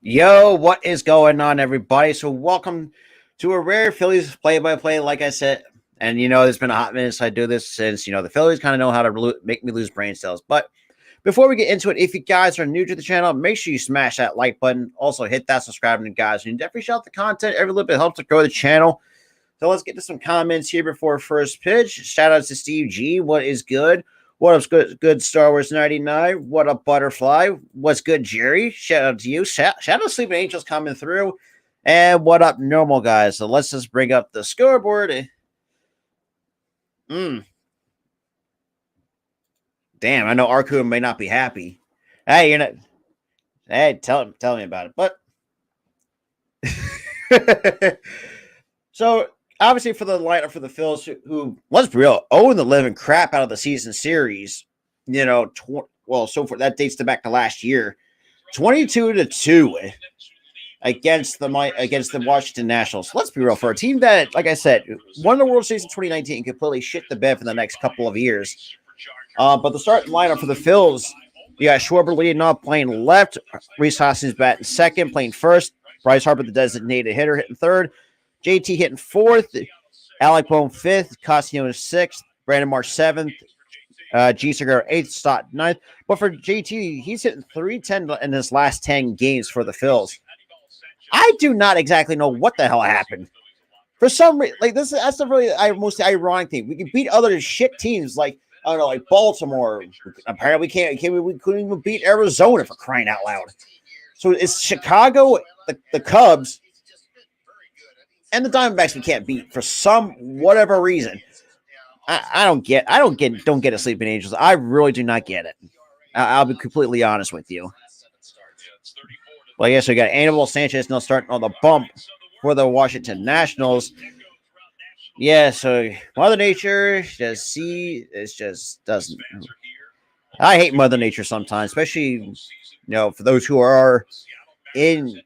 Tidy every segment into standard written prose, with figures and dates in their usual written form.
Yo, what is going on, everybody? So welcome to a rare Phillies play-by-play, like I said. And, there's been a hot minute since I do this since, the Phillies kind of know how to make me lose brain cells. But before we get into it, if you guys are new to the channel, make sure you smash that like button. Also, hit that subscribe button, guys. And definitely shout out the content. Every little bit helps to grow the channel. So let's get to some comments here before first pitch. Shout out to Steve G. What is good? What up, good Star Wars 99? What up, Butterfly? What's good, Jerry? Shout out to you. Shout out to Sleeping Angels coming through. And what up, normal guys? So let's just bring up the scoreboard. Damn, I know Arku may not be happy. Hey, you're not. Hey, tell me about it. But so obviously for the lineup for the Phils, who, let's be real, own the living crap out of the season series, so for that dates back to last year, 22-2 against the Washington Nationals. Let's be real, for a team that, like I said, won the World Series in 2019 and completely shit the bed for the next couple of years. But the starting lineup for the Phils, you got Schwarber leading off, playing left, Rhys Hoskins batting second, playing first, Bryce Harper, the designated hitter, hitting third, JT hitting fourth, Alec Bohm fifth, Cosio sixth, Brandon Marsh seventh, G. Segura eighth, Stott ninth. But for JT, he's hitting .310 in his last 10 games for the Phils. I do not exactly know what the hell happened. For some reason, that's the really most ironic thing. We can beat other shit teams like, I don't know, like Baltimore. Apparently, we couldn't even beat Arizona, for crying out loud. So it's Chicago, the Cubs, and the Diamondbacks we can't beat for whatever reason. I don't get it, Sleeping Angels. I really do not get it. I'll be completely honest with you. Well, yes, we got Anibal Sanchez now starting on the bump for the Washington Nationals. Yeah, so Mother Nature just doesn't. I hate Mother Nature sometimes, especially for those who are in.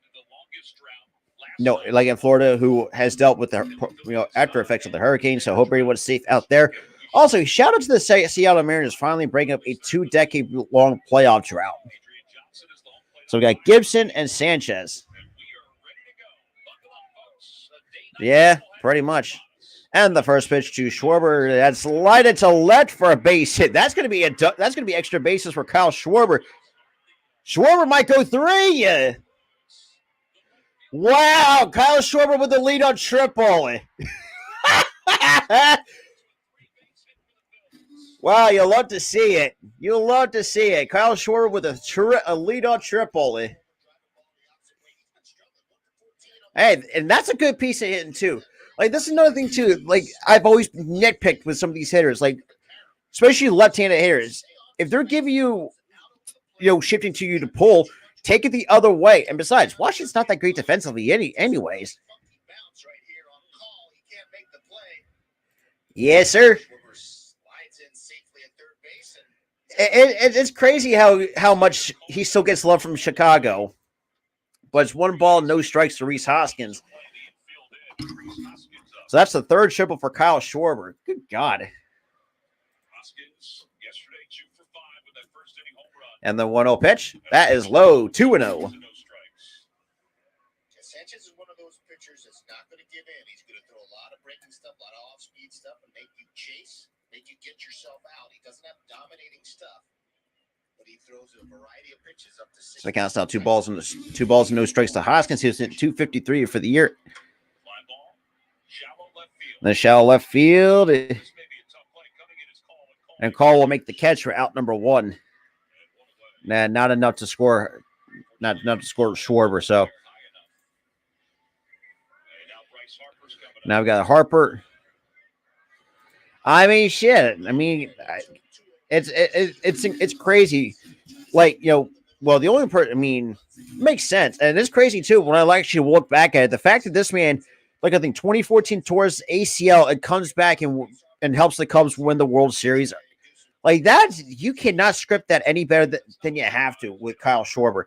No, like in Florida, who has dealt with the after effects of the hurricane. So hope everyone's safe out there. Also, shout out to the Seattle Mariners finally breaking up a 2-decade-long playoff drought. So we got Gibson and Sanchez. Yeah, pretty much. And the first pitch to Schwarber, that's slided to left for a base hit. That's gonna be extra bases for Kyle Schwarber. Schwarber might go 3. Wow, Kyle Schwarber with the lead on triple. Wow, you'll love to see it. You'll love to see it. Kyle Schwarber with a lead on triple. Hey, and that's a good piece of hitting too. Like, this is another thing too. Like, I've always nitpicked with some of these hitters, like especially left-handed hitters. If they're giving you, shifting to you to pull, take it the other way. And besides, Washington's not that great defensively anyways. Yes, sir. It's crazy how much he still gets love from Chicago. But it's 1 ball, no strikes to Rhys Hoskins. So that's the third triple for Kyle Schwarber. Good God. And the 1-0 pitch, that is low, 2-0. Sanchez is one of those pitchers that's not going to give in. He's going to throw a lot of breaking stuff, a lot of off-speed stuff, and make you chase, make you get yourself out. He doesn't have dominating stuff, but he throws a variety of pitches up to 6. So it counts now 2 balls and no strikes to Hoskins. He was at 253 for the year. The shallow left field. And Call will make the catch for out number 1. Nah, not enough to score. Not enough to score Schwarber. So now we got Harper. I mean, shit. I mean, it's crazy. Like, well, the only person, I mean, makes sense. And it's crazy too when I actually look back at it. The fact that this man, like, I think 2014 tours ACL and comes back and helps the Cubs win the World Series. Like, that, you cannot script that any better than you have to with Kyle Schwarber.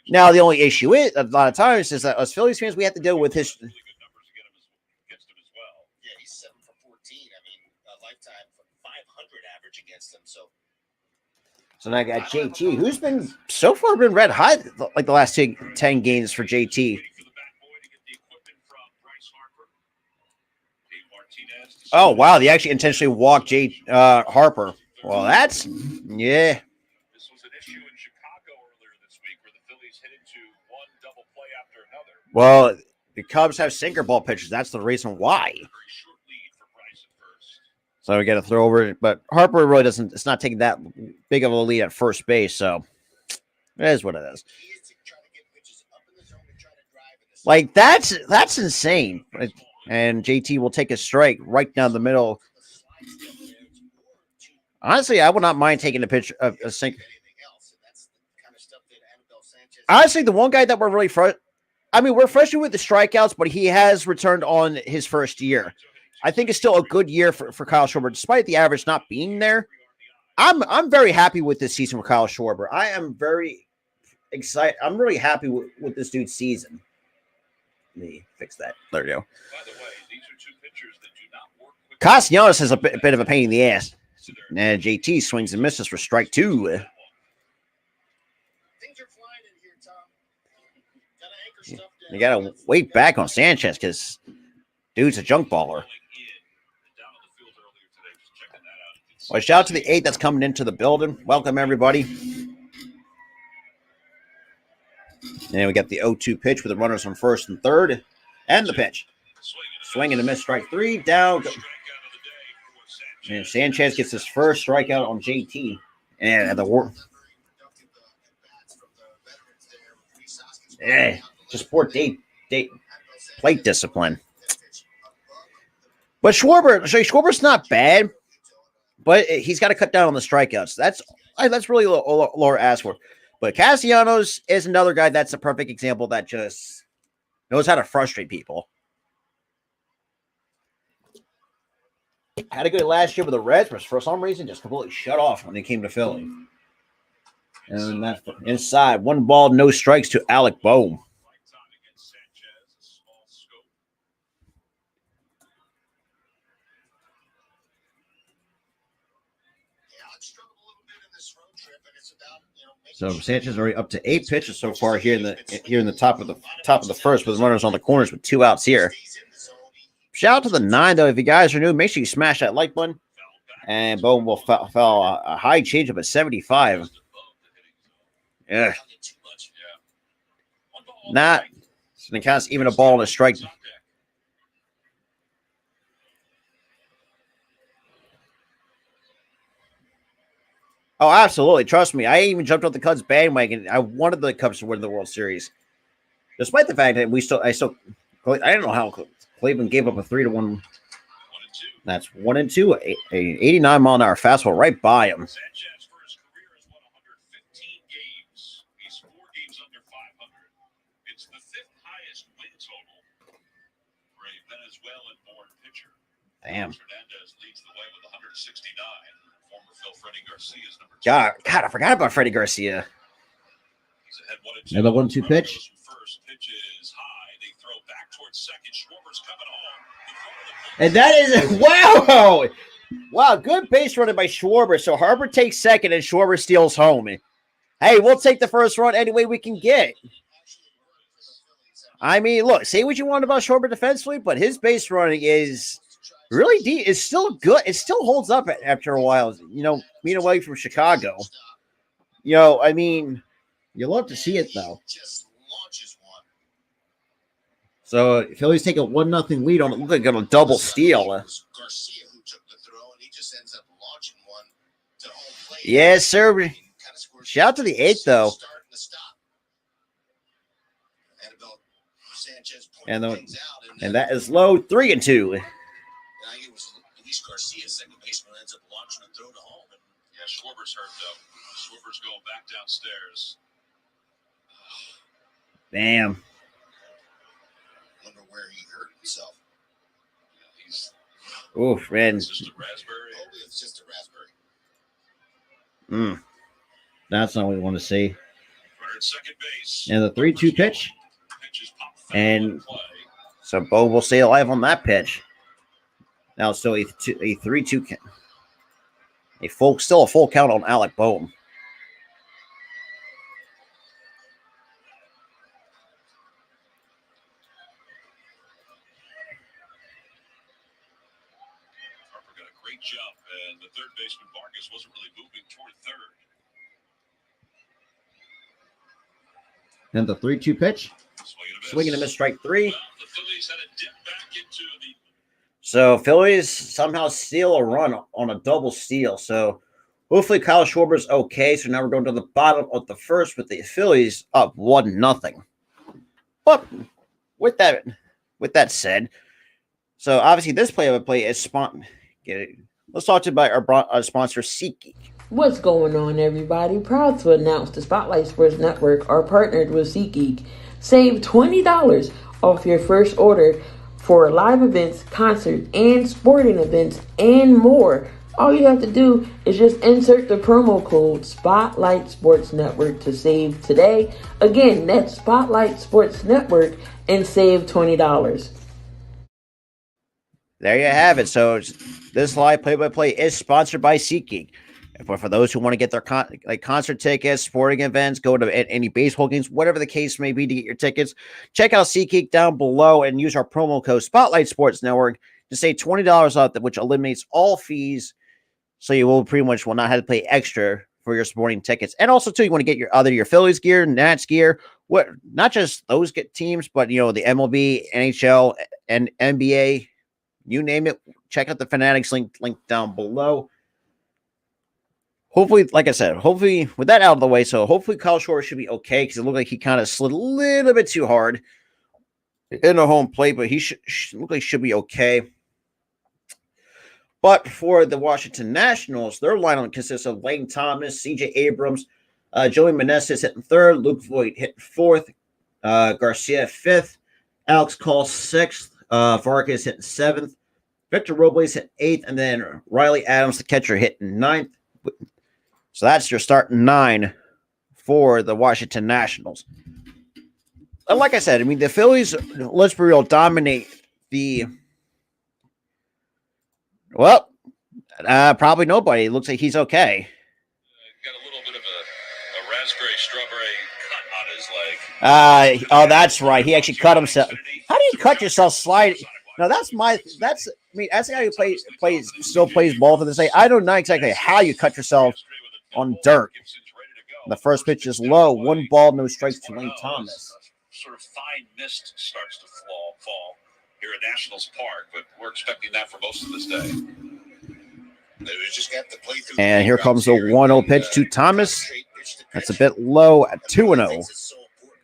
Now, the only issue is, a lot of times, is that us Phillies fans, we have to deal with his. Yeah, he's 7 for 14. I mean, a lifetime 500 average against them. So now I got JT, who's been so far been red hot like the last 10 games for JT. Oh, wow. They actually intentionally walked Harper. Well, that's, yeah. This was an issue in Chicago earlier this week where the Phillies hit into one double play after another. Well, the Cubs have sinker ball pitchers. That's the reason why. Very short lead for Bryce at first. So we got to throw over. But Harper really doesn't, it's not taking that big of a lead at first base. So it is what it is. Like, that's insane. And JT will take a strike right down the middle. Honestly, I would not mind taking a pitch of a sink. Honestly, the one guy that we're really we're frustrated with the strikeouts, but he has returned on his first year. I think it's still a good year for Kyle Schwarber, despite the average not being there. I'm very happy with this season with Kyle Schwarber. I am very excited. I'm really happy with this dude's season. Let me fix that. There we go. By the way, these are two pitchers that do not work quickly. Castellanos is a bit of a pain in the ass. And JT swings and misses for strike 2. Things are flying in here, Tom. Gotta anchor stuff down. You got to wait back on Sanchez because dude's a junk baller. Well, shout out to the 8 that's coming into the building. Welcome, everybody. And we got the 0-2 pitch with the runners on first and third. And the pitch. Swing and a miss, strike 3. Down. And Sanchez gets his first strikeout on JT. And at the work. Yeah, just poor plate discipline. But Schwarber's not bad, but he's got to cut down on the strikeouts. That's really lower ask for. But Castellanos is another guy that's a perfect example that just knows how to frustrate people. Had a good last year with the Reds, but for some reason just completely shut off when they came to Philly. And that's inside. 1 ball, no strikes to Alec Boehm. So Sanchez already up to 8 pitches so far here in the top of the first, with runners on the corners with 2 outs here. Shout out to the 9 though. If you guys are new, make sure you smash that like button. And Boehm will foul a high changeup at 75. Yeah. Not. So they counts even a ball and a strike. Oh, absolutely. Trust me. I even jumped off the Cubs bandwagon. I wanted the Cubs to win the World Series. Despite the fact that I don't know how Cleveland gave up a 3-1. That's 1-2. A 89-mile-an-hour fastball right by him. Sanchez for his career has won 115 games. He's 4 games under 500. It's the 5th highest win total for a Venezuelan-born pitcher. Damn. Fernandez leads the way with 169. Former Phil Freddie Garcia is number 2. God, I forgot about Freddie Garcia. He's ahead 1-2. Another 1-2 pitch. First pitch is high. They throw back towards second. Schwarber's coming home. And that is wow. Wow, good base running by Schwarber. So Harper takes second and Schwarber steals home. Hey, we'll take the first run any way we can get. I mean, look, say what you want about Schwarber defensively, but his base running is really deep. It's still good. It still holds up after a while. Being away from Chicago. I mean, you love to see it though. So Phillies take a 1-0 lead on it. Look like a double steal. Garcia who took the throw, and he just ends up launching one to home plate. Yes, sir. Shout out to the 8 though. And that is low. 3-2. Luis Garcia, second baseman, ends up launching a throw to home. And Yeah, Schwarber's hurt, though. Schwarber's going back downstairs. Damn. wonder where he hurt himself. Yeah, he's Oof, man. it's just a raspberry. Hopefully it's just a raspberry. That's not what we want to see. Runner at second base. And the 3-2 pitch. Pitches pop foul And in play. so Bo will stay alive on that pitch. Now it's still a 3-2 count. Still a full count on Alec Boehm. Harper got a great jump, and the third baseman Vargas wasn't really moving toward third. And the 3-2 pitch. Swinging and a miss, strike 3. Well, the Phillies had a dip back into the So Phillies somehow steal a run on a double steal. So hopefully Kyle Schwarber's okay. So now we're going to the bottom of the first with the Phillies up 1-0. But with that said, so obviously this play-by-play is let's talk about our sponsor SeatGeek. What's going on, everybody? Proud to announce the Spotlight Sports Network are partnered with SeatGeek. Save $20 off your first order for live events, concerts, and sporting events, and more. All you have to do is just insert the promo code Spotlight Sports Network to save today. Again, that's Spotlight Sports Network and save $20. There you have it. So this live play-by-play is sponsored by SeatGeek. For those who want to get their concert tickets, sporting events, go to any baseball games, whatever the case may be to get your tickets, check out SeatGeek down below and use our promo code Spotlight Sports Network to save $20 off, which eliminates all fees. So you will pretty much will not have to pay extra for your sporting tickets. And also, too, you want to get your Phillies gear, Nats gear, not just those teams, but the MLB, NHL, and NBA, you name it. Check out the Fanatics link down below. Hopefully, like I said, with that out of the way, so hopefully Kyle Schwarber should be okay because it looked like he kind of slid a little bit too hard in the home plate, but he should be okay. But for the Washington Nationals, their lineup consists of Lane Thomas, C.J. Abrams, Joey Meneses hitting third, Luke Voigt hitting fourth, Garcia fifth, Alex Call sixth, Vargas hitting seventh, Victor Robles hitting eighth, and then Riley Adams, the catcher, hitting ninth. So that's your starting 9 for the Washington Nationals. And like I said, I mean, the Phillies, let's be real, dominate probably nobody. It looks like he's okay. got a little bit of a raspberry strawberry cut on his leg. That's right. He actually cut himself. How do you cut yourself sliding? No, that's the guy who still plays ball for the state. I don't know exactly how you cut yourself on dirt. The first pitch is low. 1 ball, no strikes to Lane Thomas. Sort of fine mist starts to fall here at Nationals Park, but we're expecting that for most of this day. And here comes the 1-0 pitch to Thomas. That's a bit low at 2-0.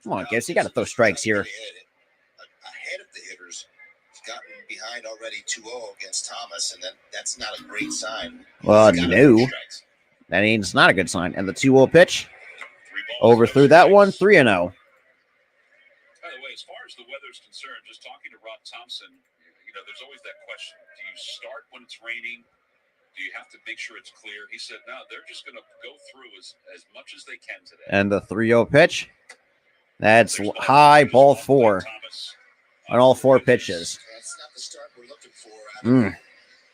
Come on, guys, you got to throw strikes here. Ahead of the hitters, gotten behind already 2-0 against Thomas, and that's not a great sign. Well, no. That means not a good sign. And the 2-0 pitch. Overthrew that one. 3-0. By the way, as far as the weather's concerned, just talking to Rob Thompson, there's always that question. Do you start when it's raining? Do you have to make sure it's clear? He said, no, they're just going to go through as much as they can today. And the 3-0 pitch. That's high, ball 4 on all 4 pitches. That's not the start we're looking for out of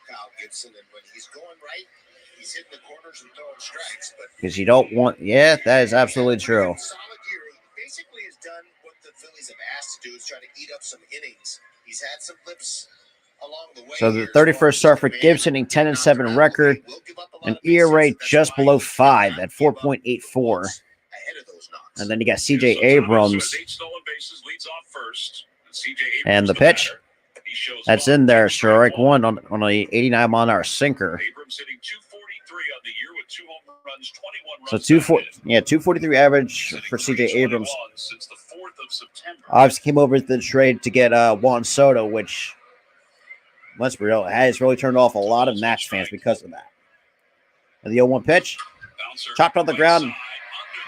Kyle Gibson. And when he's going right, he's hitting the corners and throwing strikes. Because you don't want, that is absolutely true. Solid year. He basically has done what the Phillies have asked to do, is try to eat up some innings. He's had some blips along the way. So the 31st start for Gibson, a 10-7 record, an ERA just below 5 at 4.84. And then you got C.J. Abrams. And the pitch. That's in there. Strike 1 on a 89-mile-an-hour sinker. Abrams hitting 243 on the year with 2 home runs, 21 So runs. 243 average for C.J. Abrams. Since the 4th of September. Obviously came over the trade to get Juan Soto, which let's be real, it has really turned off a lot of Nats fans because of that. And the 0-1 pitch, chopped on the ground,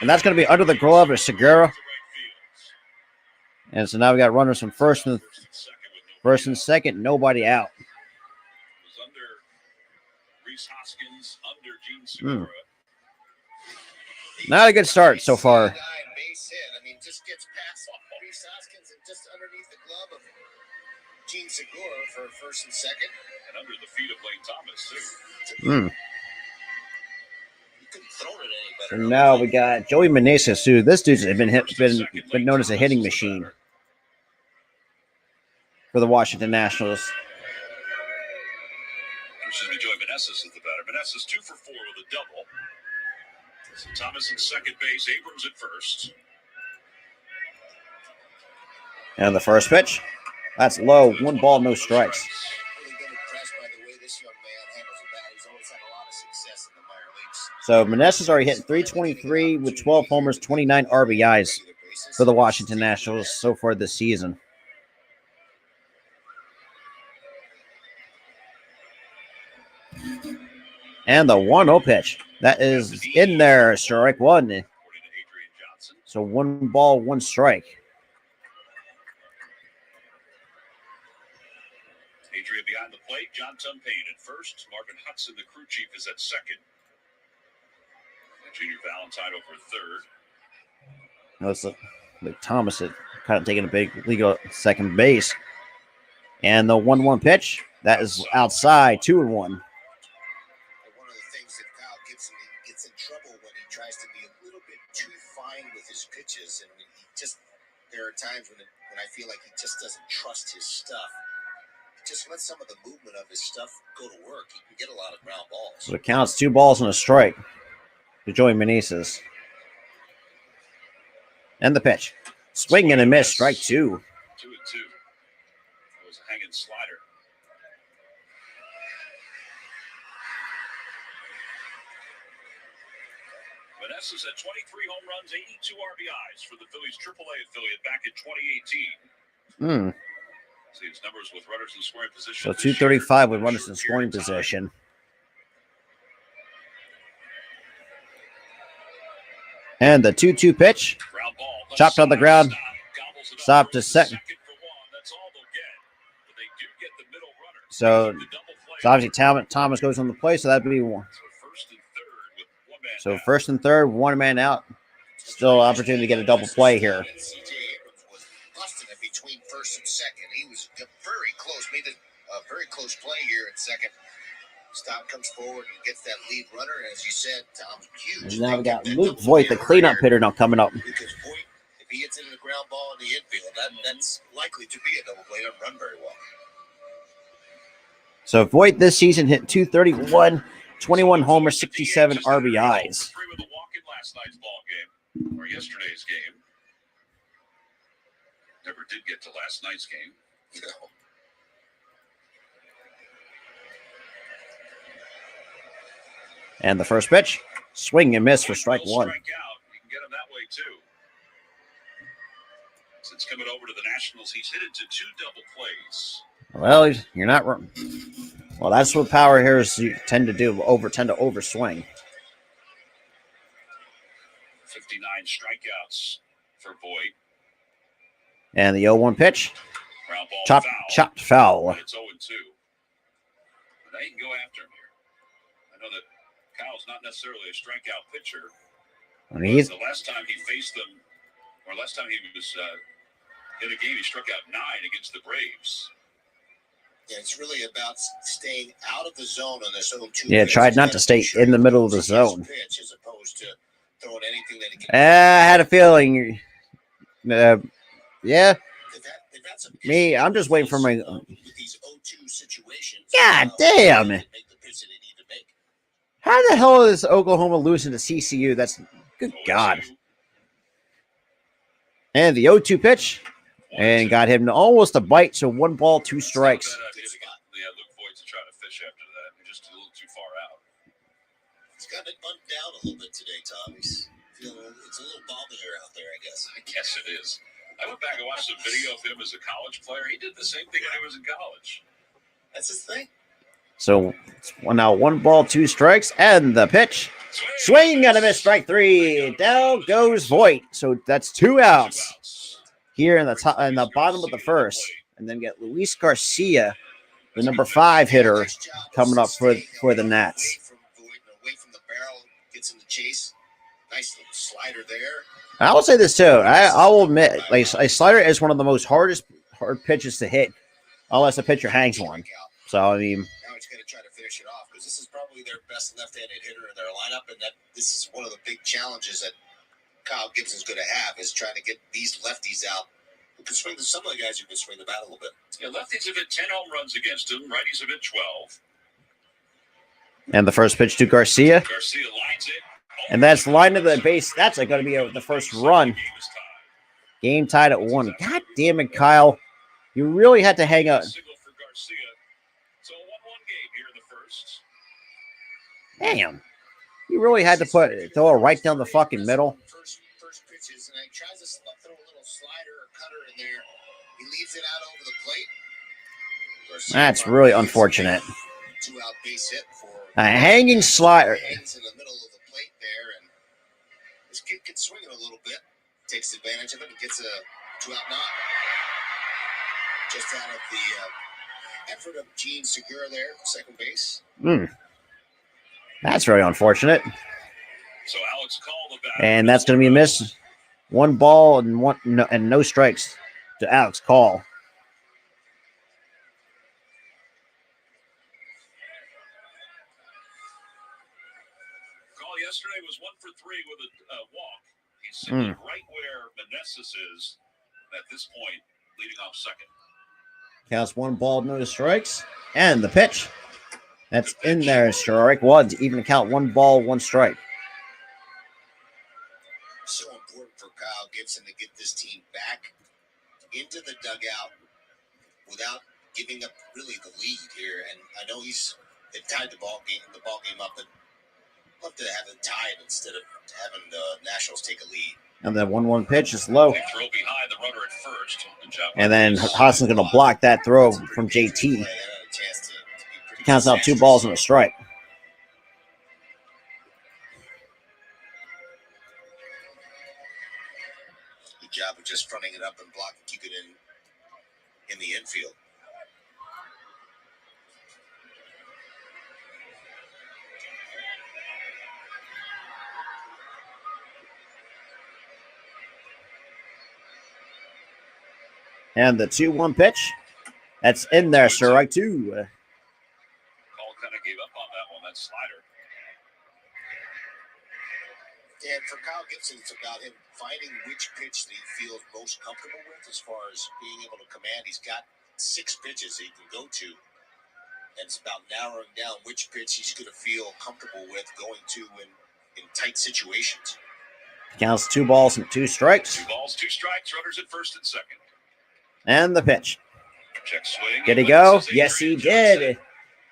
and that's going to be under the glove of Segura. And so now we got runners from first and second, nobody out. Not a good start so far. I mean, just gets past Reese Hoskins and just underneath the glove of Gene Segura for first and second. And under the feet of Lane Thomas, too. You couldn't throw it any better. So now we got Joey Meneses, who this dude's been known as a hitting machine for the Washington Nationals. Excuse me, Joey Meneses is the batter. Meneses 2 for 4 with a double. So Thomas at second base, Abrams at first. And the first pitch, that's low. 1 ball, no strikes. Really been impressed by the way this young man handles the bat. He's always had a lot of success in the minor leagues. So Meneses already hitting 323 with 12 homers, 29 RBIs for the Washington Nationals so far this season. And the 1-0 pitch. That is in there. Strike 1. So 1 ball, 1 strike. Adrian behind the plate. John Tumpane at first. Marvin Hudson, the crew chief, is at second. And Junior Valentine over third. Notice like Thomas had kind of taking a big lead at second base. And the 1-1 pitch. That is outside. 2-1. One of the things that Kyle Gibson gets in trouble when he tries to be a little bit too fine with his pitches, and there are times when I feel like he just doesn't trust his stuff. Just let some of the movement of his stuff go to work. He can get a lot of ground balls. So it counts 2 balls and a strike to Joey Meneses. And the pitch. Swing and a miss. Strike 2. 2-2. It was a hanging slider. Meneses at 23 home runs, 82 RBIs for the Phillies AAA affiliate back in 2018. See his numbers with runners in scoring position. So 235 with runners in scoring position. And the 2-2 pitch. Chopped on the ground. Stopped to second. So obviously Thomas goes on the play, so that'd be 1. So first and third, 1 man out. Still an opportunity to get a double play here. Between first and second, he was very close. Made a very close play here at second. Stop comes forward and gets that lead runner, as you said, Tom. Huge. And now we got Luke Voigt, the cleanup hitter, now coming up. Because Voigt, if he hits into the ground ball in the infield, that's likely to be a double play. Doesn't run very well. So Voigt this season hit 231, 21 homers, 67 RBIs. Last night's ball game or yesterday's game. Never did get to last night's game. No. And the first pitch, swing and miss for strike 1. Strike out. You can get him that way too. Since coming over to the Nationals, he's hit into 2 double plays. Well, you're not wrong. Well, that's what power hitters tend to do. Tend to overswing. 59 strikeouts for Voigt. And the 0-1 pitch, chopped foul. It's 0-2. But they can go after him here. I know that Kyle's not necessarily a strikeout pitcher. The last time he faced them, or last time he was in a game, he struck out 9 against the Braves. Yeah, it's really about staying out of the zone on this 0-2. Yeah, tried not to stay in the middle of the zone. Pitch as opposed to throwing anything that he can. I had a feeling. Yeah. They've had some Me, I'm just waiting for my. with these 0-2 situations. God damn. Make the pitch that they need to make. How the hell is Oklahoma losing to CCU? That's good God. And the 0-2 pitch. And got him almost a bite, so 1 ball, 2 strikes. Yeah, Luke Voigt's trying to fish after that. You're just a little too far out. He's got it bumped down a little bit today, Tom. It's a little bobbier out there, I guess. I guess it is. I went back and watched a video of him as a college player. He did the same thing when he was in college. That's his thing. So now 1-2 strikes, and the pitch. Swing and a miss, strike 3. Down goes Voigt. So that's 2 outs here in the bottom of the first. And then get Luis Garcia, the number 5 hitter, coming up for the Nats. Away from the barrel, gets in the chase. Nice little slider there. I will say this too. I will admit, like, a slider is one of the most hard pitches to hit, unless a pitcher hangs one. So I mean, now he's going to try to finish it off because this is probably their best left-handed hitter in their lineup, and that this is one of the big challenges that Kyle Gibson's going to have is trying to get these lefties out. Who can swing? Some of the guys who can swing the bat a little bit. Yeah, lefties have hit 10 home runs against him. Righties have hit 12. And the first pitch to Garcia. Garcia lines it. And that's line to the base. That's going to be the first run. Game tied at 1. God damn it, Kyle. You really had to hang up. Single for Garcia. So a 1-1 game here in the first. Damn. You really had to throw it right down the fucking middle. First pitches, and he tries to throw a little slider or cutter in there. He leaves it out over the plate. Garcia That's really unfortunate. 2-out base hit for A hanging slider. hangs in the middle of the plate there, and this kid can swing it a little bit. Takes advantage of it and gets a 2-out knock. Just out of the effort of Gene Segura there, second base. That's really unfortunate. So Alex called the batter. And that's going to be a miss. 1 ball and no strikes to Alex Call. Call yesterday was 1 for 3 with a walk. He's sitting right where Meneses is at this point, leading off second. Counts 1 ball, no strikes. And the pitch. That's in there, strike 1 to even count 1 ball, 1 strike. So important for Kyle Gibson to get this team back into the dugout without giving up really the lead here. And I know they've tied the ball game up, but I'd love to have it tied instead of having the Nationals take a lead. And the 1-1 pitch is low. They throw behind the runner at first. Good job. And then Haason's going to block that throw from JT. Counts out 2 balls and a strike. Good job of just fronting it up and blocking, keep it in the infield. And the 2-1 pitch. That's in there, strike 2. Call kind of gave up on that one, that slider. And for Kyle Gibson, it's about him finding which pitch that he feels most comfortable with as far as being able to command. He's got 6 pitches that he can go to. And it's about narrowing down which pitch he's going to feel comfortable with going to in tight situations. Counts 2 balls and 2 strikes. 2 balls, 2 strikes, runners at first and second. And the pitch. Check swing. Did he go? Yes, he did.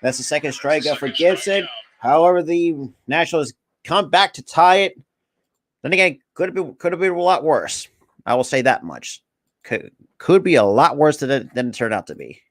That's the second strikeout for Gibson. However, the Nationals come back to tie it. Then again, could have been a lot worse. I will say that much. Could be a lot worse than it turned out to be.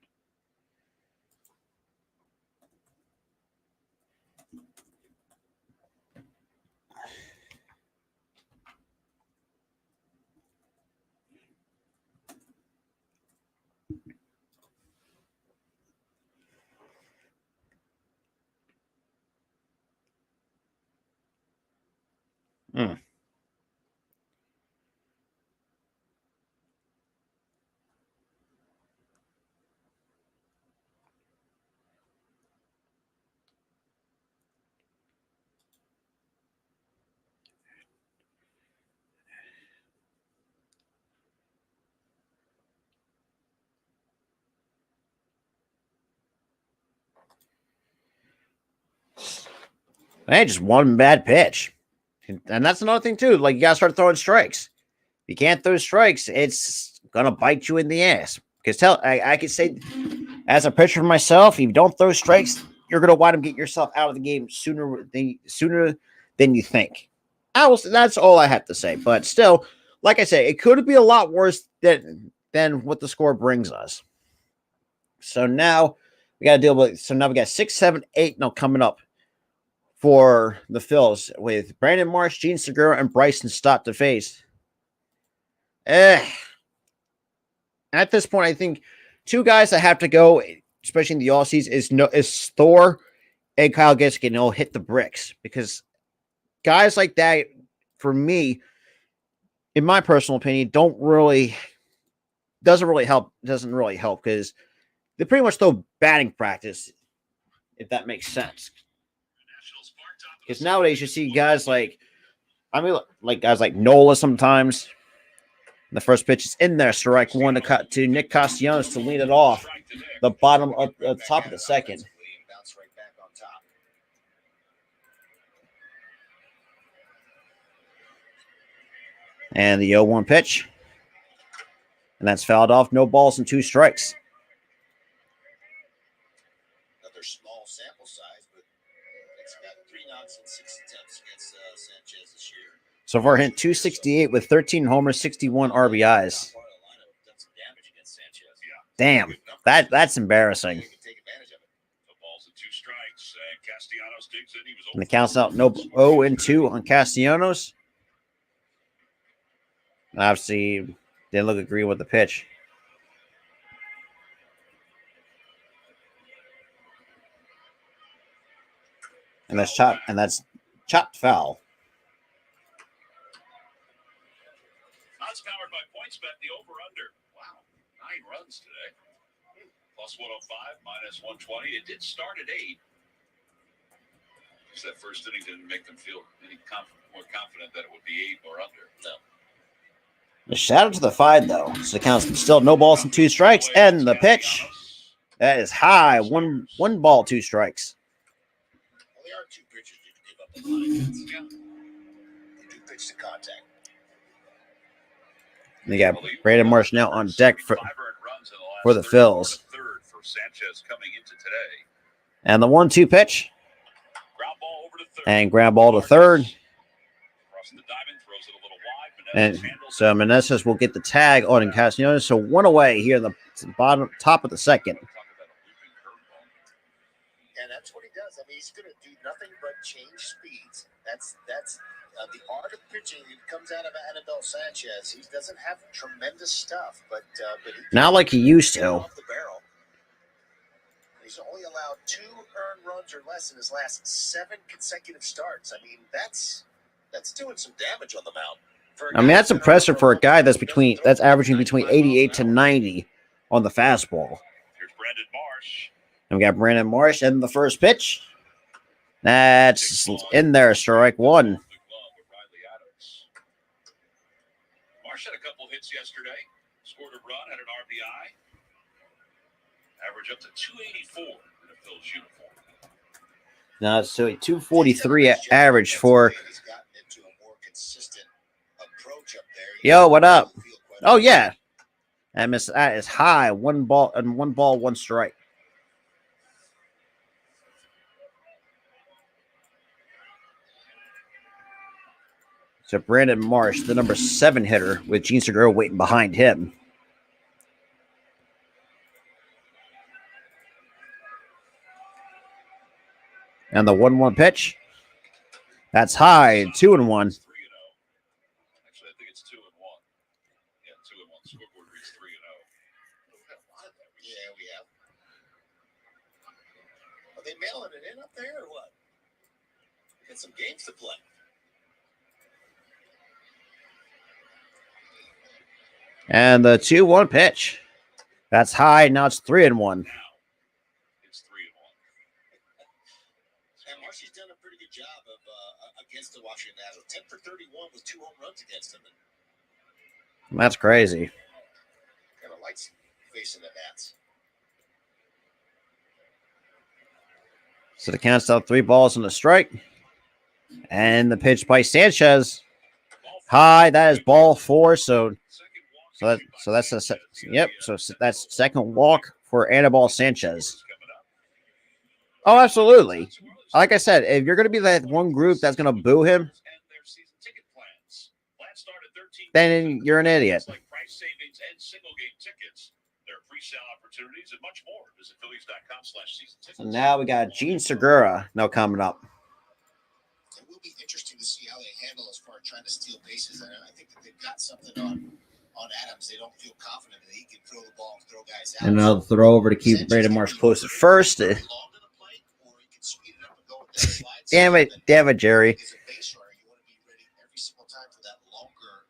Hey, just 1 bad pitch. And that's another thing, too. Like, you got to start throwing strikes. If you can't throw strikes, it's going to bite you in the ass. Because I can say, as a pitcher myself, if you don't throw strikes, you're going to wind up getting yourself out of the game sooner than you think. That's all I have to say. But still, like I say, it could be a lot worse than what the score brings us. So now, We got to deal with. So now we got 6, 7, 8 now coming up for the Phils with Brandon Marsh, Gene Segura, and Bryson Stott to face. At this point, I think two guys that have to go, especially in the all season, is Thor and Kyle Gibson. Will hit the bricks because guys like that, for me, in my personal opinion, doesn't really help. Doesn't really help because they pretty much throw batting practice, if that makes sense. Because nowadays you see guys like guys like Nola sometimes. The first pitch is in there, strike one to Nick Castellanos to lead it off. The bottom of the top of the second. And the 0-1 pitch. And that's fouled off. No balls and 2 strikes. Another small sample size, but it's got 3 knocks and 6 attempts against Sanchez this year. So far, hit 268 with 13 homers, 61 RBIs. Damn, that's embarrassing. And the count's out 0-2 on Castellanos. Obviously, didn't look agree with the pitch. And that's chopped foul. Odds powered by PointsBet, the over-under. Wow, 9 runs today. Plus 105, minus 120. It did start at 8. Because that first inning didn't make them feel any more confident that it would be 8 or under. No. A shout out to the 5, though. So the count's still no balls and 2 strikes. And the pitch, that is high. One ball, 2 strikes. Well, there are 2 pitchers you can give up a lot of hits. They do pitch to contact. You got Brandon Marsh now on deck for the Phils. And the 1-2 pitch. And ground ball to third. And so Meneses will get the tag on Castellanos. So 1 away here in the top of the second. And that's what he does. I mean, he's going to do nothing but change speeds. That's the art of pitching. It comes out of Anibal Sanchez. He doesn't have tremendous stuff, but not like he used to. Off the barrel. He's only allowed 2 earned runs or less in his last 7 consecutive starts. I mean, that's doing some damage on the mound. I mean, that's impressive for a guy that's averaging between 88 to 90 on the fastball. Here's Brandon Marsh. And we got Brandon Marsh and the first pitch. That's in there, strike 1. Marsh had a couple hits yesterday. Scored a run, had an RBI. Average up to 284 in a Phillies uniform. Now, so a 243 average for. Yo, what up? Oh, yeah. That is high. 1 ball, 1 strike. So Brandon Marsh, the number 7 hitter, with Gene Segura waiting behind him. And the 1-1 pitch. That's high, 2-1. Actually, I think it's 2-1. Yeah, 2-1. Scoreboard reads 3-0. Yeah, we have. Are they mailing it in up there or what? We got some games to play. And the 2-1 pitch. That's high. Now it's 3-1. It's 3-1. And Marcy's done a pretty good job of against the Washington Nationals. 10 for 31 with 2 home runs against them. And that's crazy. kind of likes facing the bats. So the count's out 3 balls and a strike. And the pitch by Sanchez. High. That is ball 4. So that's that's second walk for Anibal Sanchez. Oh, absolutely. Like I said, if you're going to be that one group that's going to boo him, then you're an idiot. sale opportunities, and much more. Visit Phillies.com/season tickets. So now we got Gene Segura now coming up. It will be interesting to see how they handle as far as trying to steal bases. I think that they've got something on Adams. They don't feel confident that he can throw the ball and throw guys out. And another throw over to keep Brandon Marsh close at first. Damn it, Jerry. As a base runner, you want to be ready every single time for that longer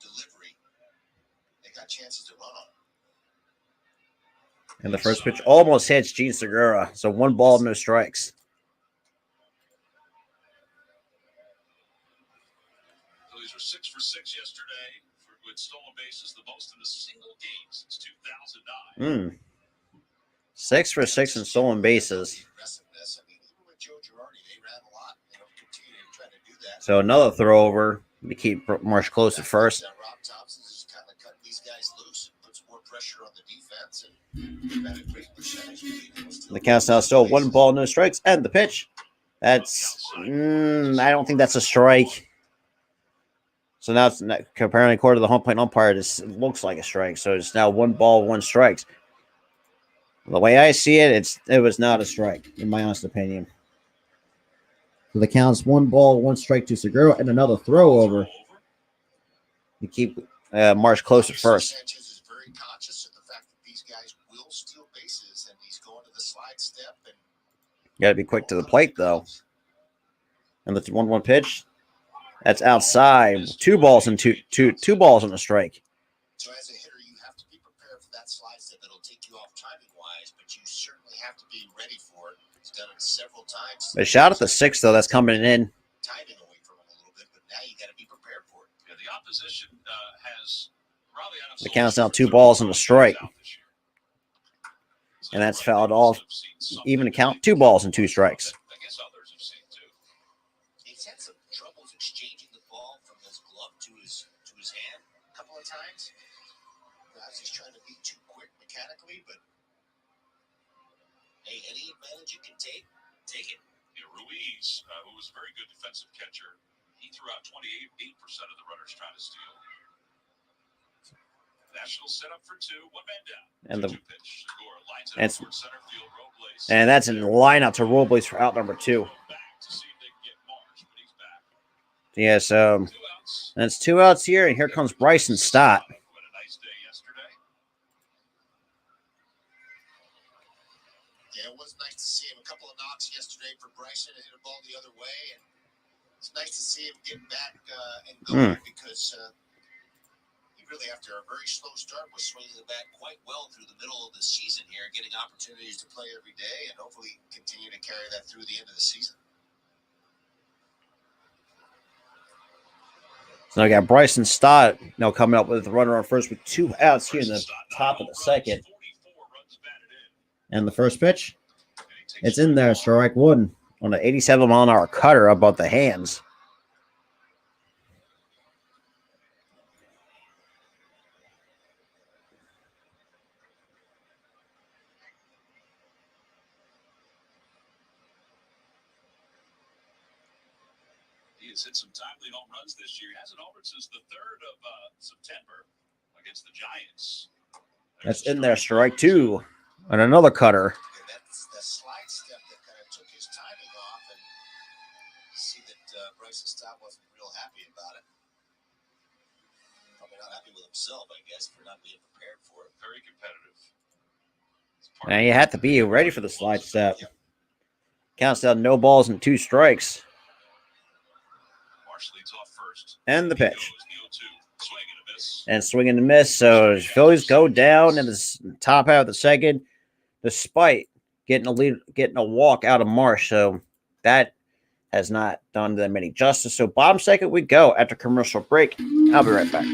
delivery. They got chances to run on. And the first pitch almost hits Gene Segura. So 1 ball, no strikes. Phillies were 6 for 6 yesterday with stolen bases, the most in a single game since 2009. 6 for 6 in stolen bases. So another throw over to keep Marsh close at first. Rob Thompson is kind of cutting these guys loose and puts more pressure on the defense. And had a great percentage. The count's now still 1 ball, no strikes. And the pitch. That's, I don't think that's a strike. So now it's apparently, according to the home plate umpire, this looks like a strike. So it's now 1 ball, 1 strikes. The way I see it, it was not a strike, in my honest opinion. So the count's 1 ball, 1 strike to Segura, and another throw over. You keep Marsh close at first. Sanchez is very conscious of the fact that these guys will steal bases, and he's going to the slide step. And You got to be quick to the plate, though. And the 1-1 pitch. That's outside. 2 balls and two balls on the strike. so as a hitter, you have to be prepared for that slide step. It'll take you off timing-wise, but you certainly have to be ready for it. He's done it several times. A shot at the 6th, though, that's coming in. Timing away from him a little bit, but now you got to be prepared for it. Yeah, the opposition has Raleigh Adams. The count's now 2 balls and a strike. And that's fouled off. Even to count 2 balls and 2 strikes. I guess others have seen too. He's had some troubles exchanging the ball from his glove to his hand a couple of times. Perhaps he's trying to be too quick mechanically, but hey, any advantage you can take it. Yeah, Ruiz, who was a very good defensive catcher, he threw out 28% of the runners trying to steal. National set up for 2, 1 man down. And the Pitch. Segura lines it and, up toward center field. Robles. and that's in the lineup to Robles for out number 2. Back to see if they can get Marsh, but he's back. Yeah, so 2 outs. that's 2 outs here, and here comes Bryson Stott. Who had a nice day yesterday. Yeah, it was nice to see him. A couple of knocks yesterday for Bryson to hit a ball the other way, and it's nice to see him get back and going because he really, after a very slow start, was swinging the bat quite well through the middle of the season here, getting opportunities to play every day, and hopefully continue to carry that through the end of the season. So I got Bryson Stott now coming up with the runner on first with 2 outs here in the top of the 2nd. And the first pitch, it's in there, strike 1 on an 87-mile-an-hour cutter above the hands. He has hit some timely home runs this year. He hasn't homered since the 3rd of September against the Giants. That's in there, strike 2 on another cutter. And that's the slide step that kind of took his timing off, and see that Bryson Stott wasn't real happy about it. Probably not happy with himself, I guess, for not being prepared for it. Very competitive. And you have to be ready for the slide step. Counts down no balls and 2 strikes. Marsh leads off first. And the pitch. Swing and a miss. And swing and a miss. So Phillies go down in the top half of the 2nd, despite getting a walk out of Marsh. So that has not done them any justice. So bottom 2nd we go after commercial break. I'll be right back.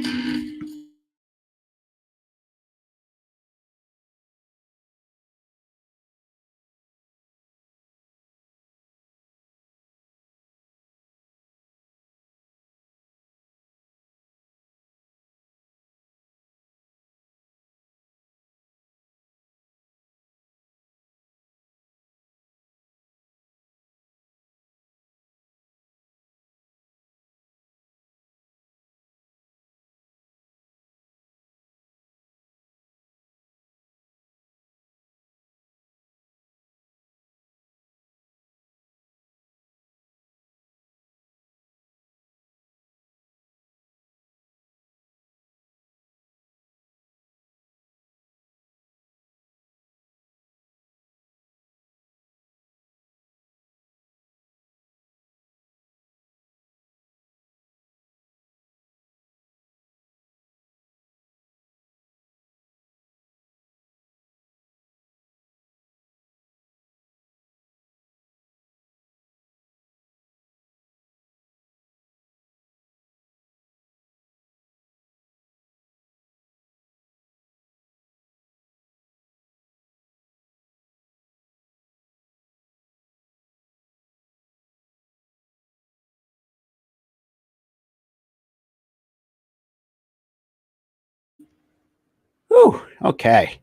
Okay.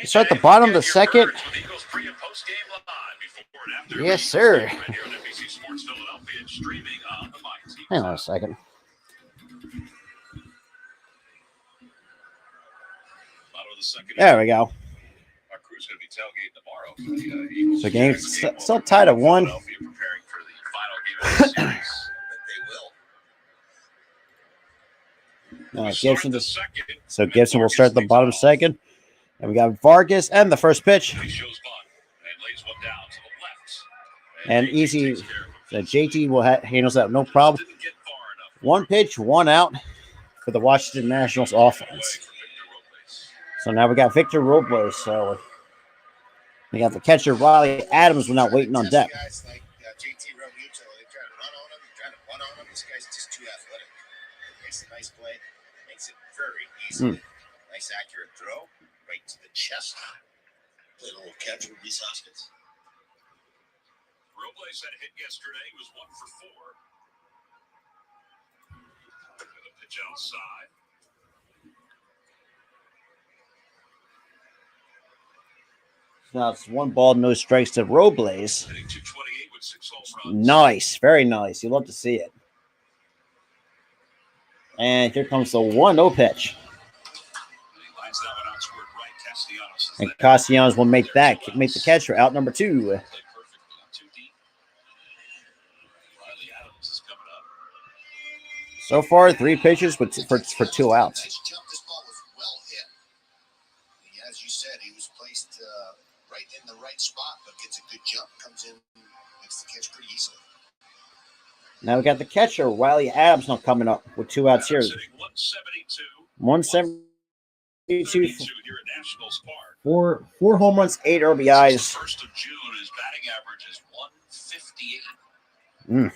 Start the bottom of the second. Yes, sir. Hang on a second. There we go. So game's still tied at 1. Gibson so Gibson will start the bottom second. And we got Vargas and the first pitch. And easy. So JT will handles that no problem. 1 pitch, 1 out for the Washington Nationals offense. So now we got Victor Robles. So we got the catcher Riley Adams. We're not waiting on deck. Guys like JT Realmuto, they try to run on him, try to one on him. This guy's just too athletic. Makes a nice play, makes it very easy. Nice accurate throw, right to the chest. Play a little catch with Reese Hoskins. Robles had a hit yesterday. He was 1 for 4. With a pitch outside. Now it's 1 ball, no strikes to Robles. Nice, very nice. You love to see it. And here comes the 1-0 pitch. And Castellanos will make the catcher out number 2. So far, 3 pitches for 2 outs. Nice jump. This ball was well hit. As you said, he was placed right in the right spot, but gets a good jump, comes in, makes the catch pretty easily. Now we got the catcher, Riley Adams, now coming up with 2 outs here. 172. 4 home runs, 8 RBIs. First of June, his batting average is 158.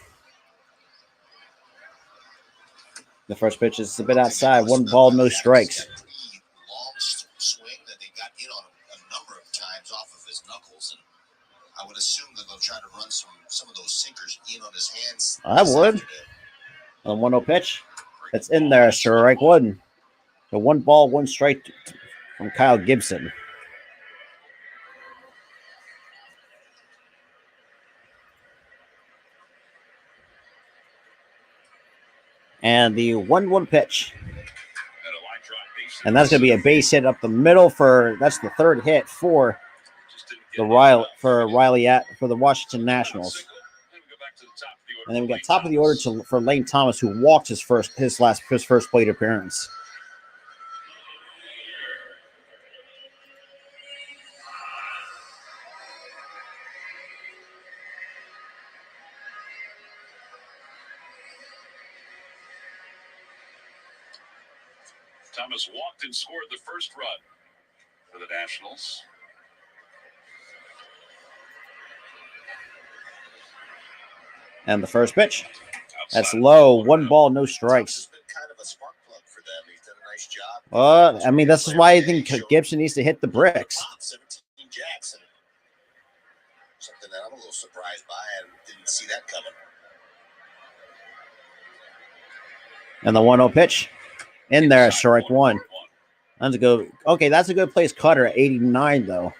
The first pitch is a bit outside. 1 ball, no strikes. Long swing that they got in on a number of times off of his knuckles, and I would assume that they'll try to run some of those sinkers in on his hands. I would. A 1-0 pitch. That's in there, strike 1. The 1 ball, 1 strike from Kyle Gibson. And the 1-1 pitch. And that's going to be a base hit up the middle that's the 3rd hit for the Washington Nationals. And then we got top of the order for Lane Thomas, who walked his first plate appearance. Thomas walked and scored the first run for the Nationals. And the first pitch. That's low. 1 ball, no strikes. Kind of a spark plug for them. He's done a nice job. I mean, this is why I think Gibson needs to hit the bricks. 17 Jackson. Something that I'm a little surprised by. I didn't see that coming. And the 1-0 pitch. In there, strike 1. That's a good. Okay, that's a good place cutter at 89, though.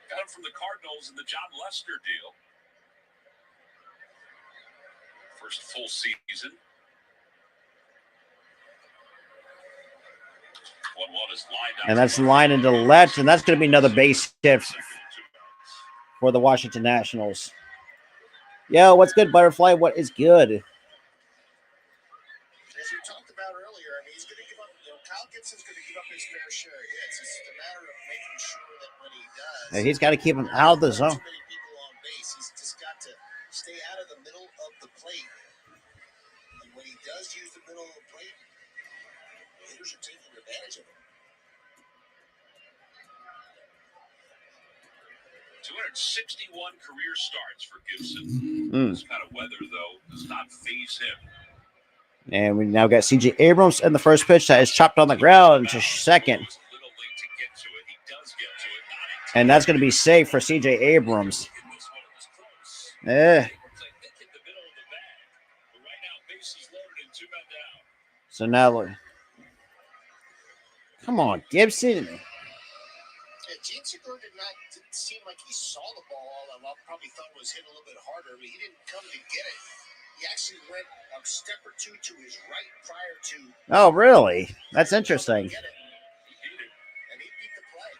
Got him from the Cardinals in the John Lester deal. First full season. 1-1 is lined out. And that's line into the left, and that's going to be another base hit for the Washington Nationals. Yo, what's good, Butterfly? What is good? As you talked about earlier, I mean, he's going to give up. Kyle Gibson's going to give up his fair share of hits. It's just a matter of making sure that when he does, He's got to keep him out of the zone. Too many people on base. He's just got to stay out of the middle of the plate. And when he does use the middle of the plate, hitters are taking advantage of him. 261 career starts for Gibson. This kind of weather, though, does not faze him. And we now got CJ Abrams in the first pitch that is chopped on the ground to second. And that's going to be safe for CJ Abrams. So now look. Come on, Gibson. Yeah, Gene Segura didn't seem like he saw the ball all that well. Probably thought it was hit a little bit harder, but he didn't come to get it. He actually went a step or two to his right prior to. Oh, really? That's interesting. Get it. And he beat the play.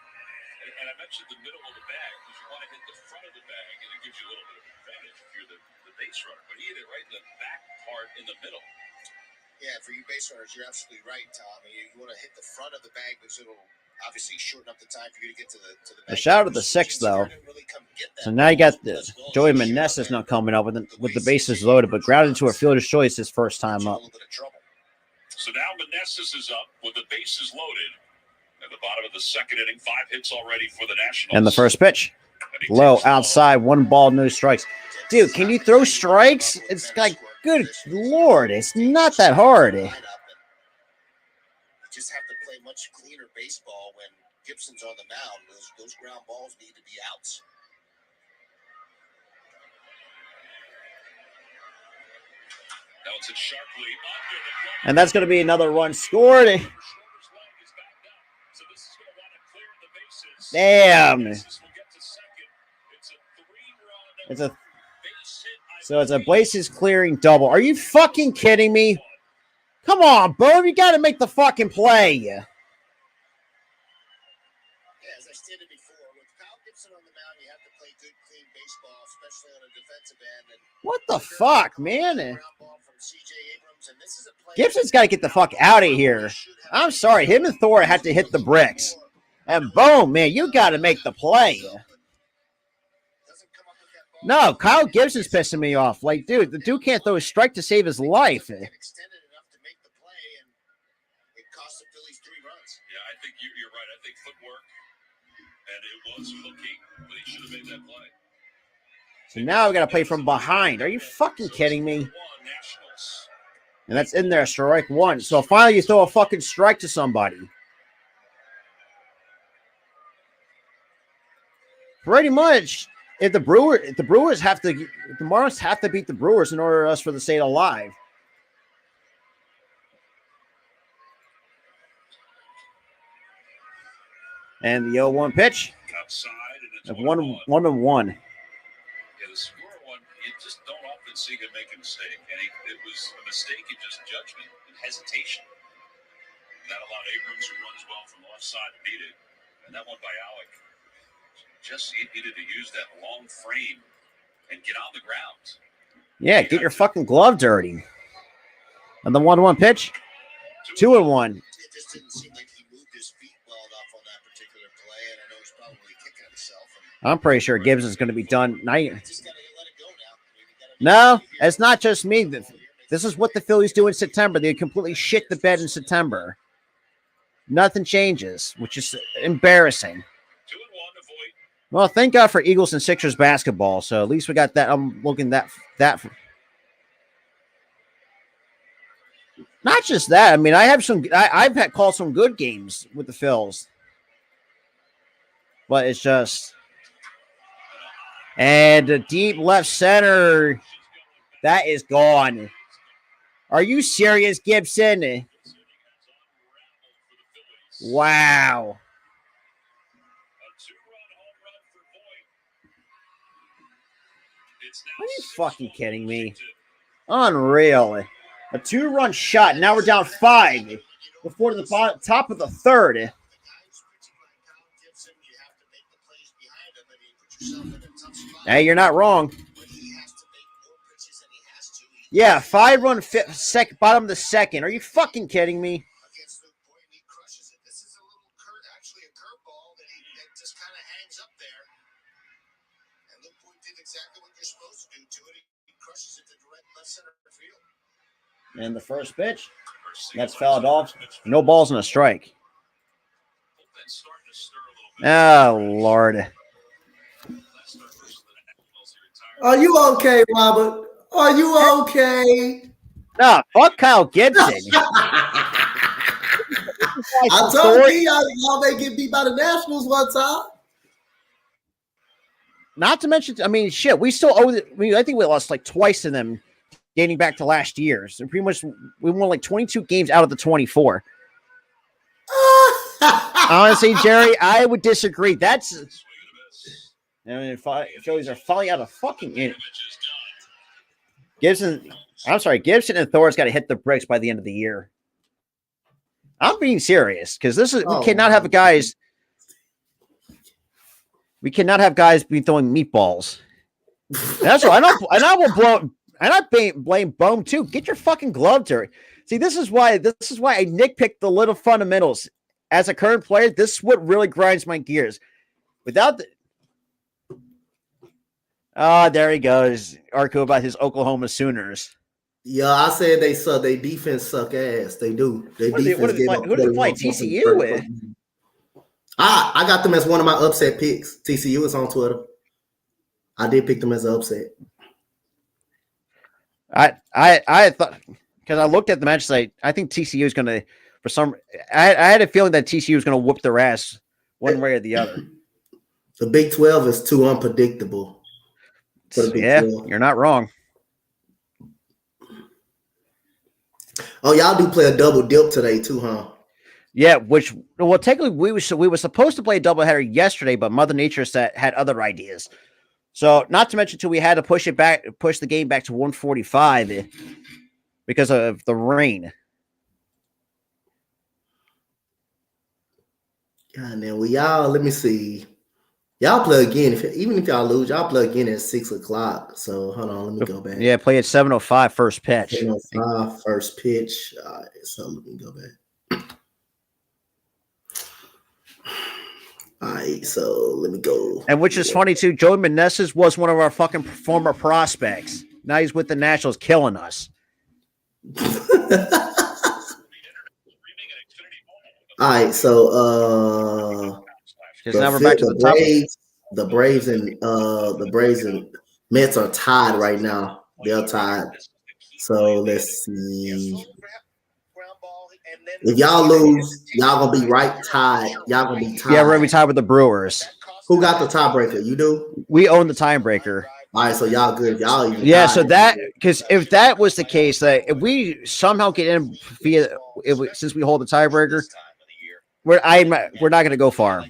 And I mentioned the middle of the bag because you want to hit the front of the bag, and it gives you a little bit of advantage if you're the base runner. But he hit it right in the back part in the middle. Yeah, for you base runners, you're absolutely right, Tom. You want to hit the front of the bag because it'll obviously shorten up the time for you to get to the bag. The shout of the sixth, though. So now you got the Joey Meneses not coming up with the bases loaded, but grounded into a fielder's choice his first time up. So now Meneses is up with the bases loaded at the bottom of the second inning. 5 hits already for the Nationals. And the first pitch, low outside, 1 ball, no strikes. Dude, can you throw strikes? It's like, good Lord, it's not that hard. You just have to play much cleaner baseball when Gibson's on the mound. Those ground balls need to be outs. Now it's hit sharply under the glove. And that's going to be another run scored. So this is going to want to clear the bases. Damn. Meneses will get to second. It's a 3-run It's a base hit. So it's a bases clearing double. Are you fucking kidding me? Come on, Bo. You got to make the fucking play. Yeah, as I stated before, with Kyle Gibson on the mound, you have to play good, clean baseball, especially on a defensive end. And What the fuck, man? ground ball from C.J. Abrams, and this is a play Gibson's got to get the fuck out of here. I'm sorry. Him and Thor had to hit the bricks. And boom, man, you got to make the play. Doesn't come up with that ball. No, Kyle Gibson's pissing me off. Like, dude, the dude can't throw a strike to save his life. Get extended enough to make the play, and it cost the Phillies 3 runs. Yeah, I think you're right. I think footwork, and it was hooking, but he should have made that play. So now we got to play from behind. Are you fucking kidding me? Nationals. And that's in there, strike 1. So finally you throw a fucking strike to somebody. Pretty much, if the Marlins have to beat the Brewers in order for us to stay alive. And the 0-1 pitch. Outside, and it's Of 1-1. 1-1. Yeah, the score one, you just don't often see him make a mistake. And it was a mistake in just judgment and hesitation. And that allowed Abrams, who runs well from the left side, to beat it. And that one by Alec. Just needed to use that long frame and get on the ground. Yeah, get your fucking glove dirty. And the 1-1 pitch. 2-1. It just didn't seem like he moved his feet well enough on that particular play, and I know he's probably kicking himself. I'm pretty sure Gibbs is going to be done. Just got to let it go now. No, it's not just me. This is what the Phillies do in September. They completely shit the bed in September. Nothing changes, which is embarrassing. 2-1 to Voit. Well, thank God for Eagles and Sixers basketball. So at least we got that. I'm looking that. Not just that. I mean, I've had called some good games with the Phils, but it's just and the deep left center that is gone. Are you serious, Gibson? Wow. Are you fucking kidding me? Unreal. A 2-run shot. Now we're down 5 before the top of the third. Hey, you're not wrong. Yeah, 5-run bottom of the second. Are you fucking kidding me? And the first pitch, that's fouled off. No balls and a strike. Oh, Lord. Are you okay, Robert? Are you okay? No, fuck Kyle Gibson. I told you y'all may get beat by the Nationals one time. Not to mention, I mean, shit, we still owe it. I think we lost like twice to them dating back to last year. So pretty much we won like 22 games out of the 24. Honestly, Jerry, I would disagree. That's Phillies are falling out of fucking in. Gibson and Thor's got to hit the bricks by the end of the year. I'm being serious because we cannot have guys. We cannot have guys be throwing meatballs. And that's right. I will blow. And I blame Bohm too. Get your fucking glove dirty. See, this is why I nitpick the little fundamentals. As a current player, this is what really grinds my gears. Without the there he goes. Arco about his Oklahoma Sooners. Yeah, I said they suck. They defense suck ass. They do. Who do they play TCU with? I got them as one of my upset picks. TCU is on Twitter. I did pick them as an upset. I thought because I looked at the match site, I think TCU is going to I had a feeling that TCU was going to whoop their ass one way or the other. The Big 12 is too unpredictable. Yeah, 12. You're not wrong. Oh, y'all do play a double dip today too, huh? Yeah, technically we were supposed to play a doubleheader yesterday, but Mother Nature had other ideas. So, not to mention, we had to push the game back to 1:45 because of the rain. God damn, y'all, let me see. Y'all play again. Even if y'all lose, y'all play again at 6:00. So, hold on, let me go back. Yeah, play at 7:05 first pitch. 7:05 first pitch. All right, so let me go back. All right, so let me go. And which is funny too, Joey Meneses was one of our fucking former prospects. Now he's with the Nationals killing us. All right, so now we're back to the Braves. The Braves and Mets are tied right now. They're tied. So let's see. If y'all lose, y'all gonna be tied. Y'all gonna be tied. Yeah, we're gonna be tied with the Brewers. Who got the tiebreaker? You do? We own the tiebreaker. All right, so y'all good. Y'all even tied. So that because if that was the case, that if we somehow get in since we hold the tiebreaker, we're not gonna go far.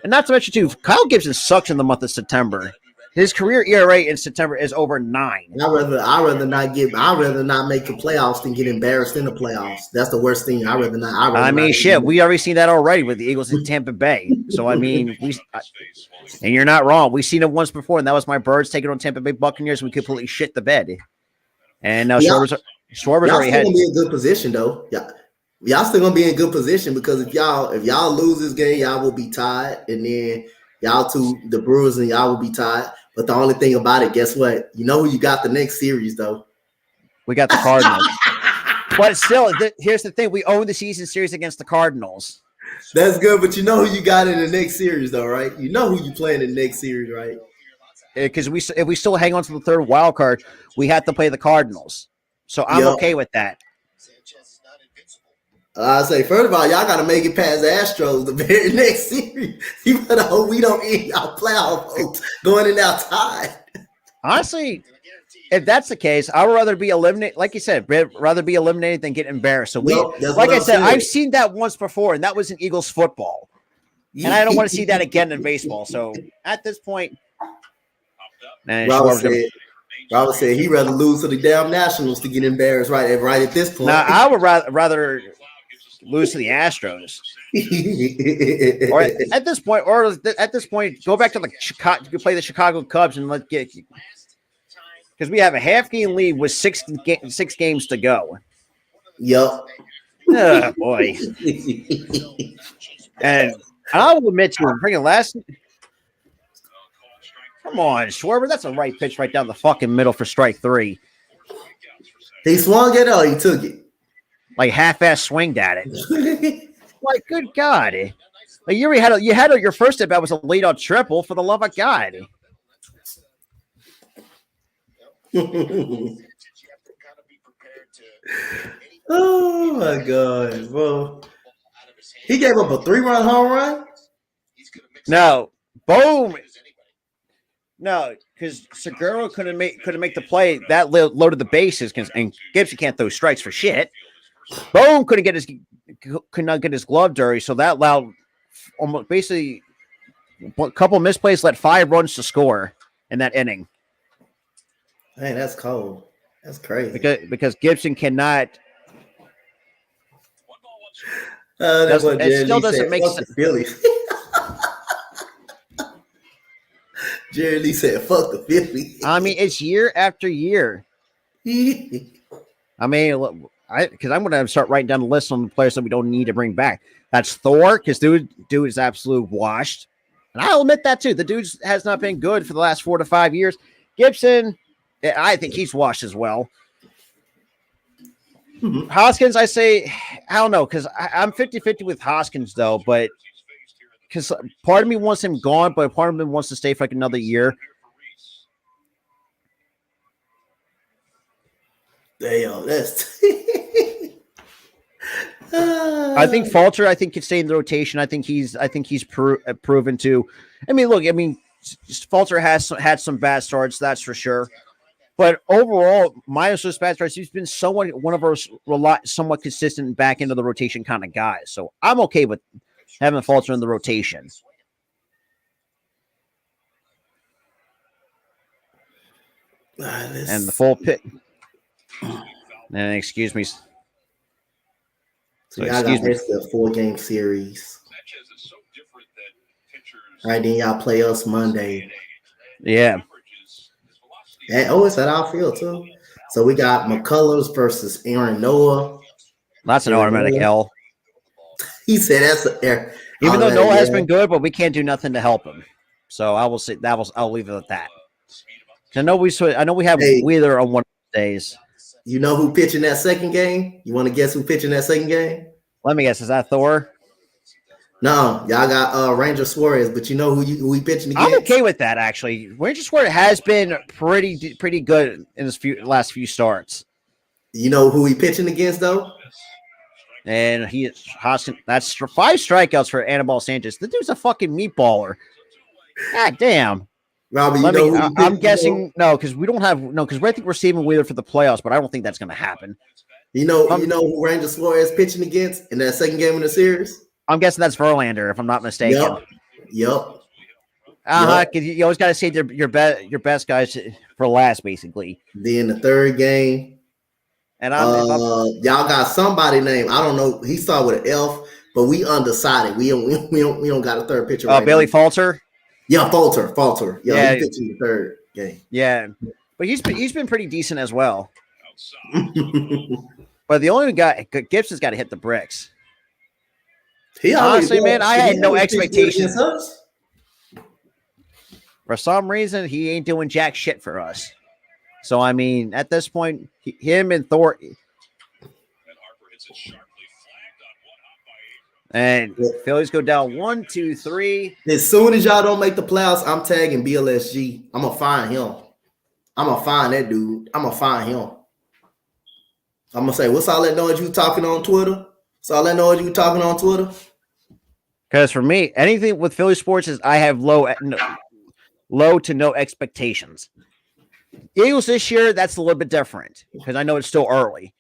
And not to mention too, Kyle Gibson sucks in the month of September. His career ERA in September is over 9. I'd rather not make the playoffs than get embarrassed in the playoffs. That's the worst thing. We already seen that already with the Eagles in Tampa Bay. So and you're not wrong. We've seen it once before, and that was my Birds taking on Tampa Bay Buccaneers. And we completely shit the bed. And now Schwarber's already had. Gonna be in good position though. Yeah. Y'all still gonna be in good position because if y'all lose this game, y'all will be tied, and then y'all the Brewers and y'all will be tied. But the only thing about it, guess what? You know who you got the next series though? We got the Cardinals. But still, here's the thing: we own the season series against the Cardinals. That's good, but you know who you got in the next series, though, right? You know who you playing in the next series, right? Because if we still hang on to the third wild card, we have to play the Cardinals. So I'm okay with that. I say, first of all, y'all got to make it past the Astros the very next series. You better hope we don't end y'all playoff hopes going in out tied. Honestly, if that's the case, I would rather be eliminated. Like you said, rather be eliminated than get embarrassed. So like I said, I've seen that once before, and that was in Eagles football. And I don't want to see that again in baseball. So at this point, Robert said he'd rather lose to the damn Nationals to get embarrassed right at this point. Now, I would rather lose to the Astros. or at this point, go back to the Chicago, play the Chicago Cubs and because we have a half game lead with six games to go. Yep. Oh boy. And I will admit to you, bringing last. Come on, Schwarber, that's a right pitch right down the fucking middle for strike 3. He swung it or he took it? Like half-ass swinged at it. Like, good God. Like you had your first at bat was a lead-out triple, for the love of God. Oh my God, bro. He gave up a 3-run home run? No. Boom. No, because Segura couldn't make the play. That loaded the bases, and Gibson can't throw strikes for shit. Boone could not get his glove dirty, so that allowed almost basically a couple misplays, let 5 runs to score in that inning. Man, that's cold. That's crazy. Because Gibson cannot. That's what It Jerry still Lee doesn't said. make Fuck sense. the Phillies. Jerry Lee said, "Fuck the Phillies." I mean, it's year after year. I mean, because I'm going to start writing down the list on the players that we don't need to bring back. That's Thor, because dude is absolute washed. And I'll admit that too. The dude has not been good for the last 4 to 5 years. Gibson, I think he's washed as well. Mhm. Hoskins, I say, I don't know, because I'm 50-50 with Hoskins, though, but because part of me wants him gone, but part of me wants to stay for like another year. Damn, that's. I think Falter, can stay in the rotation. I think he's proven to. I mean, look, Falter has had some bad starts, that's for sure. But overall, minus those bad starts, he's been one of our somewhat consistent back into the rotation kind of guys. So I'm okay with having Falter in the rotation. And the full pit. And excuse me. So y'all got basically a 4-game series. All right, then y'all play us Monday. Yeah. And it's at our field too. So we got McCullers versus Aaron Noah. That's an automatic L. He said that's an error. Even though Noah has been good, but we can't do nothing to help him. So I will say I'll leave it at that. I know we have Wheeler on one of the days. You know who pitching that second game? You want to guess who pitching that second game? Let me guess. Is that Thor? No, y'all got Ranger Suarez, but you know who he pitching against? I'm okay with that, actually. Ranger Suarez has been pretty good in his last few starts. You know who he pitching against, though? And Hoskins. That's 5 strikeouts for Anibal Sanchez. The dude's a fucking meatballer. God damn. Robbie, I'm guessing because we don't have because I think we're saving Wheeler for the playoffs, but I don't think that's going to happen. You know who Ranger Suarez pitching against in that second game of the series? I'm guessing that's Verlander, if I'm not mistaken. Yep. Because you always got to save your best guys for last, basically. Then the third game, and y'all got somebody named, I don't know. He started with an F, but we undecided. We don't got a third pitcher. Bailey Falter. Yeah, Falter. Yeah, he's pitching the third game. Yeah, but he's been pretty decent as well. But the only guy Gibson's got to hit the bricks. Honestly, man, I had no expectations. For some reason, he ain't doing jack shit for us. So I mean, at this point, him and Thor. And Phillies go down 1, 2, 3. As soon as y'all don't make the playoffs, I'm tagging BLSG. I'm gonna find him. I'm gonna find that dude. I'm gonna find him. I'm gonna say, what's all that noise you talking on Twitter? What's all that noise you talking on Twitter? Because for me, anything with Philly sports is I have low to no expectations. Eagles this year, that's a little bit different because I know it's still early.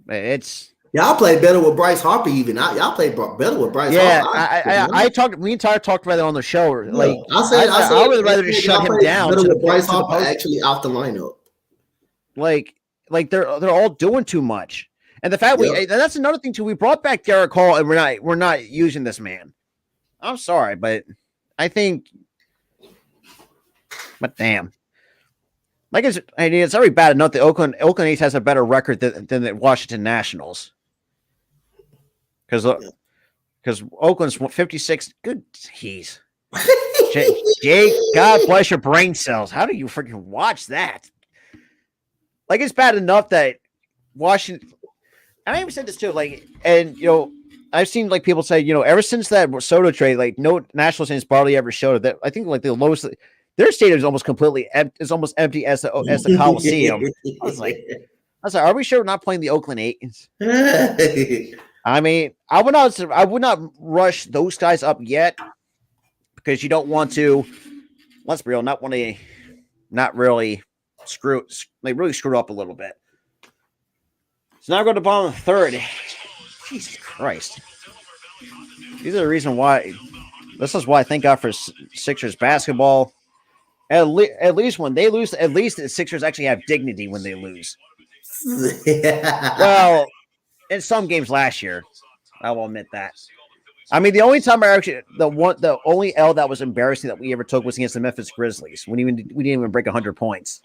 Y'all play better with Bryce Harper. Even y'all play better with Bryce. Harper. We talked about it on the show. Like I would rather just shut him down. Better with Bryce Harper actually off the lineup. Like they're all doing too much, and the fact that's another thing too. We brought back Garrett Cole, and we're not using this man. I'm sorry, but I think, but damn. Like it's already bad enough that Oakland A's has a better record than the Washington Nationals. Because Oakland's 56. Good, jeez. Jake, God bless your brain cells. How do you freaking watch that? Like it's bad enough that Washington. And I even said this too. Like, and I've seen like people say, ever since that Soto trade, like no Nationals fans barely ever showed that. I think like the lowest. Their stadium is almost completely empty. It's almost empty as the Coliseum. I was like, are we sure we're not playing the Oakland A's? I mean, I would not rush those guys up yet because you don't want to. Let's be real, not really really screwed up a little bit. So now go to the bottom of the third. Jesus Christ. These are the reason why. This is why I thank God for Sixers basketball. At least when they lose, at least the Sixers actually have dignity when they lose. Well, in some games last year, I will admit that. I mean, the only time the only L that was embarrassing that we ever took was against the Memphis Grizzlies when we didn't even break 100 points.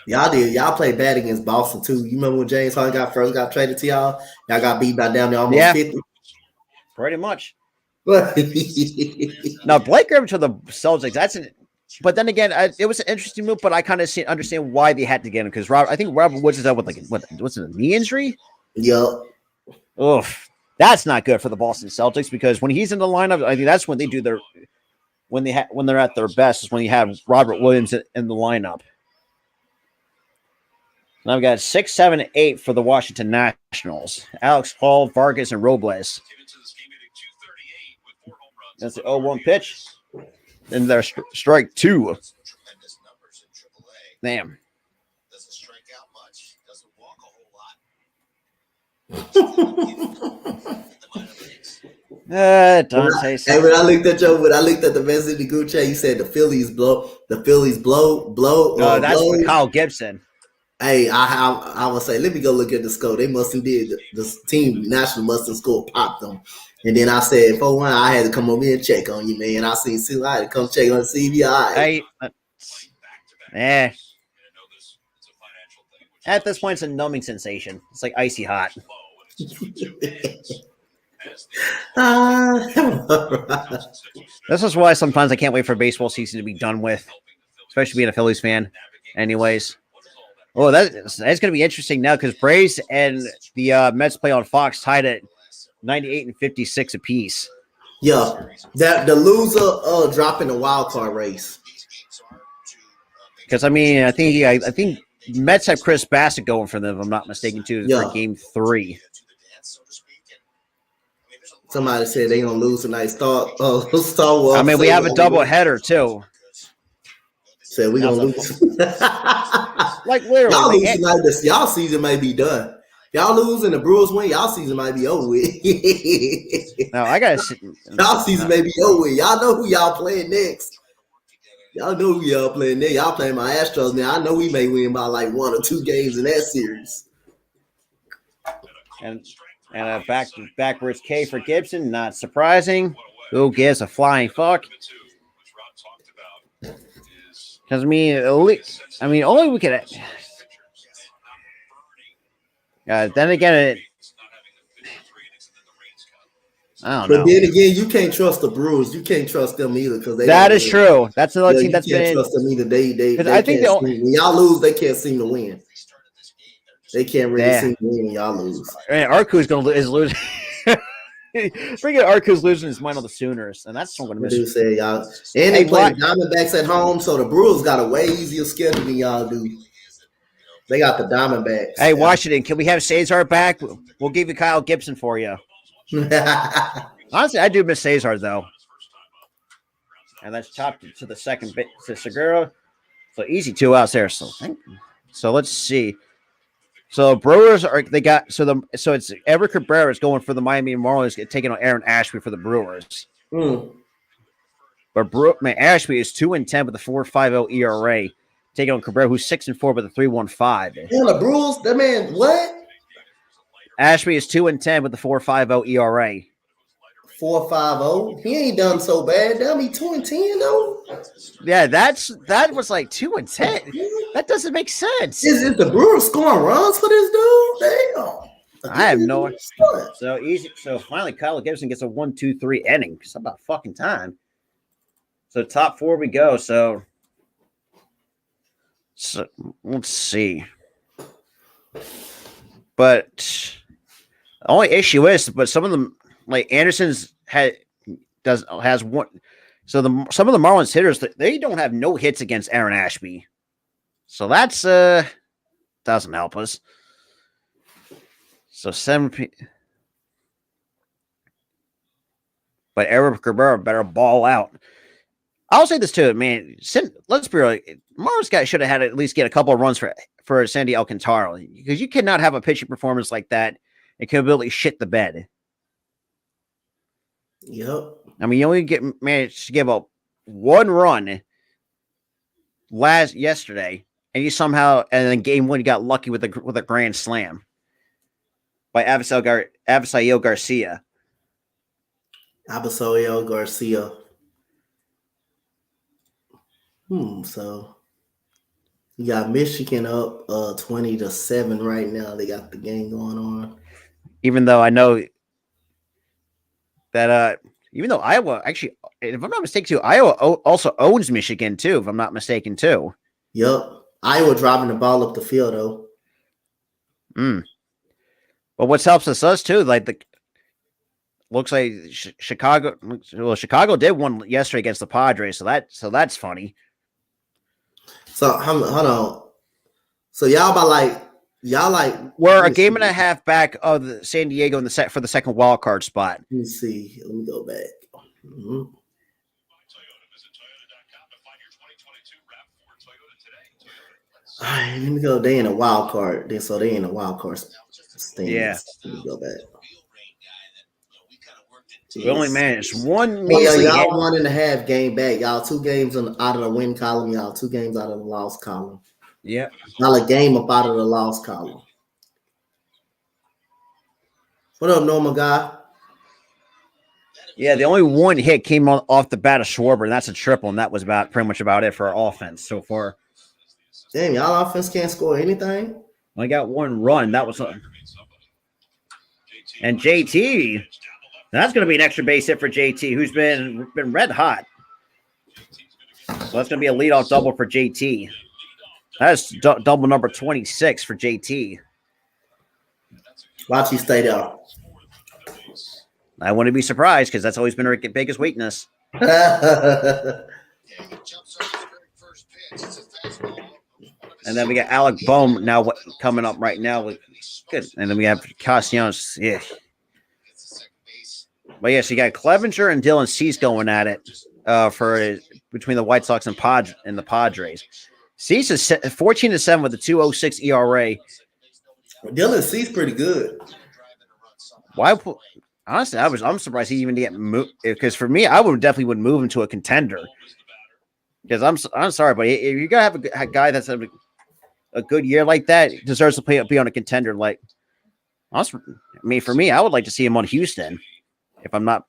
Y'all did. Y'all played bad against Boston too. You remember when James Harden first got traded to y'all? Y'all got beat by down there almost 50. Pretty much. Now Blake Griffin to the Celtics. But then again, it was an interesting move. But I kind of understand why they had to get him because I think Robert Woods is out with what's it, a knee injury? Yep. Oof. That's not good for the Boston Celtics because when he's in the lineup, I think that's when they do when they're at their best is when you have Robert Williams in the lineup. Now we've got 6, 7, 8 for the Washington Nationals. Alex Paul, Vargas, and Robles. That's the 0-1 pitch. And their strike 2. Damn. Doesn't strike out much. Doesn't walk a whole lot. Dante. Hey, when I looked at the message in the group chat, you said the Phillies blow. Oh, that's for Kyle Gibson. Hey, I would say, let me go look at the score. They must have did. The team national must have scored, popped them. And then I said, 4-1, I had to come over here and check on you, man. I had to come check on CV. All right. At this point, it's a numbing sensation. It's like icy hot. This is why sometimes I can't wait for baseball season to be done with, especially being a Phillies fan. Anyways. Oh, that's going to be interesting now because Braves and the Mets play on Fox tied at 98 and 56 apiece. Yeah, that the loser dropping the wild card race. Because I mean, I think Mets have Chris Bassett going for them. If I'm not mistaken, too, for Game 3. Somebody said they gonna lose tonight. Star Wars. I mean, we have a double header too. Said we gonna lose. Like literally, y'all lose tonight. Y'all season may be done. Y'all lose and the Brewers win. Y'all season might be over with. No, I gotta. Y'all season may be over with. Y'all know who y'all playing next. Y'all know who y'all playing next. Y'all playing my Astros now. I know we may win by like 1 or 2 games in that series. And a backwards K for Gibson. Not surprising. Who gives a flying fuck? Because only we could. Then again, I don't know. But then again, you can't trust the Brewers. You can't trust them either because that is true. That's another team that's been. You can't trust them either. They I think when y'all lose, they can't seem to win. They can't really seem to win when y'all lose. And Arku's is losing. Freaking Arku's losing his mind on the Sooners, and that's what I'm going to miss. Say y'all, and they play the Diamondbacks at home, so the Brewers got a way easier schedule than y'all do. They got the Diamondbacks. Hey, Washington, can we have Cesar back? We'll give you Kyle Gibson for you. Honestly, I do miss Cesar though. And that's chopped to the second bit to Segura. So easy 2 outs there. So let's see. So Brewers so it's Everett Cabrera is going for the Miami Marlins, taking on Aaron Ashby for the Brewers. But Ashby is 2-10 with a 4.50 ERA, taking on Cabrera, who's 6-4 with a 3.15. Yeah, the Brewers, that man, what? Ashby is 2-10 with the 4.50 ERA. 4.50. He ain't done so bad. That'll be 2-10 though. Yeah, that was like 2-10. That doesn't make sense. Is the Brewers scoring runs for this dude? Damn. I have no idea. So easy. So finally, Kyle Gibson gets a 1-2-3 inning. It's about fucking time. So top 4 we go. So let's see. But the only issue is, but some of them, like Anderson's has one. So some of the Marlins hitters, they don't have no hits against Aaron Ashby. So that's doesn't help us. So 7. But Eric Cabrera better ball out. I'll say this too, man. Let's be real. Mars guy should have had at least get a couple of runs for Sandy Alcantara because you cannot have a pitching performance like that and completely shit the bed. Yep. I mean, you only managed to give up one run yesterday, and you somehow and then game one you got lucky with a grand slam by Avisail Garcia. Abisail Garcia. So you got Michigan up 20-7 right now. They got the game going on. Even though I know that even though Iowa actually, if I'm not mistaken, too, Iowa also owns Michigan too. If I'm not mistaken, too. Yep. Iowa driving the ball up the field though. But what helps us too, like looks like Chicago. Well, Chicago did one yesterday against the Padres, so that's funny. So hold on. So y'all we're a game and a half back of the San Diego in the set for the second wild card spot. Let me see. Let me go back. Mm-hmm. All right, let me go. They in a wild card. So they in a wild card thing. Yeah. Let me go back. We only managed one. Y'all 1.5 game back. Y'all 2 games out of the win column. Y'all 2 games out of the loss column. Yeah. Y'all a game up out of the loss column. What up, Norma guy? Yeah, the only one hit came off the bat of Schwarber, and that's a triple, and that was pretty much about it for our offense so far. Damn, y'all offense can't score anything. I got one run. That was and JT. That's going to be an extra base hit for JT, who's been red hot. So that's going to be a leadoff double for JT. That's double number 26 for JT. Watch you stay there. I wouldn't be surprised because that's always been our biggest weakness. And then we got Alec Bohm now coming up right now with good. And then we have Castellanos. Yeah. But yes, you got Clevenger and Dylan Cease going at it for between the White Sox and the Padres. Cease is 14-7 with a 2.06 ERA. Dylan Cease pretty good. Why? Honestly, I'm surprised he even get moved. Because for me, I definitely would move him to a contender. Because I'm sorry, but if you're gonna have a guy that's having a good year like that, deserves to be on a contender. Like, honestly, I mean, for me, I would like to see him on Houston. If I'm not,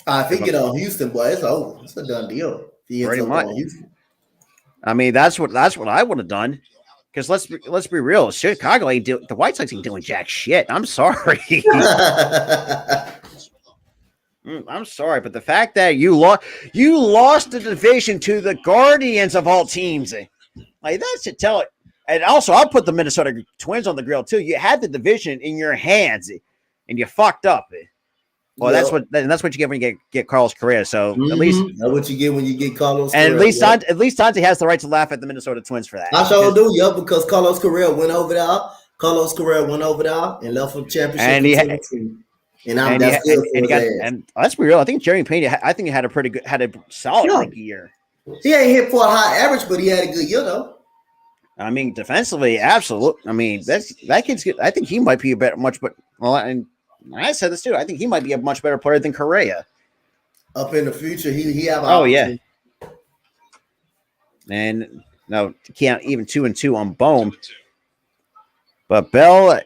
if he get on Houston, boy, it's over. It's a done deal. Pretty much. I mean, that's what I would have done. Because let's be real, Chicago ain't the White Sox ain't doing jack shit. I'm sorry. I'm sorry, but the fact that you lost the division to the Guardians of all teams, like that should tell it. And also, I'll put the Minnesota Twins on the grill too. You had the division in your hands, and you fucked up. Well, that's what you get when you get Carlos Correa. So at least that's what you get when you get Carlos. And Correa, at least Dante has the right to laugh at the Minnesota Twins for that. I sure do, because Carlos Correa went over there. Carlos Correa went over there and left for championship. And let's be real. I think Jeremy Pena. I think he had a solid rookie year. He ain't hit for a high average, but he had a good year though. I mean, defensively, absolutely. I mean, that kid's good. I think he might be and I said this too. I think he might be a much better player than Correa. Up in the future, he have. Yeah. And no, can't even 2-2 on Bohm. But Bell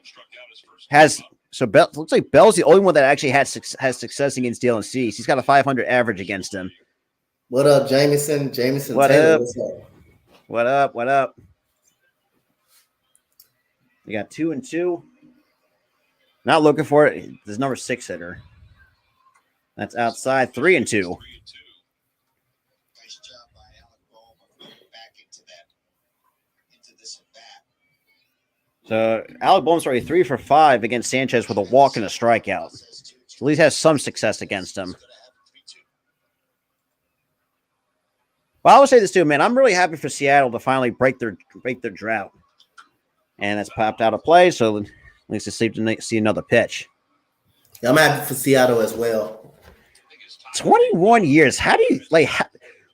has. So Bell looks like Bell's the only one that actually has success against Dylan Cease. He's got a 500 average against him. What up, Jameson? Jameson what Taylor. Up? What up? You got 2-2. Not looking for it. There's number 6 hitter. That's outside. 3-2. Nice job by Alec Bohm back into this at bat. So Alec Bohm's already 3 for 5 against Sanchez with a walk and a strikeout. At least has some success against him. Well, I would say this too, man. I'm really happy for Seattle to finally break their drought, and that's popped out of play. So at least it's safe to see another pitch. I'm happy for Seattle as well. 21 years. How do you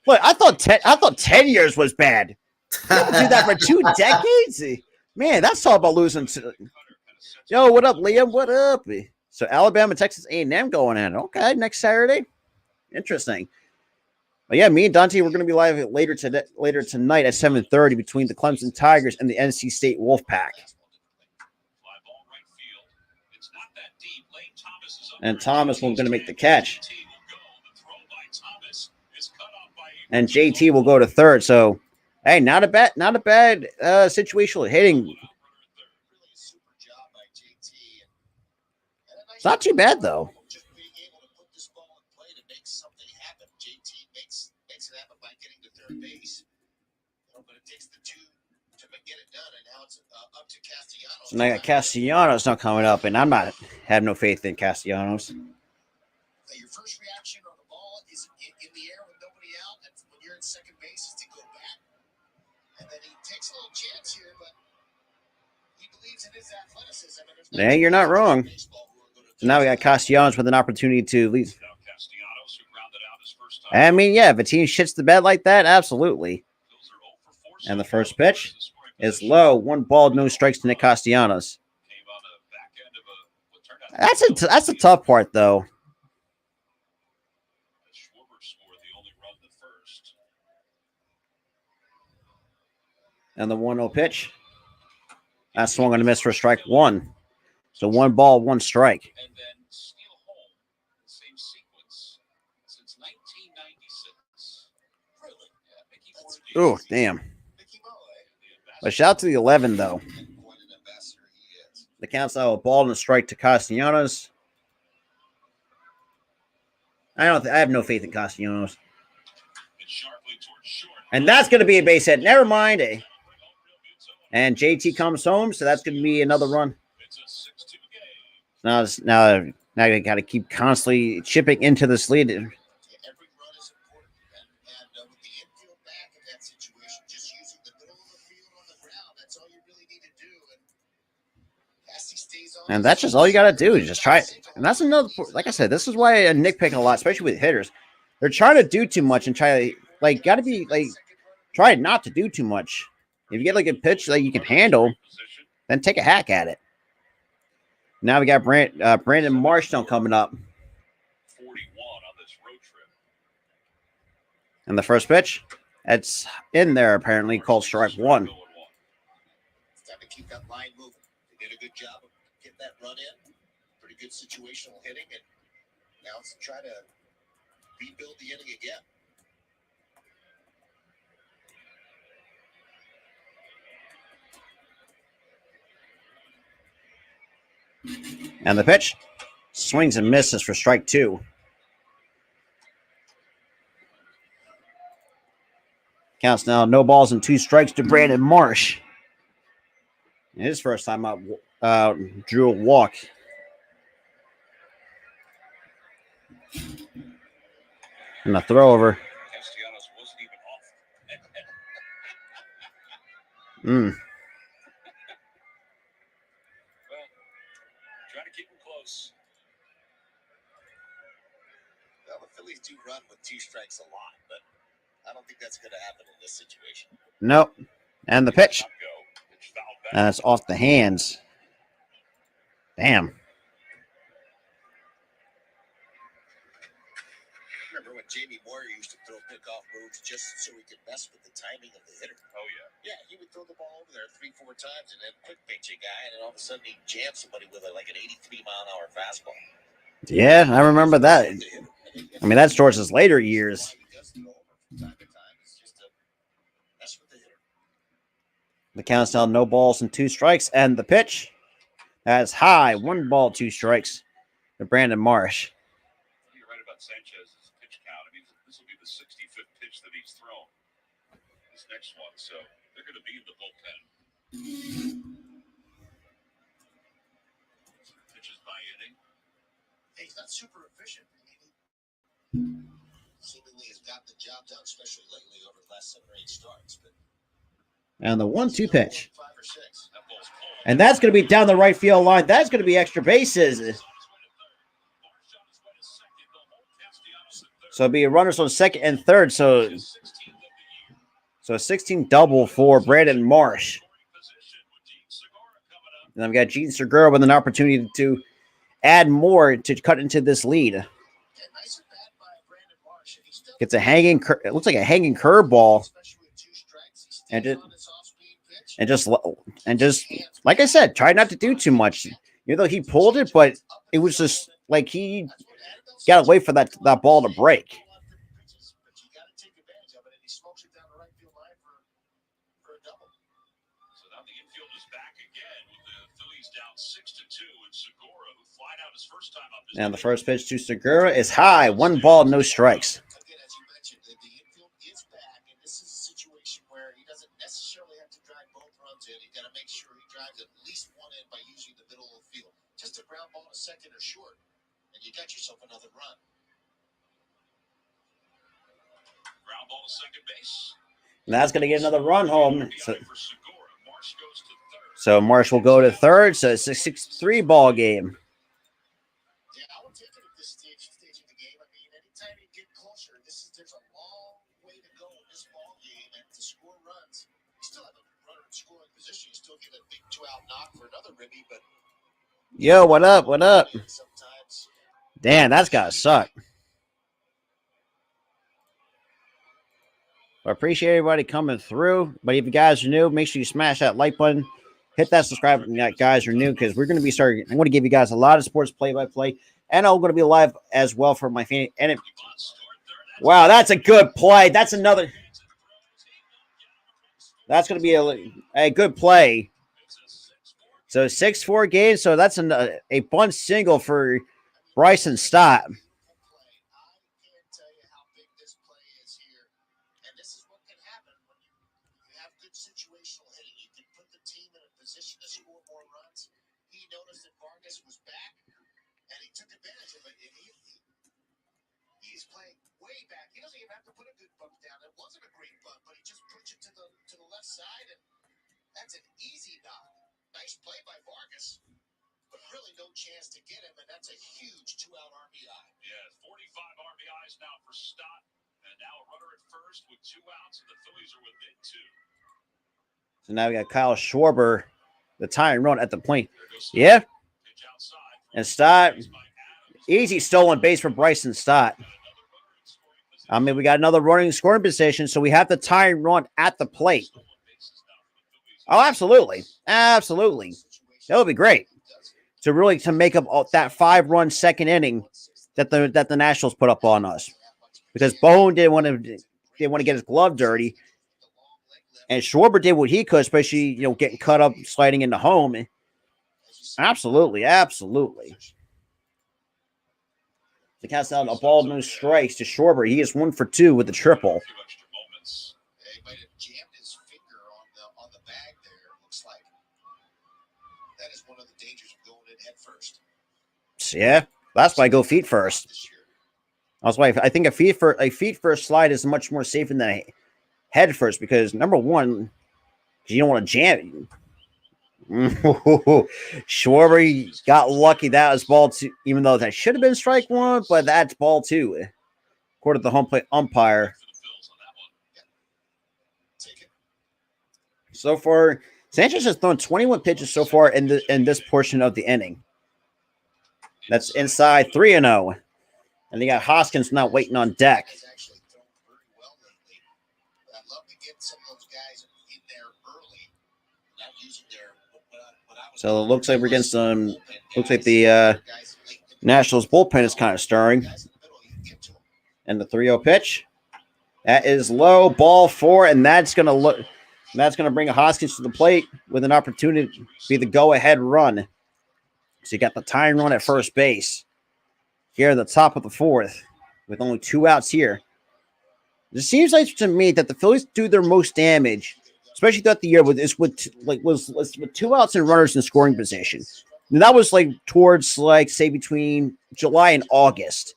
Look, I thought 10 years was bad. People do that for 2 decades. Man, that's all about losing. Yo, what up, Liam? What up? So Alabama, Texas A&M going at it. Okay, next Saturday. Interesting. But yeah, me and Dante, we're going to be live later tonight at 7:30 between the Clemson Tigers and the NC State Wolfpack. And Thomas will going to make the catch. And JT will go to third. So, hey, not a bad situational hitting. It's not too bad though. Just being able to put this ball in play to make something happen. JT makes it happen by getting to third base. But it takes the two to get it done, and now it's up to Castellanos. And I got Castellanos now coming up, and I'm not have no faith in Castellanos. Your first reaction on the ball is in the air with nobody out, and when you're in second base, is to go back. And then he takes a little chance here, but he believes in his athleticism. Yeah, you're not wrong. So now we got Castellanos with an opportunity to lead. I mean, yeah, if a team shits the bed like that, absolutely. And the first pitch is low. 1 ball, no strikes to Nick Castellanos. That's a tough part, though. And the 1-0 pitch. That's swung and a miss for strike 1. So 1 ball, 1 strike. And then steal home the same sequence since 1996. Oh, damn. But shout out to the 11, though. The count's now a ball and a strike to Castellanos. I have no faith in Castellanos. And that's going to be a base hit. Never mind. And JT comes home, so that's going to be another run. Now they got to keep constantly chipping into this lead. Every run is important, and with the infield back in that situation, just using the middle of the field on the ground, that's all you really need to do. And Cassie stays on. And that's just all you got to do is just try it. And that's another, like I said, this is why I nitpick a lot, especially with hitters. They're trying to do too much and try not to do too much. If you get like a pitch that you can handle, then take a hack at it. Now we got Brandon Marshall coming up. 41 on this road trip. And the first pitch, it's in there apparently, called strike 1. It's time to keep that line moving. They did a good job of getting that run in. Pretty good situational hitting, and now it's try to rebuild the inning again. And the pitch, swings and misses for strike 2. Counts now, no balls and 2 strikes to Brandon Marsh. His first time up, drew a walk. And a throw over. Castellanos wasn't even off. Mm. Well, trying to keep him close. Well, the Phillies do run with 2 strikes a lot, but I don't think that's going to happen in this situation. Nope. And the pitch. And it's off the hands. Damn. Remember when Jamie Moyer used to throw pickoff moves just so he could mess with the timing of the hitter? Oh, yeah. Yeah, he would throw the ball over there 3-4 times and then quick pitch a guy, and then all of a sudden he'd jam somebody with like an 83-mile-an-hour fastball. Yeah, I remember that. I mean, that's George's later years. The count's now no balls and 2 strikes. And the pitch, that's high. 1 ball, 2 strikes to Brandon Marsh. You're right about Sanchez's pitch count. I mean, this will be the 65th pitch that he's thrown. This next one, so they're going to be in the bullpen. Pitches by inning. Hey, he's not super efficient. Seemingly has got the job done, especially lately over the last 7 or 8 starts. But And the 1-2 pitch. 5 or 6. And that's going to be down the right field line. That's going to be extra bases. So it'll be runners on second and third. So a 16 double for Brandon Marsh. And then we got Gene Segura with an opportunity to add more to cut into this lead. Gets a hanging, it looks like a hanging curveball, and just like I said, try not to do too much. Even though he pulled it, but it was just like he got to wait for that ball to break. So now the infield is back again with the Phillies down 6-2, and Segura, who flied out his first time up. And the first pitch to Segura is high. 1 ball, no strikes. Again, as you mentioned, the infield is back, and this is a situation where he doesn't necessarily have to drive both runs in. He's got to make sure he drives at least one in by using the middle of the field. Just a ground ball to second or short, and you got yourself another run. Ground ball to second base. And that's going to get another run home. So Marsh will go to third. So it's a 6-3 ball game. Yeah, I would take it at this stage of the game. I mean, anytime you get closer, there's a long way to go in this ball game, and to score runs, you still have a runner in scoring position. You still get a big 2-out knock for another ribby, but Yo, what up? What up? sometimes Damn, that's got to suck. I appreciate everybody coming through. But if you guys are new, make sure you smash that like button. Hit that subscribe button if you guys are new, because we're going to be starting. I'm going to give you guys a lot of sports play-by-play. And I'm going to be live as well for my fan. And wow, that's a good play. That's another. That's going to be a good play. So 6-4 game. So that's a bunt single for Bryson Stott. play. I can't tell you how big this play is here. And this is what can happen when you have good situational hitting. You can put the team in a position to score more runs. He noticed that Vargas was back, and he took advantage of it. And he's playing way back. He doesn't even have to put a good bunt down. It wasn't a great bunt, but he just pushed it to the left side, and that's an easy knock. Nice play by Vargas, but really no chance to get him, and that's a huge 2-out RBI. Yeah, 45 RBIs now for Stott, and now a runner at first with 2 outs, and the Phillies are within 2. So now we got Kyle Schwarber, the tying run at the point. Yeah. And Stott, easy stolen base for Bryson Stott. I mean, we got another running scoring position, so we have the tying run at the plate. Oh, absolutely. Absolutely. That would be great. To make up that 5-run second inning that the Nationals put up on us. Because Bone didn't want to get his glove dirty. And Schwarber did what he could, especially, getting cut up, sliding into home. Absolutely, absolutely. To cast out a ball, no strikes to Schwarber. He is 1 for 2 with the triple. He might have jammed his finger on the bag there, it looks like. That is one of the dangers of going in head first. Yeah, that's why I go feet first. That's why I think a feet first slide is much more safe than a head first, because number one, you don't want to jam. Schwarber got lucky. That was ball 2, even though that should have been strike 1, but that's ball 2, according to the home plate umpire. So far, Sanchez has thrown 21 pitches so far in this portion of the inning. That's inside 3-0. And they got Hoskins now waiting on deck. I'd love to get some of those guys in there early, not using their what I was. So it looks like we're getting some. Looks like the Nationals bullpen is kind of stirring. And the 3-0 pitch, that is low, ball 4, and that's gonna bring a Hoskins to the plate with an opportunity to be the go-ahead run. So you got the tying run at first base here at the top of the 4th with only 2 outs here. It seems like to me that the Phillies do their most damage, especially throughout the year, with 2 outs and runners in scoring position. And that was towards say between July and August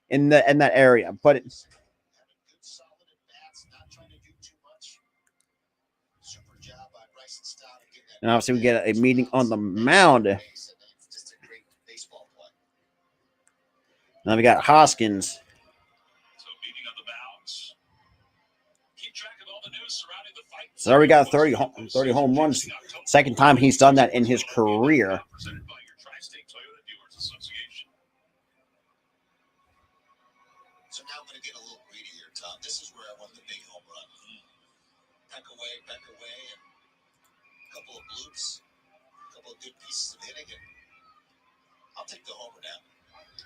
in that area. But and obviously we get a meeting on the mound. Now we got Hoskins. of the mounds. Keep track of all the news surrounding the fight. So already got 30 home runs. Second time he's done that in his career. Presented by your Tri-State Toyota Dealers Association. So now I'm going to get a little greedy here, Tom. This is where I want the big home run. Peck away, and a couple of bloops, a couple of good pieces of hitting, and I'll take the homer now.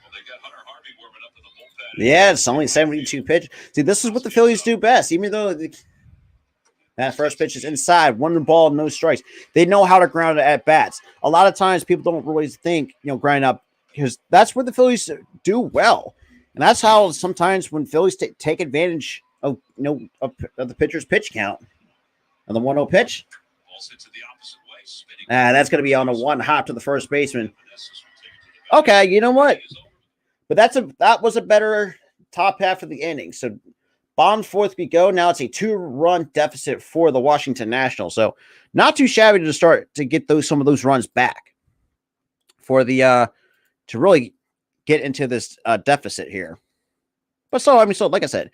Well, they got Hunter Harvey warming up in the bullpen. Yeah, it's only 72 pitch. See, this is what the Phillies do best. Even though that first pitch is inside, one ball, no strikes. They know how to ground it at bats. A lot of times people don't really think, grind up, because that's where the Phillies do well. And that's how sometimes when Phillies take advantage of, of the pitcher's pitch count. On the 1-0 pitch. That's going to be on a one hop to the first baseman. Okay, you know what? But that was a better top half of the inning. So bottom fourth we go. Now it's a 2-run deficit for the Washington Nationals. So not too shabby to start to get some of those runs back for the to really get into this deficit here. But so like I said,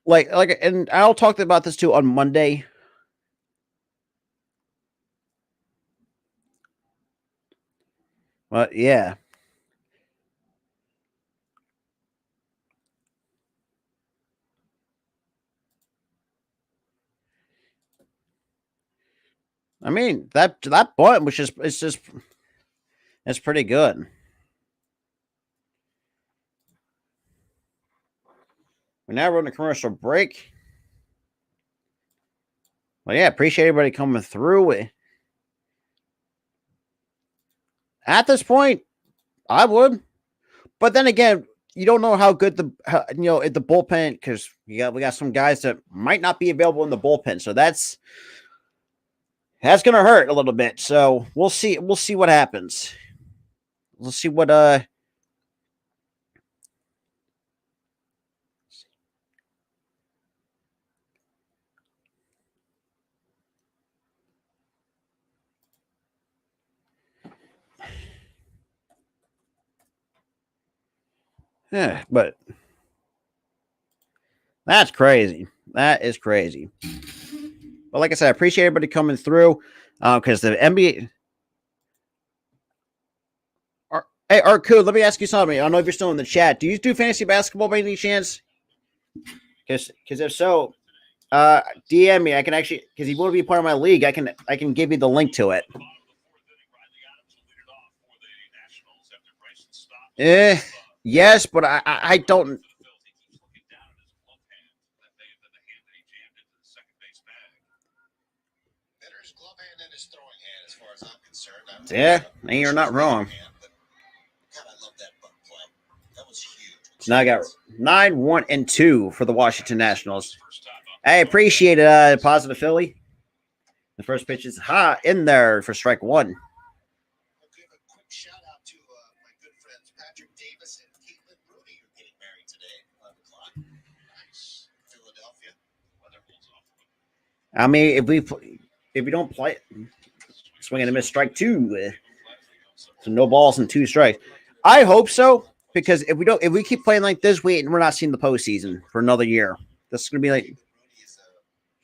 and I'll talk about this too on Monday. But yeah. I mean, that bunt was it's pretty good. We're now running a commercial break. Well, yeah, appreciate everybody coming through. At this point, I would. But then again, you don't know how good the bullpen, because we got some guys that might not be available in the bullpen. So that's going to hurt a little bit. So we'll see what happens. We'll see what yeah, but that's crazy. That is crazy. But like I said, I appreciate everybody coming through because the NBA. Hey, Arku, let me ask you something. I don't know if you're still in the chat. Do you do fantasy basketball by any chance? Because if so, DM me. I can actually, because you want to be part of my league, I can give you the link to it. Yes, but I don't. Yeah, and you're not wrong. So now I got 9-1-2 for the Washington Nationals. I appreciate it, Positive Philly. The first pitch is hot in there for strike one. I'll give a quick shout out to my good friends Patrick Davis and Caitlin Rooney, who are getting married today at 5 o'clock. Nice. Philadelphia. I mean, if we don't play it, swing and a miss, strike two. So no balls and 2 strikes. I hope so, because if we keep playing like this, we're not seeing the postseason for another year. This is gonna be like.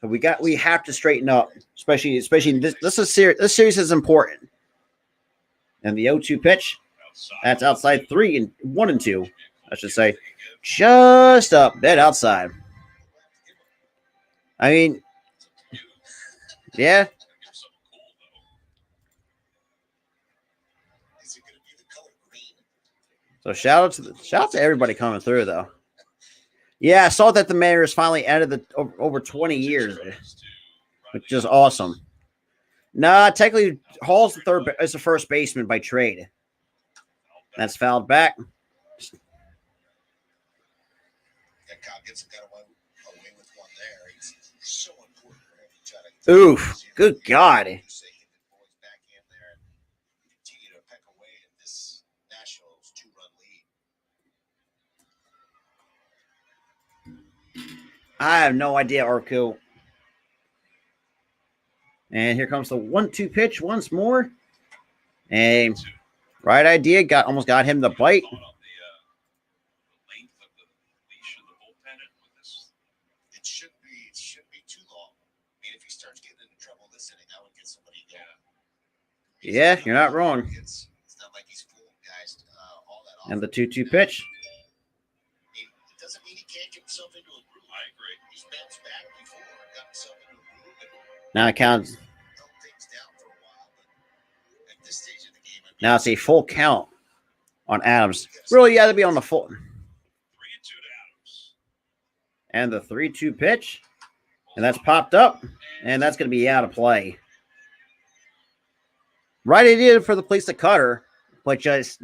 So we have to straighten up, especially this is serious. This series is important. And the 0-2 pitch, that's outside 3 and 1 and 2, I should say, just up dead outside. I mean, yeah. So shout out to everybody coming through though. Yeah, I saw that the Mariners finally ended over 20 years, which is awesome. Nah, technically, Hall's the first baseman by trade. That's fouled back. Oof, good God. I have no idea, Arco. And here comes the 1-2 pitch once more. And right idea, almost got him the bite. independent with this. It shouldn't be too long. I mean, if he starts getting into trouble this inning, I would get somebody going. Yeah, you're not wrong. It's not like he's fooling guys all that often. And the 2-2 pitch. It doesn't mean he can't get himself into a groove. I agree. He's bounced back before, got himself into a groove, and Now it counts. held things down for a while. But at this stage of the game, Now it's a full count on Adams. Really, you got to be on the full. 3-2 to Adams. And the 3-2 pitch. And that's popped up. And that's going to be out of play. Right idea for the place to cutter, but just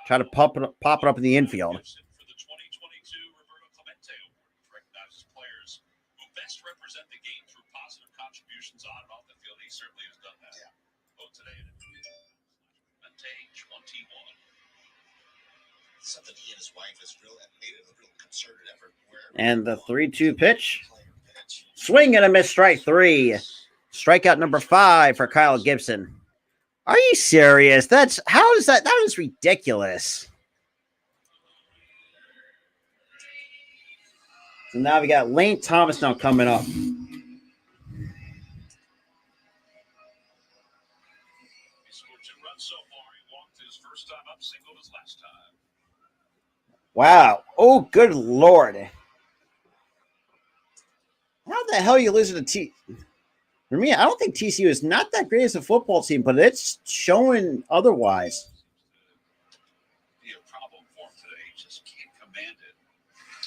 try to pop it up in the infield. For the 2022 Roberto Clemente Award, recognizes players who best represent the game through positive contributions on and off the field. He certainly has done that. Yeah. Vote today. Clemente 21. something he and his wife has made a real concerted effort. And the 3-2 pitch. Swing and a miss, strike three. Strikeout number 5 for Kyle Gibson. Are you serious? How is that? That is ridiculous. So now we got Lane Thomas now coming up. He scored 2 runs so far. He walked his first time up, singled his last time. Wow. Oh, good Lord. How the hell are you losing to For me, I don't think TCU is not that great as a football team, but it's showing otherwise. Be a problem for him today. He just can't command it.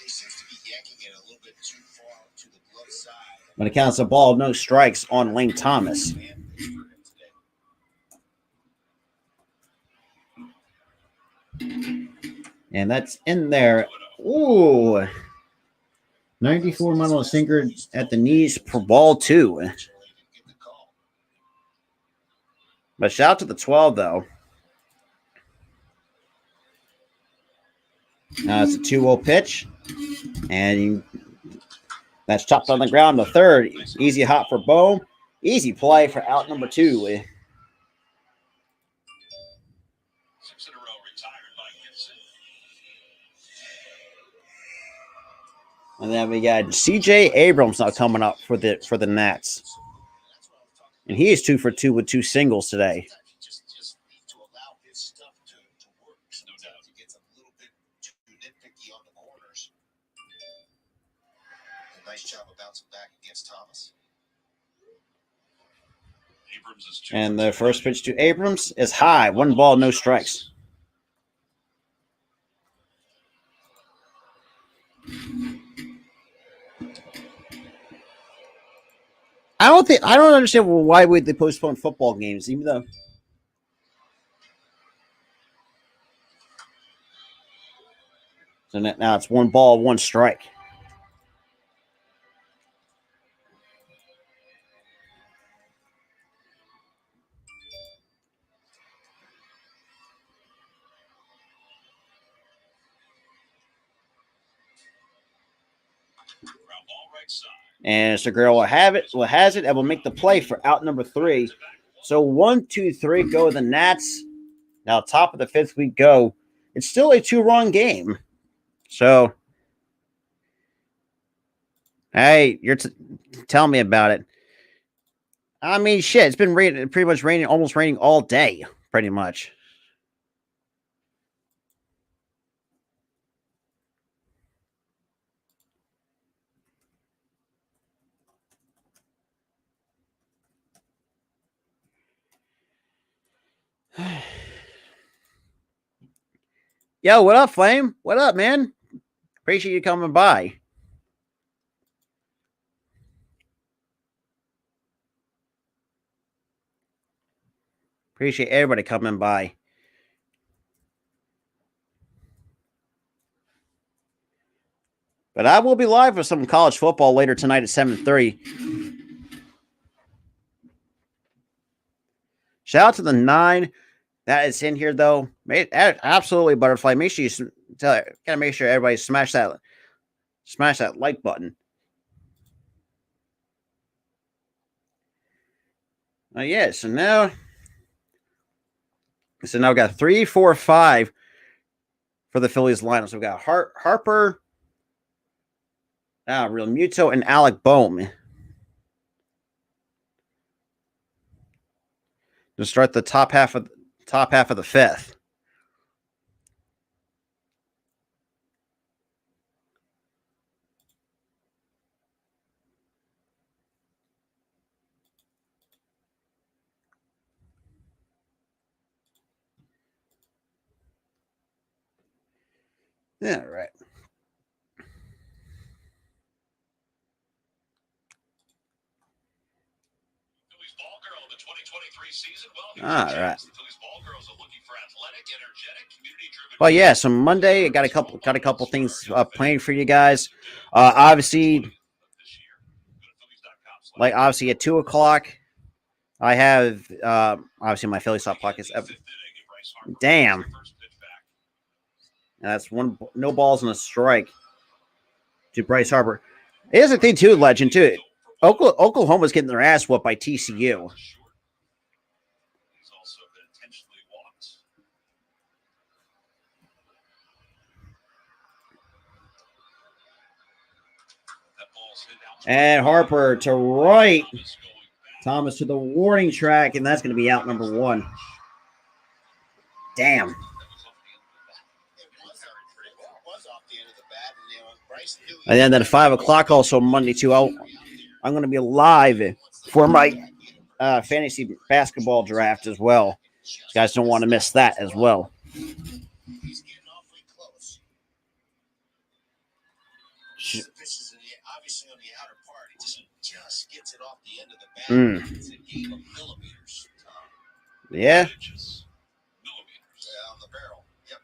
He seems to be yanking it a little bit too far to the glove side. When it counts a ball, no strikes on Lane Thomas. And that's in there. Ooh. 94 mile sinker at the knees for ball 2. But shout out to the 12, though. Now it's a 2-0 pitch. And that's chopped on the ground. The third. Easy hot for Bo. Easy play for out number 2. 6 in a row retired by Gibson. And then we got C.J. Abrams now coming up for the Nats. And he is 2 for 2 with 2 singles today. Just need to allow his stuff to work. No doubt. He gets a little bit too nitpicky on the corners. A nice job of bouncing back against Thomas. Abrams is 2 And for the 2. first pitch to Abrams is high. 1 ball, no strikes. I don't understand why would they postpone football games, even though. So now it's 1 ball, 1 strike. Ground ball right side. And Segura has it, and will make the play for out number 3. So 1, 2, 3 go the Nats. Now top of the 5th we go. It's still a 2-run game. So, hey, tell me about it. I mean, shit, it's been almost raining all day, pretty much. Yo, what up, Flame? What up, man? Appreciate you coming by. Appreciate everybody coming by. But I will be live with some college football later tonight at 7:30. Shout out to the 9 that is in here, though. Absolutely, Butterfly. Make sure you gotta make sure everybody smash that like button. Yeah. So now we got 3, 4, 5 for the Phillies lineup. So we got Harper, Real Muto and Alec Bohm to start the top half of the fifth. Yeah, right. Phillies ball girl of the 2023 season. Well, All right. the Phillies ball girls are looking for athletic, energetic, community-driven. Well, yeah. So Monday, I got a couple things planned for you guys. Obviously, like obviously at 2:00, I have obviously my Philly Stop podcast. Damn. And that's one no balls and a strike to Bryce Harper. Here's the thing too, legend too. Oklahoma's getting their ass whooped by TCU. And Harper to right. Thomas to the warning track, and that's going to be out number 1. Damn. And then at 5:00 also Monday too. I'm going to be live for my fantasy basketball draft as well. You guys don't want to miss that as well. He's getting awfully close. The pitch is obviously on the outer part. He just gets it off the end of the bat. It's a game of millimeters. Yeah. Millimeters on the barrel. Yep.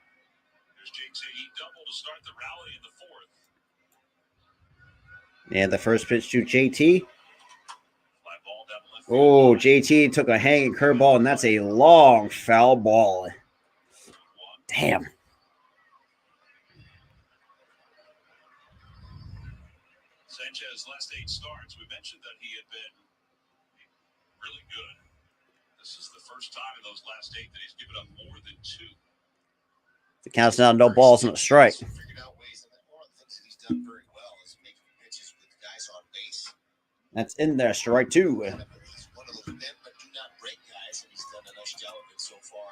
There's JT. He doubled to start the rally in the 4th. And the first pitch to JT. Oh, JT took a hanging curveball, and that's a long foul ball. Damn. Sanchez last 8 starts. We mentioned that he had been really good. This is the first time in those last 8 that he's given up more than 2. The count's now no balls and a strike. Figured out ways, and one of the things that he's done very well is making pitches with guys on base. That's in there, strike 2. He's one of those bend but do not break guys, and he's done a nice job of it so far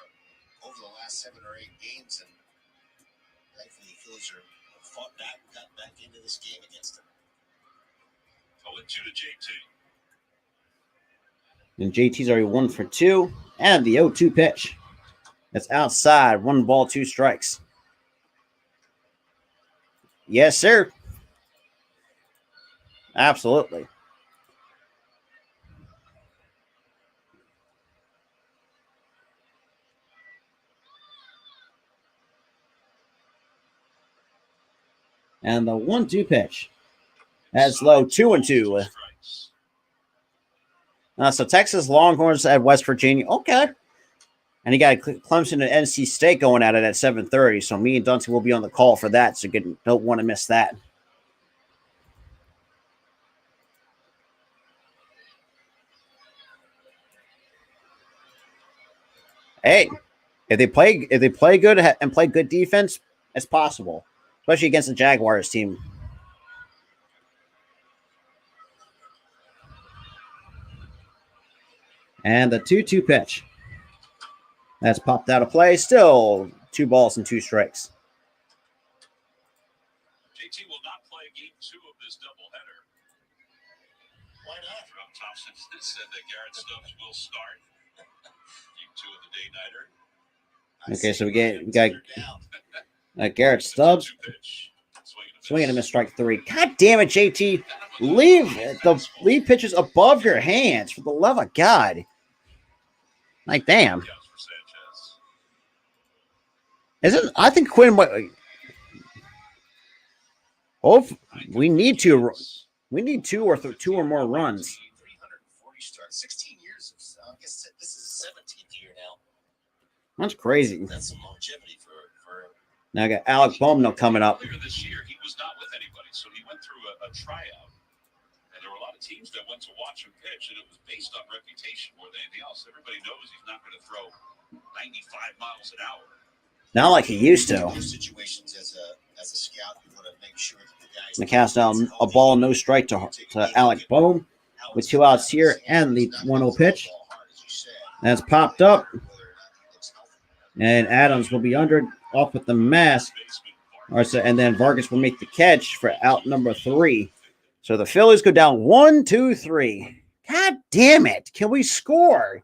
over the last 7 or 8 games. And thankfully, the Phillies are fought back and got back into this game against him. 0-2 to JT. And JT's already 1 for 2. And the 0-2 pitch. That's outside. 1 ball, 2 strikes. Yes, sir. Absolutely. And the 1-2 pitch. That's low, 2-2. So Texas Longhorns at West Virginia. Okay. And you got Clemson and NC State going at it at 7:30. So me and Dante will be on the call for that. So don't want to miss that. Hey, if they play good and play good defense, it's possible, especially against the Jaguars team. And the 2-2 pitch. That's popped out of play. Still 2 balls and 2 strikes. JT will not play game 2 of this doubleheader. Why not? Rob Thompson said that Garrett Stubbs will start game 2 of the day-nighter. Okay, so we got Garrett Stubbs. Swinging and miss, strike 3. God damn it, JT. Leave pitches above your hands, for the love of God. Like, damn. I think Quinn. Oh, we need 2 or more runs. 340 starts, 16 years. I guess this is his 17th year now. That's crazy. That's some longevity for. Now I got Alec Bohm coming up. Earlier this year, he was not with anybody, so he went through a tryout. And there were a lot of teams that went to watch him pitch, and it was based on reputation more than anything else. Everybody knows he's not going to throw 95 miles an hour. Not like he used to. Those situations as As a scout, you want to make sure that the guys. The cast down a ball, no strike to Alec Bohm with 2 outs here and the 1-0 pitch. That's popped up. And Adams will be under off with the mask. And then Vargas will make the catch for out number 3. So the Phillies go down 1-2-3. God damn it. Can we score?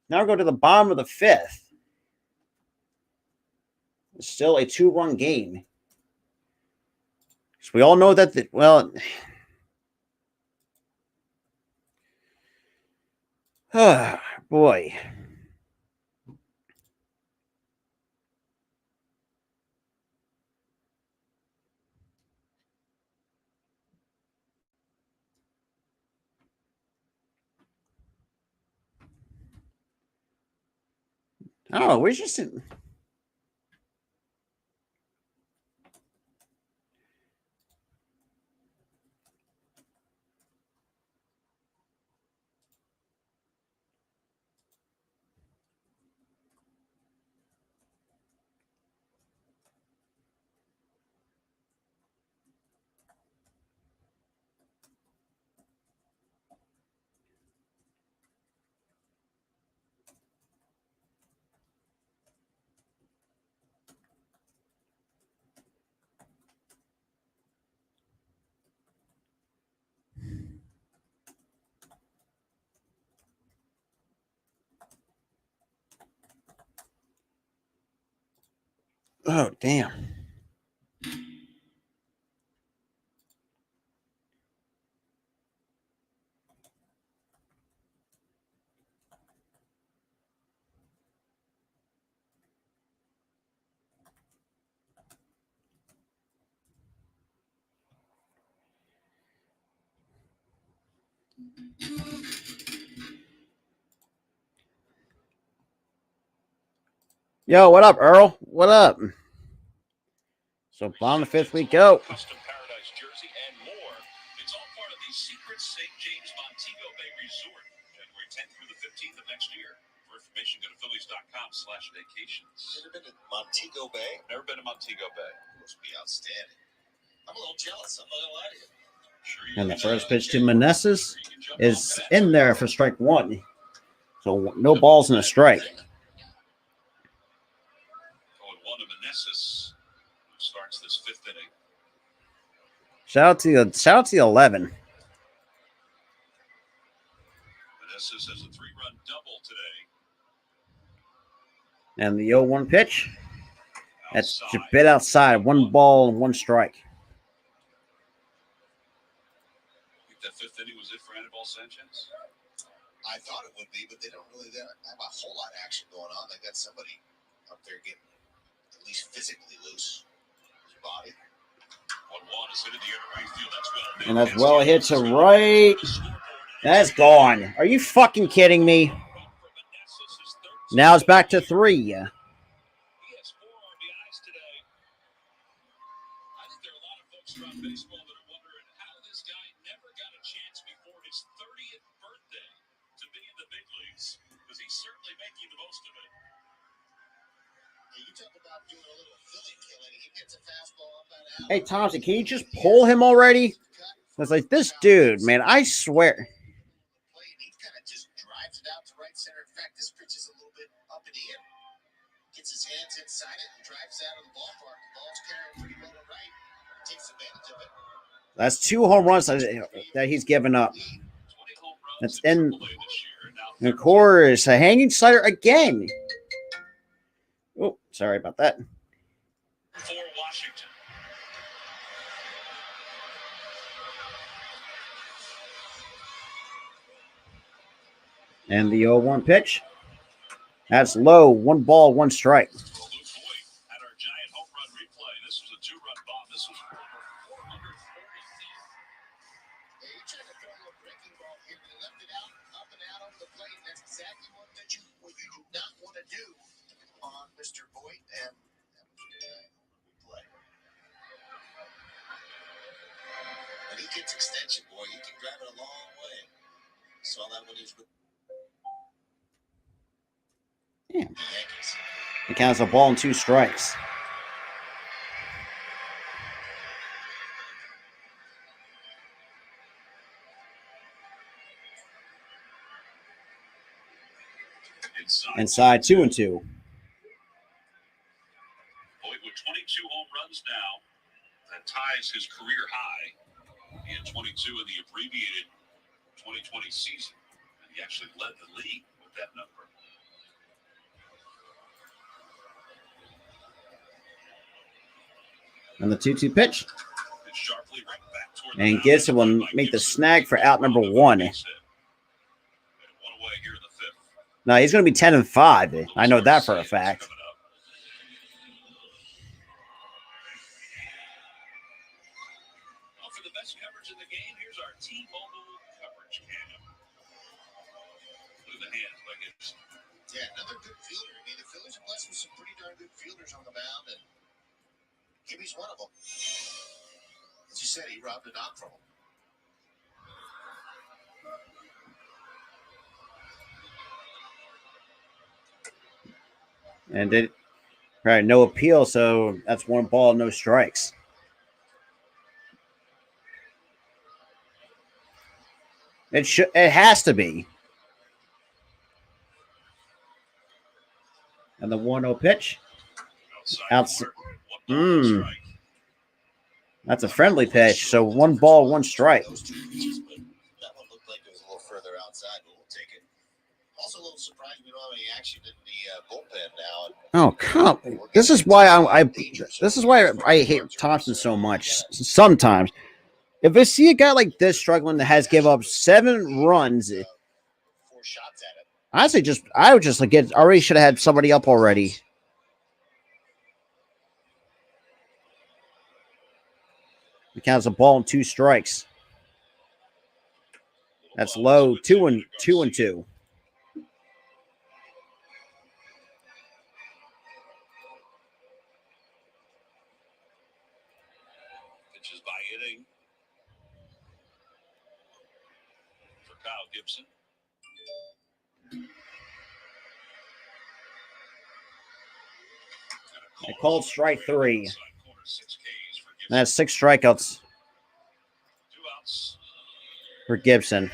Now we go to the bottom of the 5th. It's still a 2-run game. So we all know that, oh, boy. I don't know. We're just in. Oh, damn. Yo, what up, Earl? What up? So, bottom of the 5th we go. Custom Paradise jersey and more. It's all part of the secret St. James Montego Bay Resort, January 10th through the 15th of next year. For information, go to Phillies.com/vacations. Ever been to Montego Bay? Never been to Montego Bay. Must be outstanding. I'm a little jealous. I'm not gonna lie to you. And the first pitch to Meneses is in there for strike 1. So, no balls and a strike. Meneses, who starts this 5th inning. Shout out to the 11. Meneses has a 3-run double today. And the 0-1 pitch. That's a bit outside. 1 ball and 1 strike. I think that 5th inning was it for Anibal Sanchez. I thought it would be, but they don't really have a whole lot of action going on. They got somebody up there getting at least physically loose. His body. 1-1 is hit in the air to right field. That's well. And that's well hit to right. That's gone. Are you fucking kidding me? Now it's back to 3. He has 4 RBIs today. I think there are a lot of folks around baseball that are wondering how this guy never got a chance before his 30th birthday to be in the big leagues, because he's certainly making the most of it. You talk about doing a little Philly killing. He gets a fastball up and out. Hey, Thompson, can you just pull him already? It's like, this dude, man, I swear. He kind of just drives it out to right center. In fact, this pitch is a little bit up in the air. Gets his hands inside it and drives out of the ballpark. The ball's carrying pretty well to right. Takes advantage of it. That's 2 home runs that he's given up. That's in the core is a hanging slider again. Oh, sorry about that. For Washington. And the 0-1 pitch. That's low. 1 ball, 1 strike. Luke Voigt had our giant home run replay. This was a 2-run bomb. This was over 440 feet. Yeah, you tried to throw a breaking ball here. You left it out, up and out over the plate. That's exactly what you do not want to do on Mr. Voigt and play. When he gets extension, boy, he can drive it a long way. Saw that when he was with Yeah. the Yankees. It counts a ball and 2 strikes. Inside 2-2. Boyd with 22 home runs now. That ties his career high. He had 22 in the abbreviated 2020 season. And he actually led the league with that number. And the 2-2 pitch. It's sharply right back toward the And mound. Gibson will make the snag for out number 1. One away here in the fifth. No, he's going to be 10-5. I know that for a fact. Well, for the best coverage in the game, here's our T-Mobile coverage cam. Through the hands by Gibson. Yeah, another good fielder. I mean, the Phillies are blessed with some pretty darn good fielders on the mound, and Gibby's one of them. As you said, he robbed a knock from him. And it, right, no appeal, so that's 1 ball, no strikes. It has to be. And the 1-0 pitch. Outside. That's a friendly pitch. So 1 ball, 1 strike. That one looked like it was a little further outside, but we'll take it. Also a little surprised we don't have any action in the bullpen now. Oh, come! This is why I hate Thompson so much. Sometimes, if I see a guy like this struggling that has give up 7 runs, 4 shots at it. I would just get already should have had somebody up already. It counts a ball and 2 strikes. That's low. 2-2. Pitches by inning for Kyle Gibson. They called strike 3. That's 6 strikeouts 2 outs. for Gibson.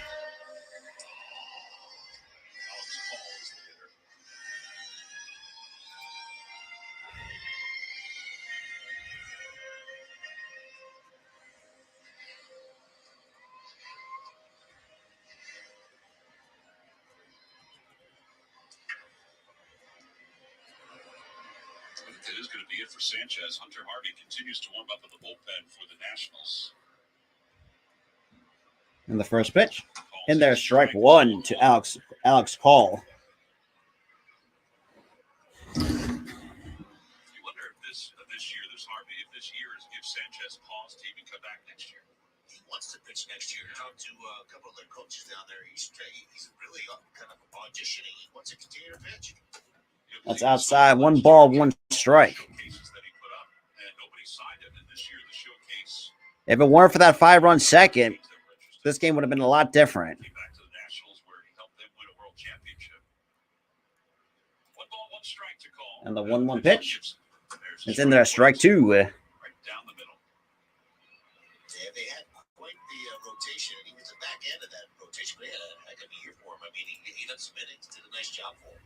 That is going to be it for Sanchez. Hunter Harvey continues to warm up in the bullpen for the Nationals. And the first pitch. In there, strike 1 to Alex Call. You wonder if this Harvey, if this year gives Sanchez pause to even come back next year. He wants to pitch next year. Talked to a couple of their coaches down there. He's really kind of auditioning. He wants to continue to pitch. That's outside. 1 ball, 1 strike. If it weren't for that 5-run second, this game would have been a lot different. And the 1-1 pitch. It's in there. Strike 2. Yeah, they had quite the rotation, and he was the back end of that rotation. But yeah, I could be here for him. I mean, he done some innings, did a nice job for him.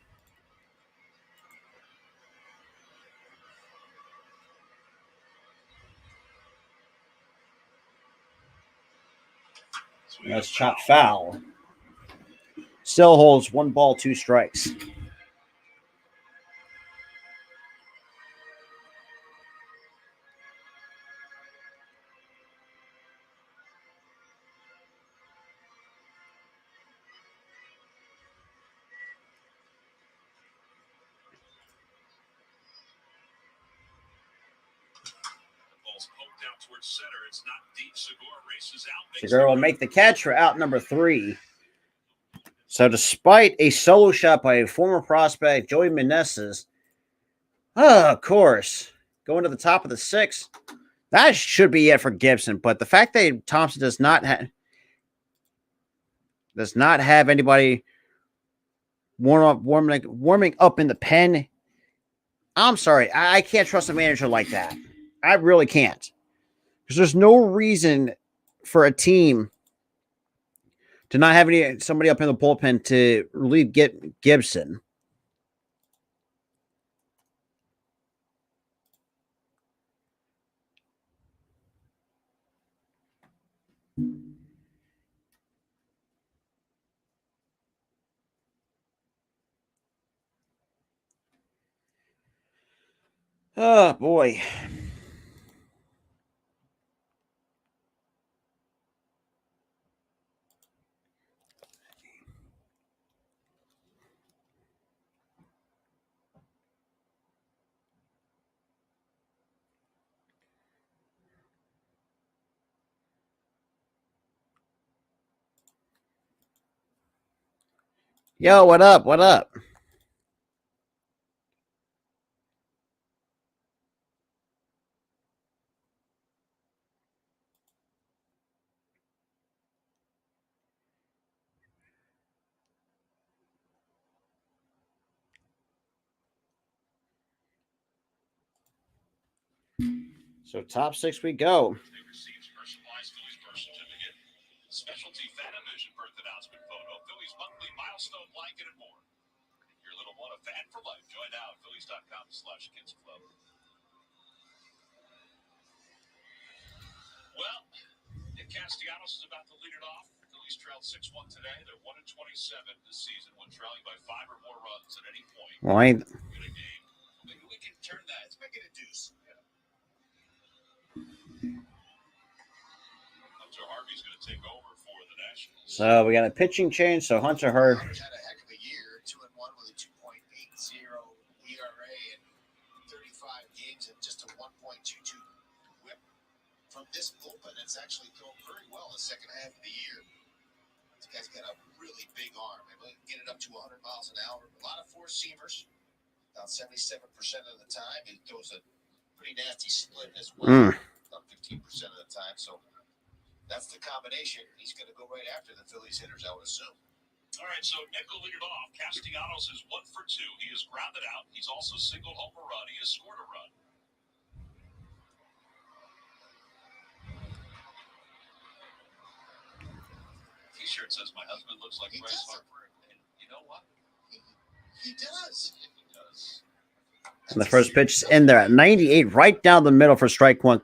That's chopped foul. Still holds 1 ball, 2 strikes. Segura will make the catch for out number 3. So despite a solo shot by a former prospect, Joey Meneses, of course, going to the top of the 6th, that should be it for Gibson. But the fact that Thompson does not have anybody warming up in the pen, I'm sorry, I can't trust a manager like that. I really can't. Because there's no reason for a team to not have somebody up in the bullpen to relieve Gibson. Oh boy. Yo, what up? What up? So top 6 we go. Receives personalized Phillies birth certificate, specialty Phantom Vision birth announcement photo, Phillies monthly milestone blanket, and more. Your little one a fan for life. Join now at Phillies.com/kids club. Well, Nick Castellanos is about to lead it off. Phillies trailed 6-1 today. They're 1-27 this season when trailing by 5 or more runs at any point. Why? In a game. Maybe we can turn that. Let's make it a deuce. Hunter Harvey's going to take over for the Nationals. So we got a pitching change. So Hunter Harvey. Hunter's had a heck of a year, 2-1 with a 2.80 ERA and 35 games and just a 1.22 whip. From this bullpen, it's actually thrown very well in the second half of the year. This guy's got a really big arm. Able to get it up to 100 miles an hour. A lot of four-seamers. About 77% of the time. He throws a pretty nasty split as well. About 15% of the time. So that's the combination. He's going to go right after the Phillies hitters, I would assume. All right, so Nick will lead it off. Castellanos is 1 for 2. He is grounded out. He's also singled home a run. He has scored a run. T-shirt says my husband looks like Bryce Harper, and you know what? He does. He does. And the first pitch is in there at 98, right down the middle for strike one.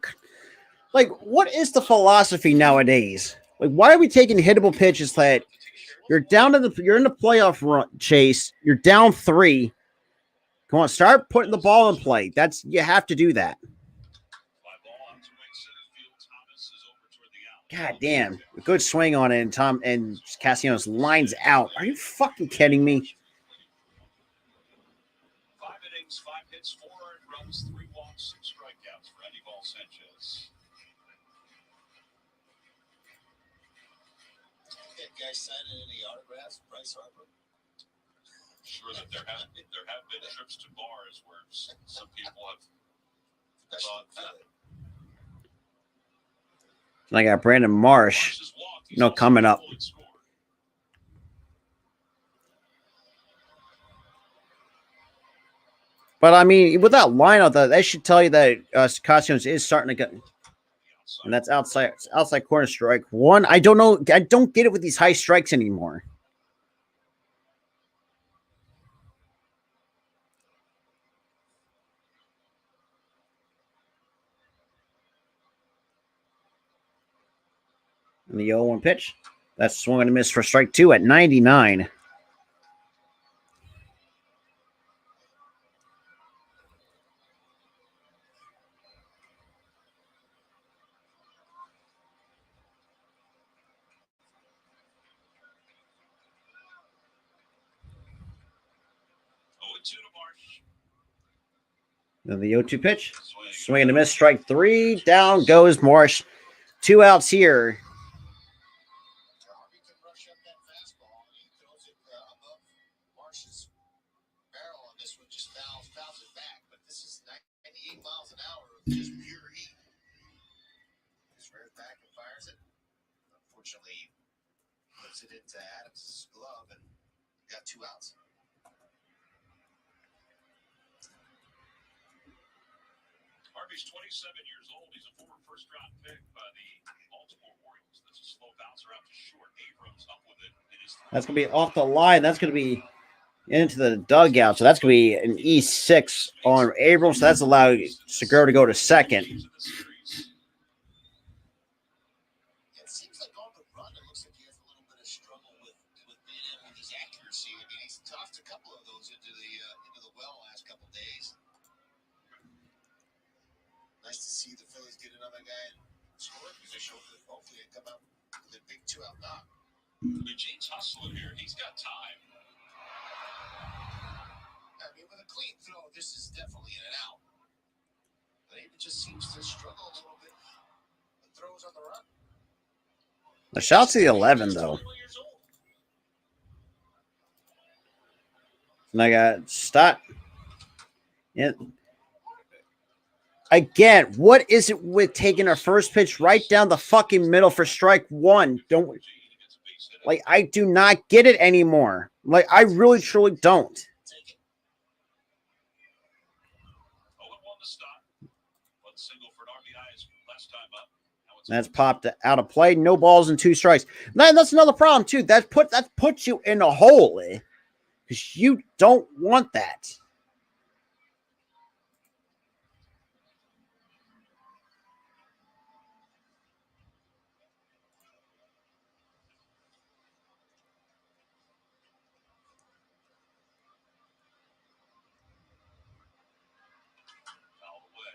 Like, what is the philosophy nowadays? Like, why are we taking hittable pitches that you're down you're in the playoff run chase, you're down 3. Come on, start putting the ball in play. You have to do that. God damn. A good swing on it, and Castellanos lines out. Are you fucking kidding me? 5 innings, 5 hits, 4 earned runs, 3 walks, 6 strikeouts for Anibal Sanchez. That guy signing any autographs, Bryce Harper? Sure that there have been trips to bars where some people have thought that. And I got Brandon Marsh, coming up. But I mean, with that lineup, that should tell you that Castellanos is starting to get, and that's outside corner strike one. I don't know. I don't get it with these high strikes anymore. And the 0-1 pitch. That's swung and a miss for strike 2 at 99. Then the 0-2 pitch. Swing and a miss, strike 3. Down goes Marsh. 2 outs here. Harvey can rush up that fastball, and he throws it above Marsh's barrel, and this one just fouls it back. But this is 98 miles an hour of just pure heat. Just rears back and fires it. Unfortunately, puts it into Adams' glove and got 2 outs. Harvey's 27 years old. He's a former first-round pick by the Baltimore Orioles. That's a slow bouncer out to short. Abrams up with it. That's going to be off the line. That's going to be into the dugout. So that's going to be an E6 on Abrams. So that's allowed Segura to go to second. It seems like on the run, it looks like he has a little bit of struggle with being able with his accuracy. I mean, he's tossed a couple of those into the well last couple days. Nice to see the Phillies get another guy in scoring position. Hopefully, they come out with a big 2-out knock. Eugene's hustling here. He's got time. I mean, with a clean throw, this is definitely in and out. But he just seems to struggle a little bit. The throws on the run. The shot's the 11, though. And I got Stott. Yeah. Again, what is it with taking a first pitch right down the fucking middle for strike one? Don't like I do not get it anymore. Like I really truly don't. That's popped out of play. No balls and 2 strikes. That's another problem too. That puts you in a hole because you don't want that.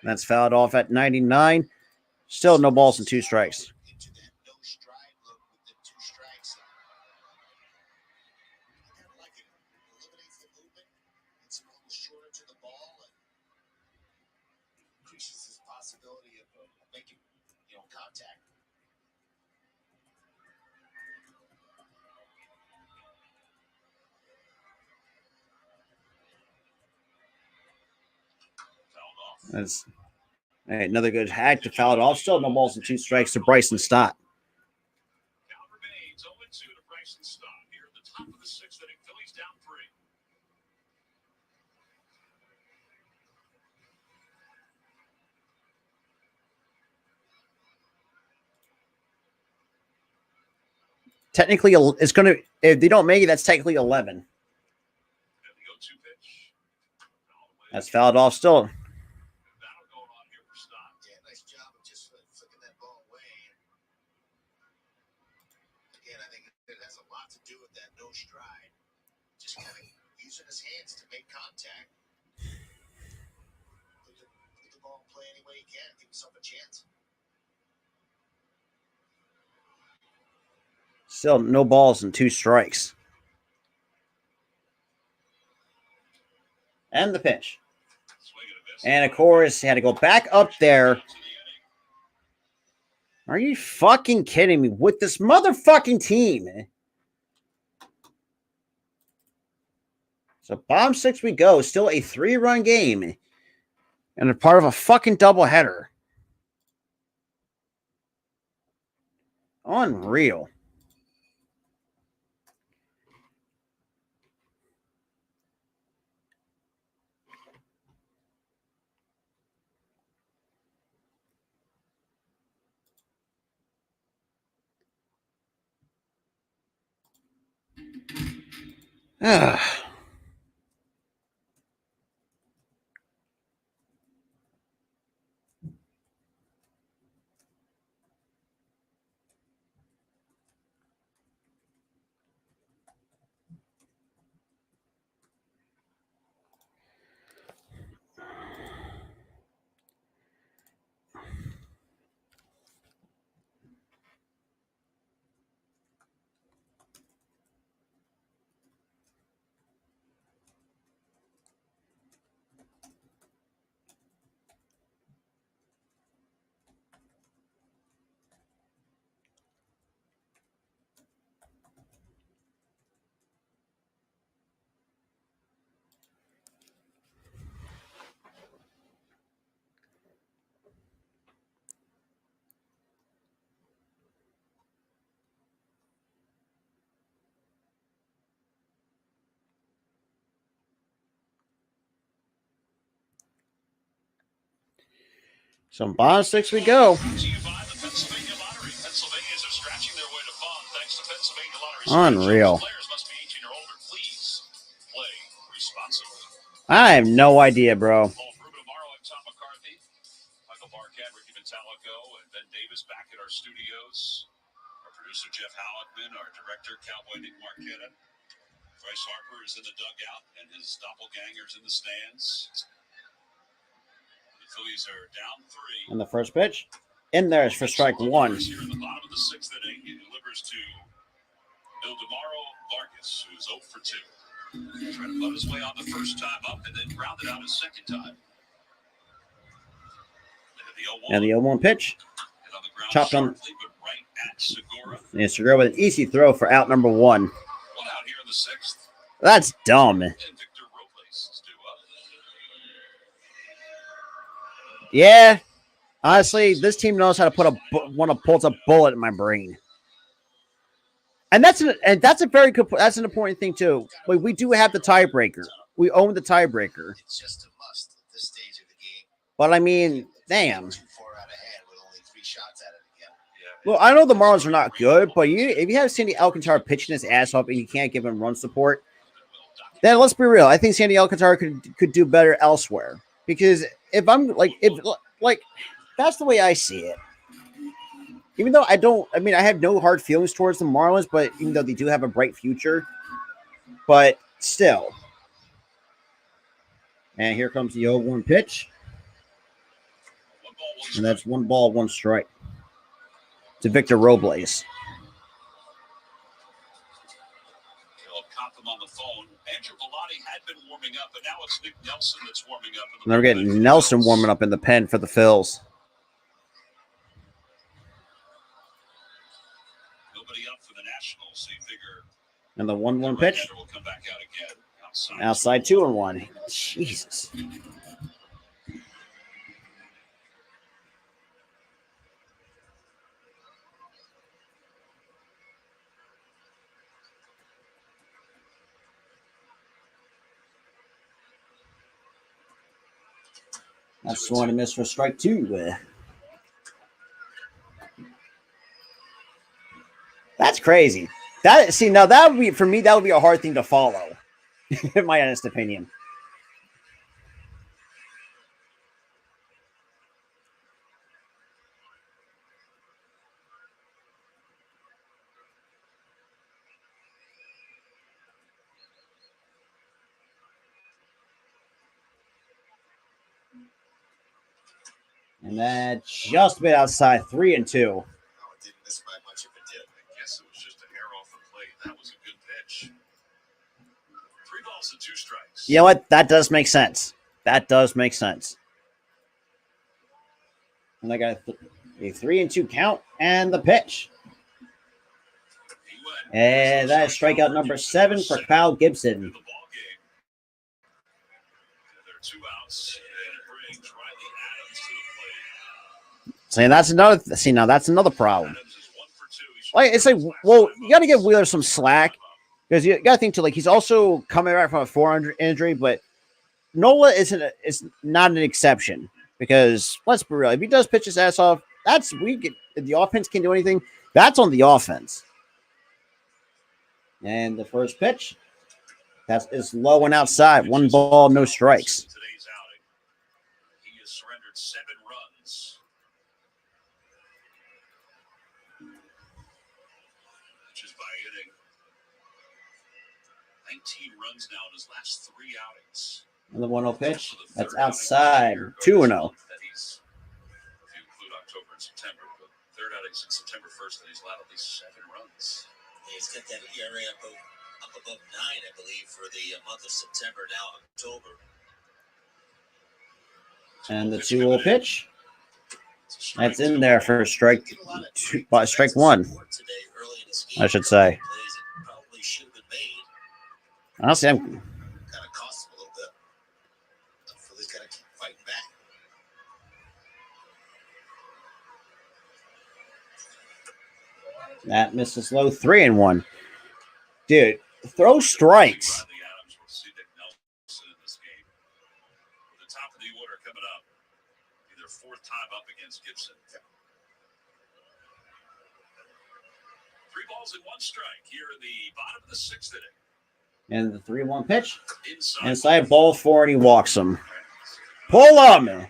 That's fouled off at 99. Still no balls and 2 strikes. Into that no stride look with the 2 strikes. I kind of like it. It eliminates the movement. It's a little shorter to the ball and increases his possibility of making, contact. That's another good hack to foul it off. Still no balls and 2 strikes to Bryson Stott. Count remains 0-2 to Bryson Stott here at the top of the 6th inning. Phillies down 3. Technically, it's going to, if they don't make it, that's technically 11. And the 0-2 pitch. That's fouled off still. Battle going on here for Stott. Yeah, nice job of just flicking that ball away. Again, I think it has a lot to do with that no stride. Just kind of using his hands to make contact. Put the ball in play any way he can. Give himself a chance. Still no balls and 2 strikes. And the pitch. And of course, he had to go back up there. Are you fucking kidding me with this motherfucking team? So bottom 6 we go. Still a 3-run game. And a part of a fucking doubleheader. Unreal. So bottom 6 we go. Unreal. I have no idea, bro. Michael Barkat, Ricky Metallico, and Ben Davis back at our studios. Producer Jeff Halleckman, our director, Cowboy Nick Marquetta. Bryce Harper is in the dugout, and his doppelganger's in the stands. The Phillies are down 3. And the first pitch in there is for strike 1. Here in the bottom of the 6th inning, he delivers to Ildemaro Vargas, who's 0 for 2. Trying to butt his way on the first time up and then grounded out his second time. And the 0-1 pitch. And on the ground Chopped on. sharply, but right at Segura. And Segura with an easy throw for out number 1. One out here in the 6th. That's dumb. And Victor Robles is due up. Yeah. Honestly, this team knows how to put pulls a bullet in my brain. And that's a very good. That's an important thing too. Like, we do have the tiebreaker. We own the tiebreaker. It's just a must at this stage of the game. But I mean, damn. Too far out ahead with only 3 shots at it again. Yeah. Well, I know the Marlins are not good, but if you have Sandy Alcantara pitching his ass off and you can't give him run support, then let's be real. I think Sandy Alcantara could do better elsewhere. Because if that's the way I see it. Even though I have no hard feelings towards the Marlins, but even though they do have a bright future, but still. And here comes the 0-1 pitch. And that's 1 ball, 1 strike to Victor Robles. Caught them on the phone. Andrew Bellotti had been warming up, but now it's Nick Nelson that's warming up. And they're getting Nelson warming up in the pen for the Phils. Nobody up for the Nationals, so you figure. And the 1-1 pitch. Will come back out again. Outside 2-1. Jesus. That's swung and missed for strike 2. That's crazy. Now that would be, for me, that would be a hard thing to follow, in my honest opinion. And that just been outside 3-2. Oh, it didn't miss by much if it did. I guess it was just a hair off the plate. That was a good pitch. 3 balls and 2 strikes. You know what? That does make sense. That does make sense. And I got a 3-2 count and the pitch. And that is strikeout number 7 for Kyle Gibson. There are 2 outs, and it brings Riley Adams to the plate. Now that's another problem. Adams is 1 for 2. Like, it's like, well, you got to give Wheeler some slack, because you got to think too. Like, he's also coming back from a 400 injury, but Nola is not an exception, because let's be real, if he does pitch his ass off, if the offense can't do anything, that's on the offense. And the first pitch, is low and outside. 1 ball, no strikes. Today's outing, he has surrendered 7 runs. Pitches by inning. 19 runs now in his last 3 outings. And the 1-0 pitch, that's outside. 2-0. That he's, if you include October and September, but 3rd outing since September 1st, that he's allowed at least 7 runs. He's got that ERA up above 9, I believe, for the month of September, now October. And the 2-0 pitch, that's in there for strike 1, I should say. Probably should have been made. Honestly, Kind of cost him a little bit. The Phillies got to keep fighting back. that misses low. 3-1. Dude, throw strikes. Riley Adams will see Nick Nelson in this game. The top of the order coming up. Either 4th time up against Gibson. 3 balls and 1 strike here in the bottom of the 6th inning. And the 3-1 pitch, Inside ball 4, and he walks him. Pull him. Thompson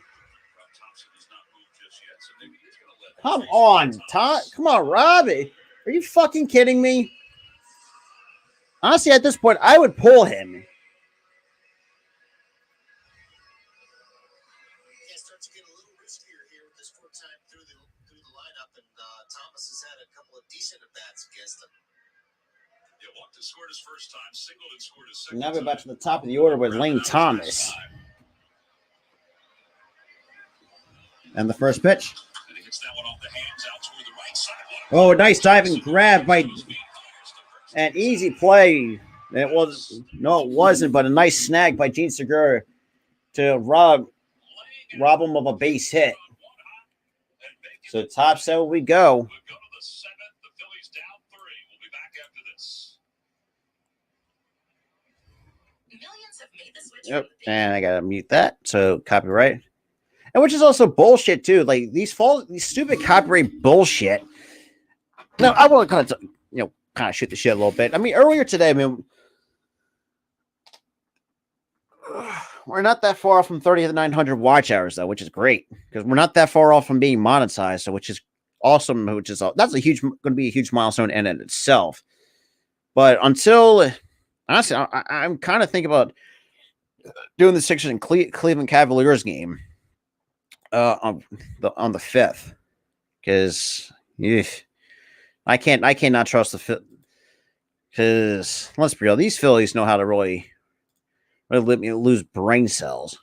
has not moved just yet, so maybe he's going to let Come on, Todd. Come on, Robbie. Are you fucking kidding me? Honestly, at this point, I would pull him. Yeah, it starts to get a little riskier here with this fourth time through the lineup, and Thomas has had a couple of decent at-bats against him. Yeah, Walker scored his first time, singled and scored his second Now we're time. back to the top of the order with Lane Thomas. And the first pitch. And he hits that one off the hands out toward the right side. Oh, nice diving grab by an easy play. It wasn't, but a nice snag by Gene Segura to rob him of a base hit. So top 7 we go. We'll go to the 7th. The Phillies down 3. We'll be back after this. Yep, and I gotta mute that. So copyright, and which is also bullshit too. Like these stupid copyright bullshit. No, I want to kind of shoot the shit a little bit. I mean, earlier today, we're not that far off from 30,900 watch hours though, which is great because we're not that far off from being monetized. So, which is awesome. That's going to be a huge milestone in itself. But until honestly, I'm kind of thinking about doing the Sixers and Cleveland Cavaliers game on the 5th because I cannot trust the because let's be real, these Phillies know how to really let me lose brain cells.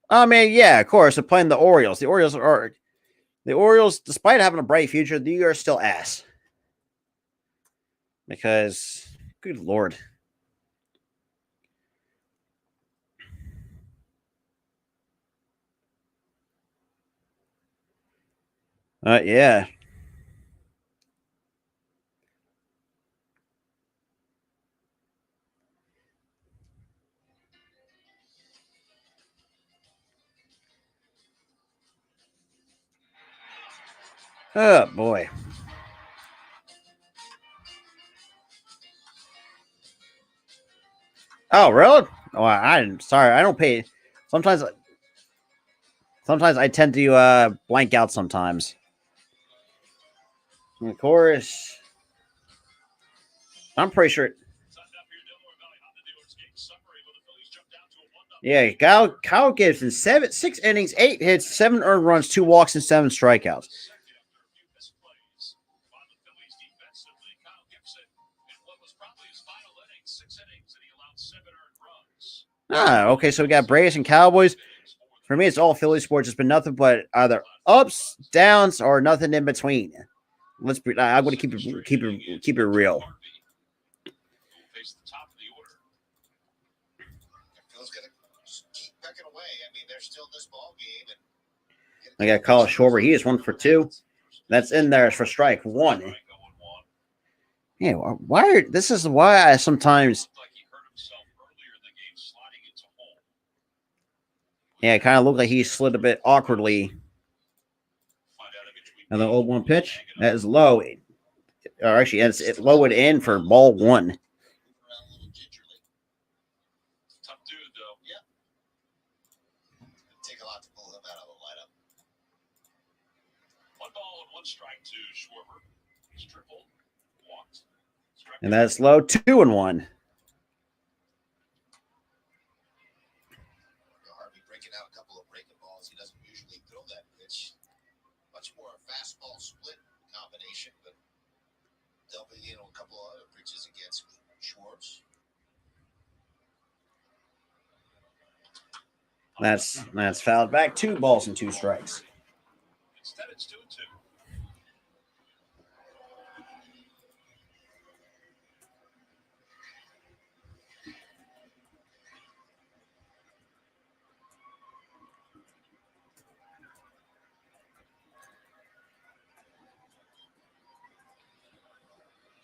I mean, yeah, of course, they're playing the Orioles. The Orioles, despite having a bright future, they are still ass. Because, good Lord. Yeah. Oh, boy. Oh, really? Oh, I'm sorry. I don't pay. Sometimes I tend to blank out sometimes. And of course, I'm pretty sure. Yeah, Kyle Gibson, 6 innings, 8 hits, 7 earned runs, 2 walks, and 7 strikeouts. Okay, so we got Braves and Cowboys. For me, it's all Philly sports. It's been nothing but either ups, downs, or nothing in between. I'm going to keep it real. I got to call Schwarber. He is 1 for 2. That's in there for strike 1. Yeah, this is why I sometimes. Yeah, it kind of looked like he slid a bit awkwardly. And the 0-1 pitch, that is low. Or actually, it's lowered in for ball 1. Tough dude, though. Yeah. Take a lot to pull him out of the lineup. 1 ball and 1 strike to Schwarber. He's triple, walked. And that's low, 2-1. Breaking out a couple of breaking balls. He doesn't usually throw that pitch. Much more a fastball split combination, but there'll be a couple of other pitches against Schwartz. That's fouled back. 2 balls and 2 strikes. Instead, it's 2-2.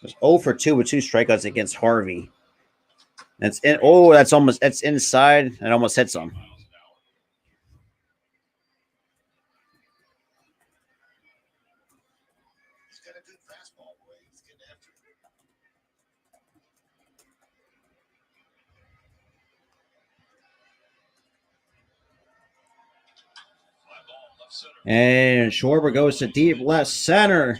It's 0 for 2 with 2 strikeouts against Harvey. That's inside and almost hits him. He's got a good fastball, boy. He's getting after it. And Schwarber goes to deep left center.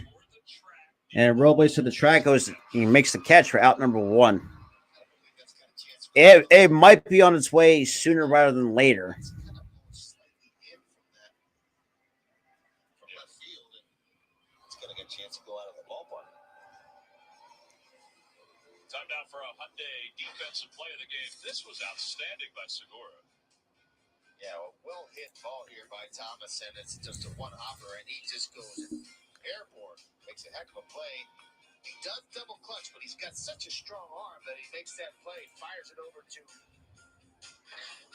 And Robles to the track goes. He makes the catch for out number 1. It might be on its way sooner rather than later. Time now for a Hyundai defensive play of the game. This was outstanding by Segura. Yeah, well hit ball here by Thomas, and it's just a one-hopper, and he just goes airborne. Makes a heck of a play. He does double clutch, but he's got such a strong arm that he makes that play, fires it over to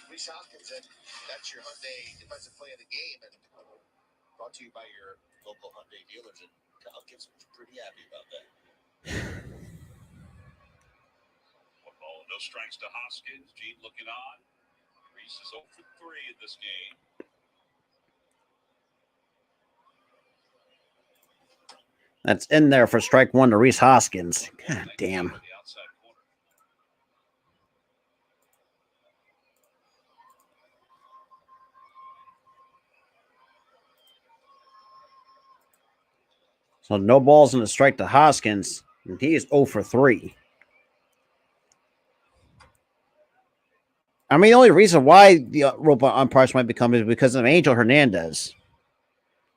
Reese Hopkins, and that's your Hyundai defensive play of the game. And brought to you by your local Hyundai dealers, and Kyle Gibson's pretty happy about that. One ball, no strikes to Hoskins. Gene looking on. Reese is 0 for 3 in this game. That's in there for strike 1 to Reese Hoskins. God damn. So no balls in the strike to Hoskins. And he is 0 for 3. I mean, the only reason why the robot umpires might become is because of Angel Hernandez.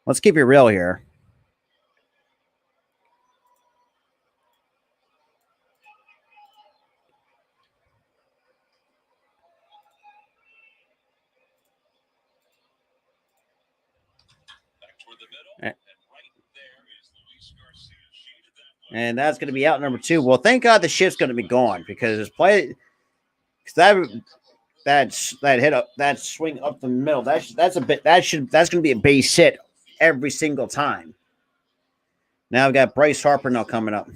Let's keep it real here. And that's going to be out number 2. Well, thank God the shift's going to be gone because it's play. That's that hit up that swing up the middle. That's going to be a base hit every single time. Now we've got Bryce Harper now coming up.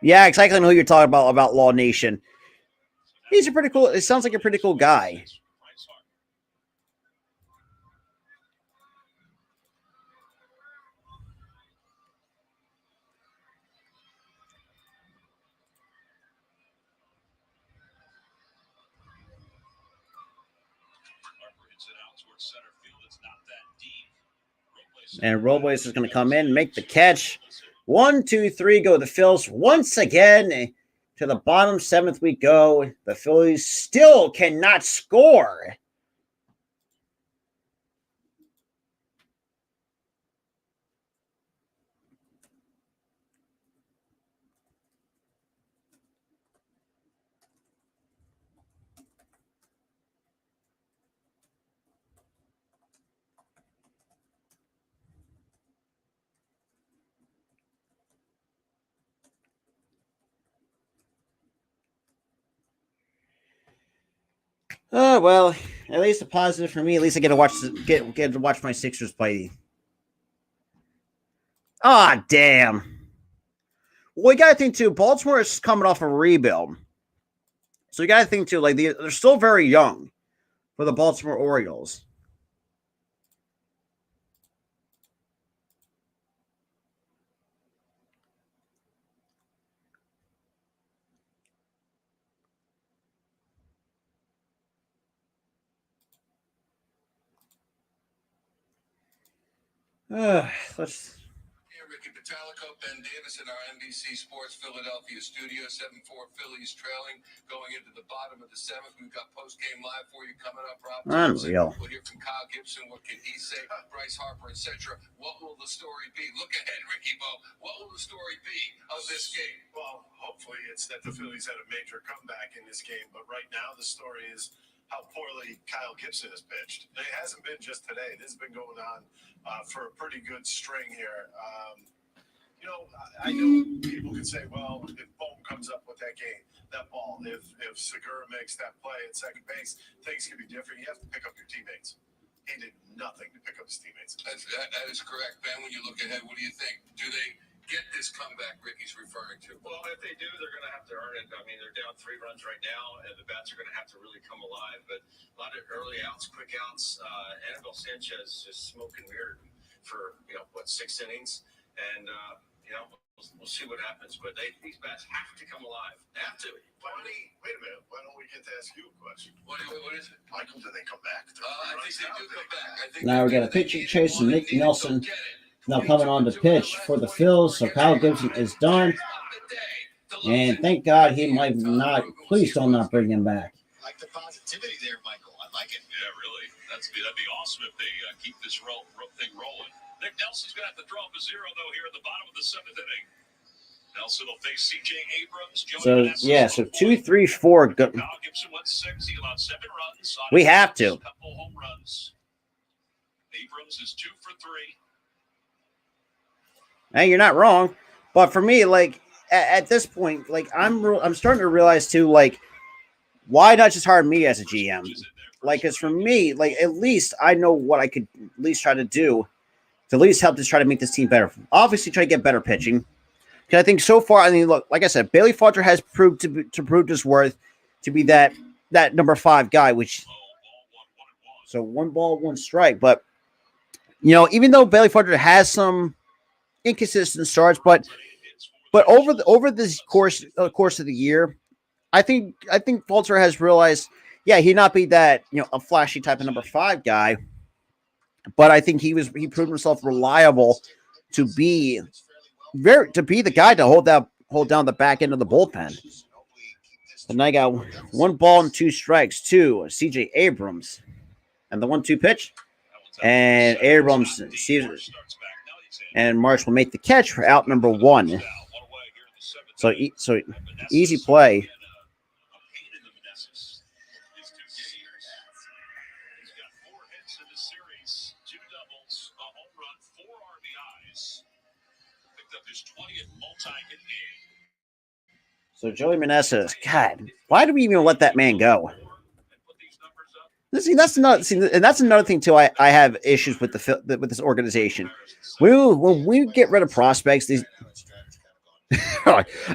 Yeah, exactly. I know who you're talking about Law Nation. He's a pretty cool. It sounds like a pretty cool guy. And Robles is going to come in, make the catch. 1, 2, 3 go the Phils once again. To the bottom 7th we go. The Phillies still cannot score. Oh well, at least a positive for me. At least I get to watch my Sixers play. Ah, damn. Well, you got to think too. Baltimore is coming off a rebuild, so you got to think too. Like they're still very young for the Baltimore Orioles. Let's. Ricky Patalico, Ben Davis in our NBC Sports Philadelphia studio. 7-4 Phillies trailing, going into the bottom of the 7th. We've got post-game live for you coming up. Rob Thompson. Unreal. We'll hear from Kyle Gibson. What can he say? Bryce Harper, etc. What will the story be? Look ahead, Ricky Bo. What will the story be of this game? Well, hopefully it's that the Phillies had a major comeback in this game. But right now the story is how poorly Kyle Gibson has pitched. It hasn't been just today. This has been going on for a pretty good string here. I know people can say, well, if Bohm comes up with that ball, if Segura makes that play at second base, things can be different. You have to pick up your teammates. He did nothing to pick up his teammates. That is correct, Ben. When you look ahead, what do you think? Do they get this comeback Ricky's referring to? Well, if they do, they're going to have to earn it. I mean, they're down 3 runs right now, and the bats are going to have to really come alive. But a lot of early outs, quick outs. Anibal Sanchez just smoke and mirrored for 6 innings, and we'll see what happens. But these bats have to come alive. They have to. Wait a minute. Why don't we get to ask you a question? What is it? Michael, do they come back? I think they do come back. Now we got a pitching chase from Nick Nelson. Now coming on to pitch for the Phillies. So Kyle Gibson is done. And thank God he might not. Please don't not bring him back. I like the positivity there, Michael. I like it. Yeah, really. That'd be awesome if they keep this thing rolling. Nick Nelson's going to have to throw up a 0, though, here at the bottom of the 7th inning. Nelson will face C.J. Abrams. So 2, 3, 4. Kyle Gibson went 6. He allowed 7 runs. We have to. A couple home runs. Abrams is 2 for 3. Hey, you're not wrong. But for me, like, at this point, like, I'm starting to realize, too, like, why not just hire me as a GM? Like, because for me, like, at least I know what I could at least try to do to at least help to try to make this team better. Obviously, try to get better pitching. Because I think so far, I mean, look, like I said, Bailey Falter has proved to prove his worth to be that number 5 guy, which so 1 ball, 1 strike. But even though Bailey Falter has some inconsistent starts, but over this course of the year, I think Falter has realized, yeah, he'd not be that a flashy type of number 5 guy, but I think he proved himself reliable to be the guy to hold down the back end of the bullpen. And I got 1 ball and 2 strikes to C.J. Abrams, and the 1-2 pitch, and Abrams sees it, and Marsh will make the catch for out number 1. So easy play. So Joey Meneses, God, why do we even let that man go? That's another thing too. I have issues with with this organization. When we get rid of prospects, these.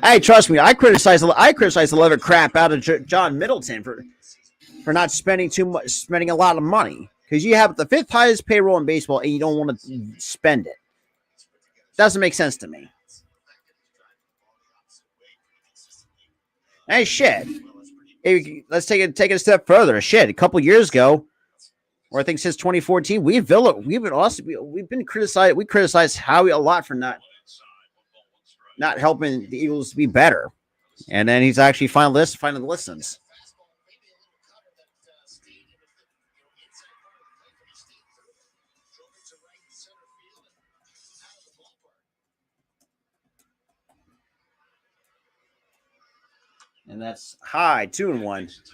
Hey, trust me, I criticize the living crap out of John Middleton for not spending a lot of money, because you have the 5th highest payroll in baseball and you don't want to spend it. Doesn't make sense to me. Hey, shit. Hey, let's take it a step further. Shit, a couple years ago, or I think since 2014, we've been criticized. We criticized Howie a lot for not helping the Eagles to be better, and then he's actually finally listens. And that's high, 2-1. It's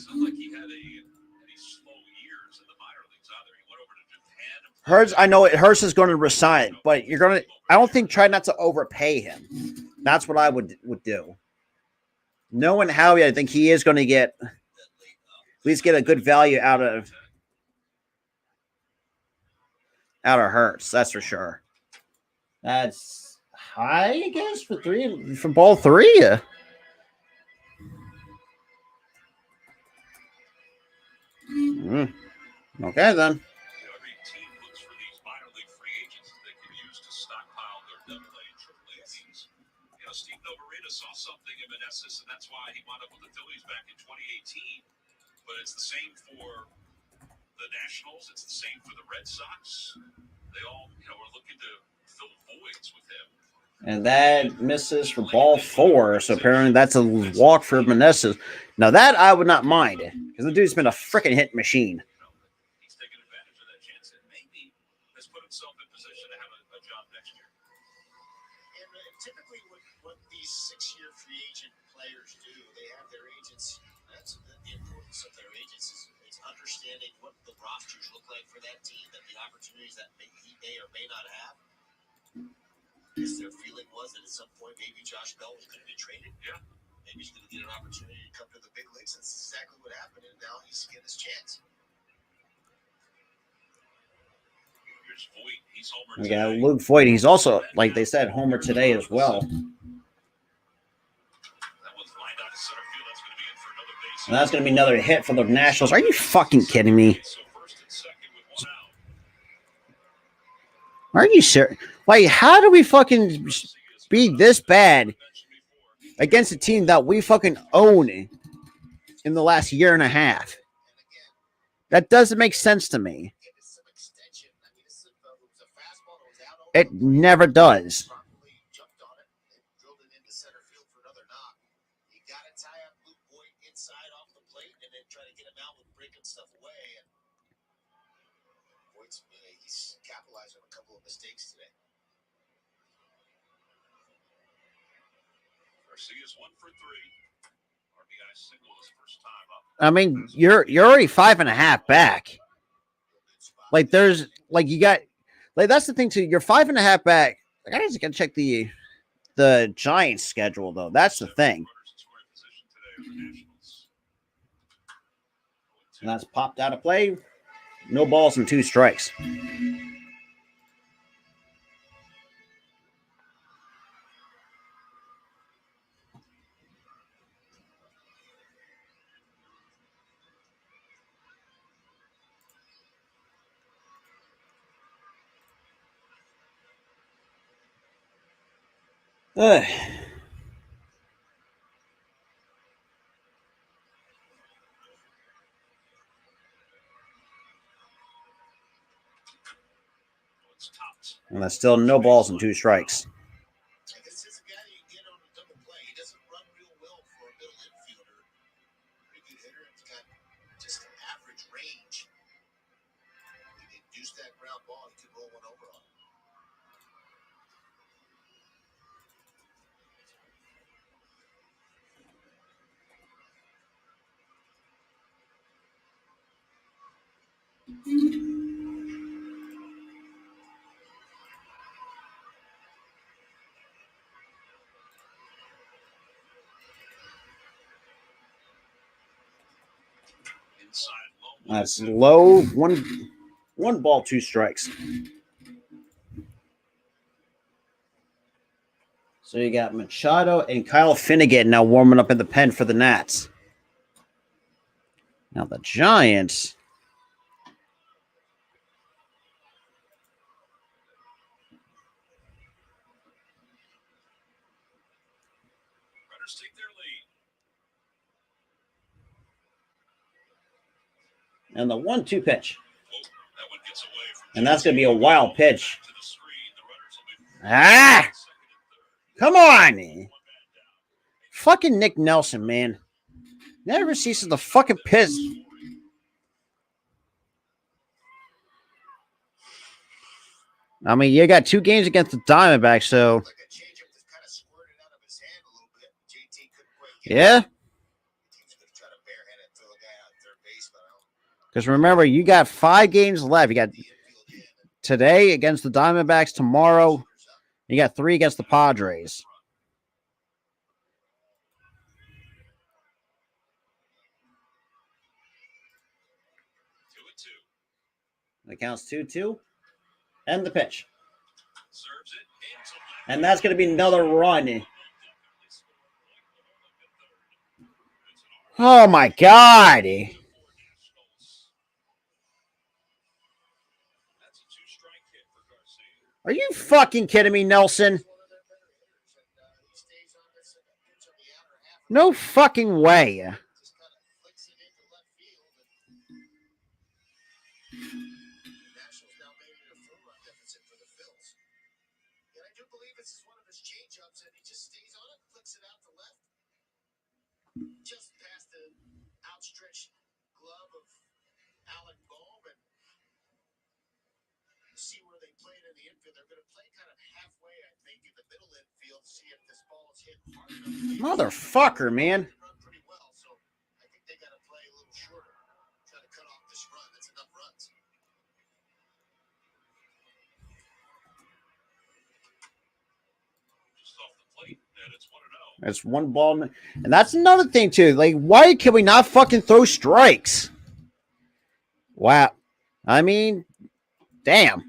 not like he had any slow years in the minor leagues either. He went over to Japan. Hurts, I know Hurts is going to resign, but I don't think try not to overpay him. That's what I would do. Knowing Howie, I think he is going to at least get a good value out of Hurts. That's for sure. That's high, I guess, for ball 3. Okay, then. Every team looks for these minor league free agents that they can use to stockpile their AA and AAA teams. Steve Novarita saw something in Meneses, and that's why he wound up with the Phillies back in 2018. But it's the same for the Nationals. It's the same for the Red Sox. They all, are looking to fill voids with him. And that misses for ball 4. So apparently that's a walk for Meneses. Now that I would not mind, because the dude's been a freaking hit machine. He's taking advantage of that chance and maybe has put himself in position to have a job next year. And typically what these 6-year free agent players do, they have their agents. That's the importance of their agents is understanding what the rosters look like for that team, that the opportunities that he may or may not have. Because their feeling was that at some point maybe Josh Bell was going to be traded. Yeah. Maybe he's going to get an opportunity to come to the big leagues. That's exactly what happened, and now he's getting his chance. There's Voit. He's homer We got today. Luke Voigt. He's also, like they said, homer today as well. That one's lined out to center field. That's going to be in for another base. And that's going to be another hit for the Nationals. Are you fucking kidding me? So first and second with one out. Are you serious? Like, how do we fucking be this bad against a team that we fucking own in the last year and a half? That doesn't make sense to me. It never does. Jumped on it and drilled it into center field for another knock. You got to tie up Luke Voigt inside off the plate and then try to get him out with breaking stuff away. And Voigt's he's capitalized on a couple of mistakes today. Garcia's 1 for 3. RBI single his first time up. I mean, you're already 5.5 back. Like there's like you got like that's the thing too. You're 5.5 back. Like, I just gotta check the Giants schedule though. That's the thing. And that's popped out of play. No balls and 2 strikes. Ugh. And that's still no balls and 2 strikes. This is a guy you get on a double play. He doesn't run real well for a middle infielder. Pretty good hitter. He's got just an average range. He induced that ground ball. He could roll one over on him. Inside low. That's low. One ball, 2 strikes. So you got Machado and Kyle Finnegan now warming up in the pen for the Nats. Now the Giants. Runners take their lead. And the 1-2 pitch. That one gets away from And that's going to be a wild pitch. to the screen. The runners will be Ah! Come on! Fucking Nick Nelson, man. Never ceases to fucking piss. I mean, you got 2 games against the Diamondbacks, so Like a changeup that kind of squirted out of his hand a little bit. JT couldn't quite get yeah. it. Team's going to try to barehand it, throw a guy out third base, but I don't Because remember, you got 5 games left. You got the infield in. today against the Diamondbacks, tomorrow. You got 3 against the Padres. Two and two. It counts 2-2. And the pitch. Serves it into left. And that's going to be another run. Oh, my God. That's a 2-strike hit for Garcia. Are you fucking kidding me, Nelson? One of their better hitters, and he stays on this pitch on the outer half. No fucking way. Just kind of flicks it into left field. And the Nationals now made it a 4-run deficit for the Phillies. And I do believe this is one of his changeups, and he just stays on it, flicks it out to left, just past the outstretched glove of Alec Bohm. And you see where they played in the infield. They're going to play kind of halfway, I think, in the middle infield, see if this ball is hit hard enough. Motherfucker, man. Run pretty well, so I think they got to play a little shorter. Try to cut off this run. That's enough runs. Just off the plate, and it's 1-0. That's 1 ball. And that's another thing, too. Like, why can we not fucking throw strikes? Wow. I mean, damn.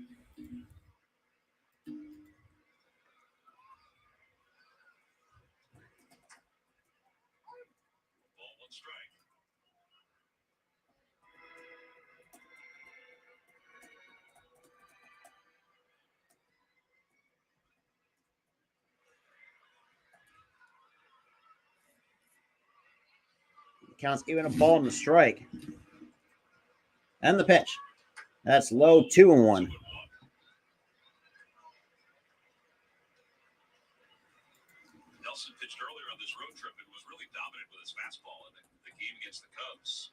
Counts even a ball in the strike. And the pitch. That's low, 2-1. Nelson pitched earlier on this road trip and was really dominant with his fastball in the game against the Cubs.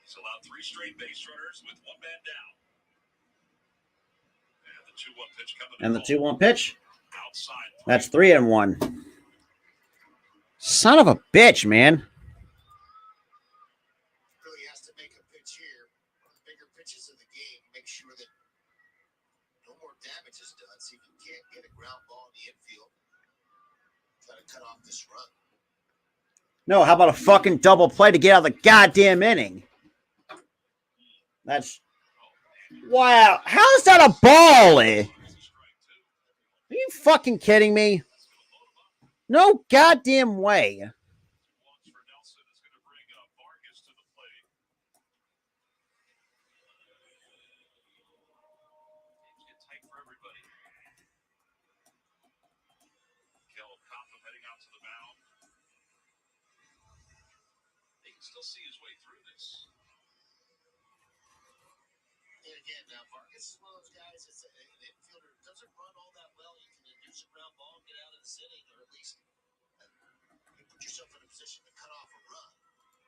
He's allowed 3 straight base runners with 1 man down. And the 2-1 pitch coming. And the 2-1 pitch. Outside. That's 3-1. Son of a bitch, man. Really has to make a pitch here. One of the bigger pitches of the game. Make sure that no more damage is done. See if you can't get a ground ball in the infield. Try to cut off this run. No, how about a fucking double play to get out of the goddamn inning? That's... Wow. How is that a ball, eh? Are you fucking kidding me? No goddamn way. Walks for Nelson is going to bring Vargas to the plate. Games get tight for everybody. Kel Copham heading out to the mound. They can still see his way through this. And again, now Vargas is one of those guys that's an infielder doesn't run all that well. You can induce a ground ball, get out of the inning, or at least you put yourself in a position to cut off a run.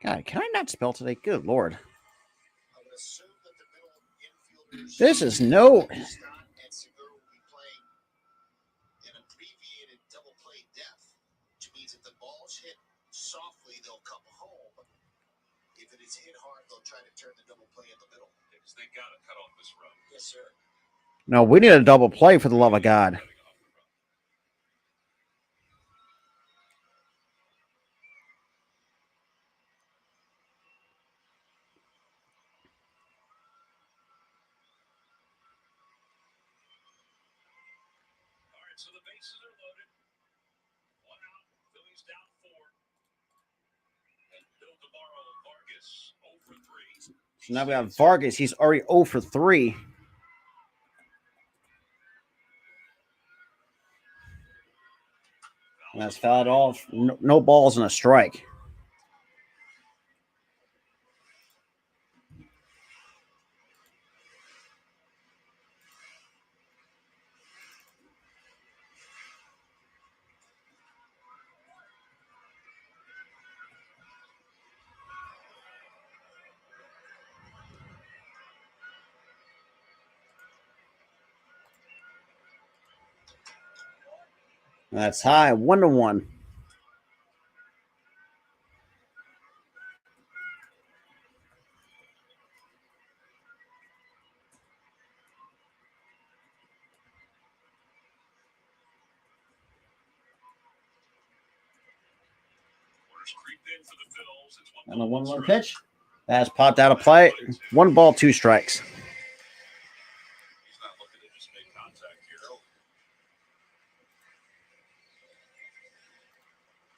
God, can I not spell today? Good Lord. I would assume that the middle infielders. This is no... Stott and Segura will be playing an abbreviated double play depth, which means if the ball's hit softly, they'll come home. If it is hit hard, they'll try to turn the double play in the middle. Because they got to cut off this run. Yes, sir. No, we need a double play for the love of God. All right, so the bases are loaded. 1 out. Phillies down 4. And Bill DeMaro, Vargas 0 for 3. So now we have Vargas. He's already 0 for 3. And that's fouled off. No balls and a strike. That's high. 1-1. And the 1-1 pitch. That's popped out of play. 1 ball, 2 strikes. He's not looking to just make contact here.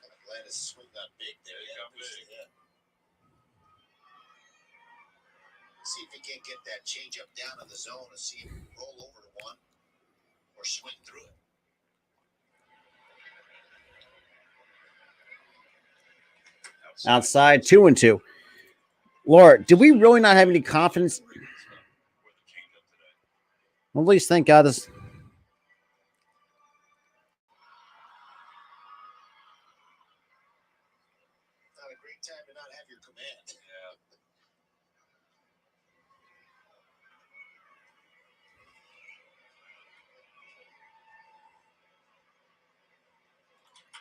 I'm glad his swing got big there. It got big. Yeah. See if he can't get that change up down in the zone and see him roll over to one or swing through it. Outside, 2-2. Lord, did we really not have any confidence? Well, at least thank God this. Not a great time to not have your command. Yeah.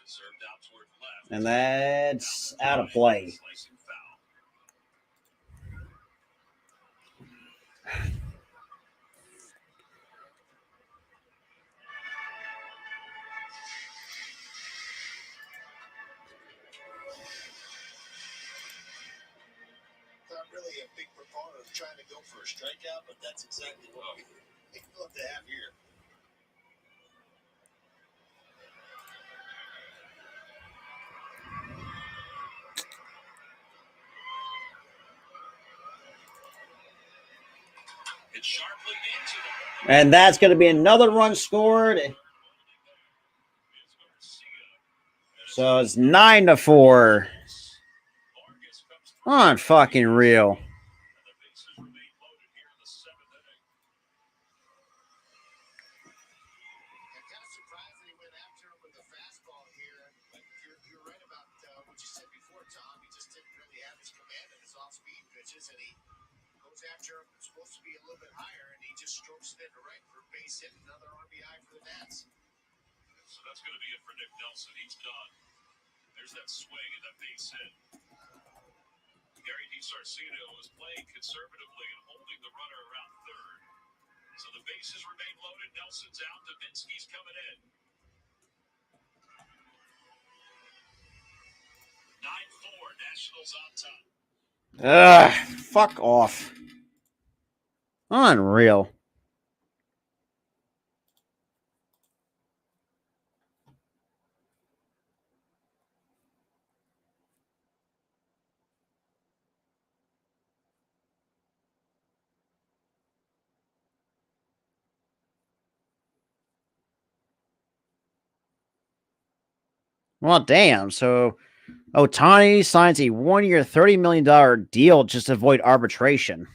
Served out toward left. And that's out of play. Slicing foul. Not really a big proponent of trying to go for a strikeout, but that's exactly what we love to have here. It's sharply into the And that's going to be another run scored. So it's 9-4. On fucking real. And he goes after him. It's supposed to be a little bit higher, and he just strokes it into right for a base hit. Another RBI for the Nats. So that's going to be it for Nick Nelson. He's done. There's that swing and that base hit. Gary DiSarcino is playing conservatively and holding the runner around third. So the bases remain loaded. Nelson's out. Davinsky's coming in. 9-4. Nationals on top. Fuck off. Unreal. Well, damn. So Ohtani signs a 1-year, $30 million deal just to avoid arbitration.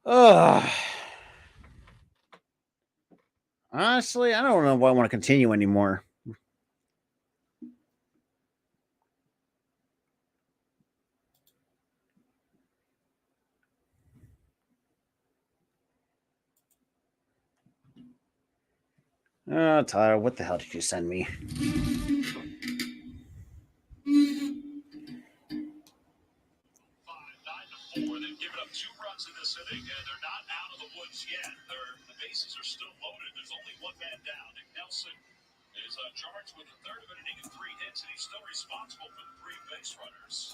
Ugh. Honestly, I don't know if I want to continue anymore. Tyler, what the hell did you send me? 9-4. They've given up 2 runs in this inning, and they're not out of the woods yet. The bases are still loaded. There's only one man down. Nick Nelson is charged with a third of an inning and 3 hits, and he's still responsible for the 3 base runners.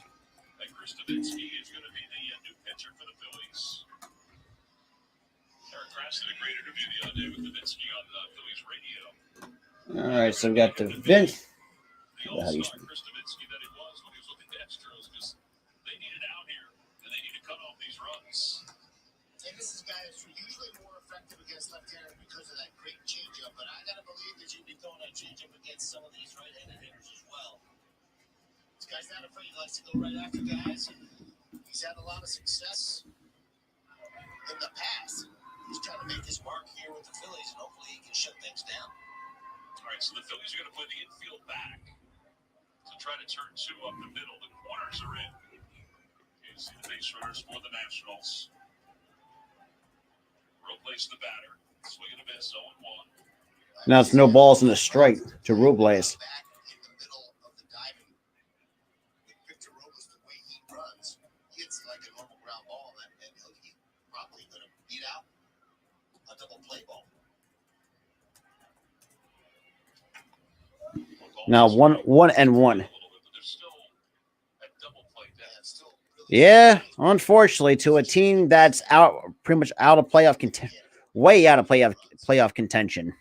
And Chris Davinsky is going to be the new pitcher for the Phillies. Eric Kraft did a great interview the other day with Davinsky on Phillies radio. All right, so we got Davinsky. The all-star Chris Davinsky that he was when he was with the Astros, because they need it out here, and they need to cut off these runs. And this is a guy that's usually more effective against left-handers because of that great changeup, but I got to believe that you'd be throwing that changeup against some of these right-handed hitters as well. This guy's not afraid. He likes to go right after guys, and he's had a lot of success in the past. He's trying to make his mark here with the Phillies, and hopefully he can shut things down. All right, so the Phillies are going to play the infield back to try to turn 2 up the middle. The corners are in. You see the base runners for the Nationals. Robles the batter. Swing and a miss, 0-1. Now it's no balls in the strike to Robles. Back in the middle of the diamond, with Victor Robles, the way he runs, he hits like a normal ground ball, and he's probably going to beat out a double play ball. Now 1-1. Yeah, unfortunately, to a team that's pretty much out of playoff contention, way out of playoff contention. 1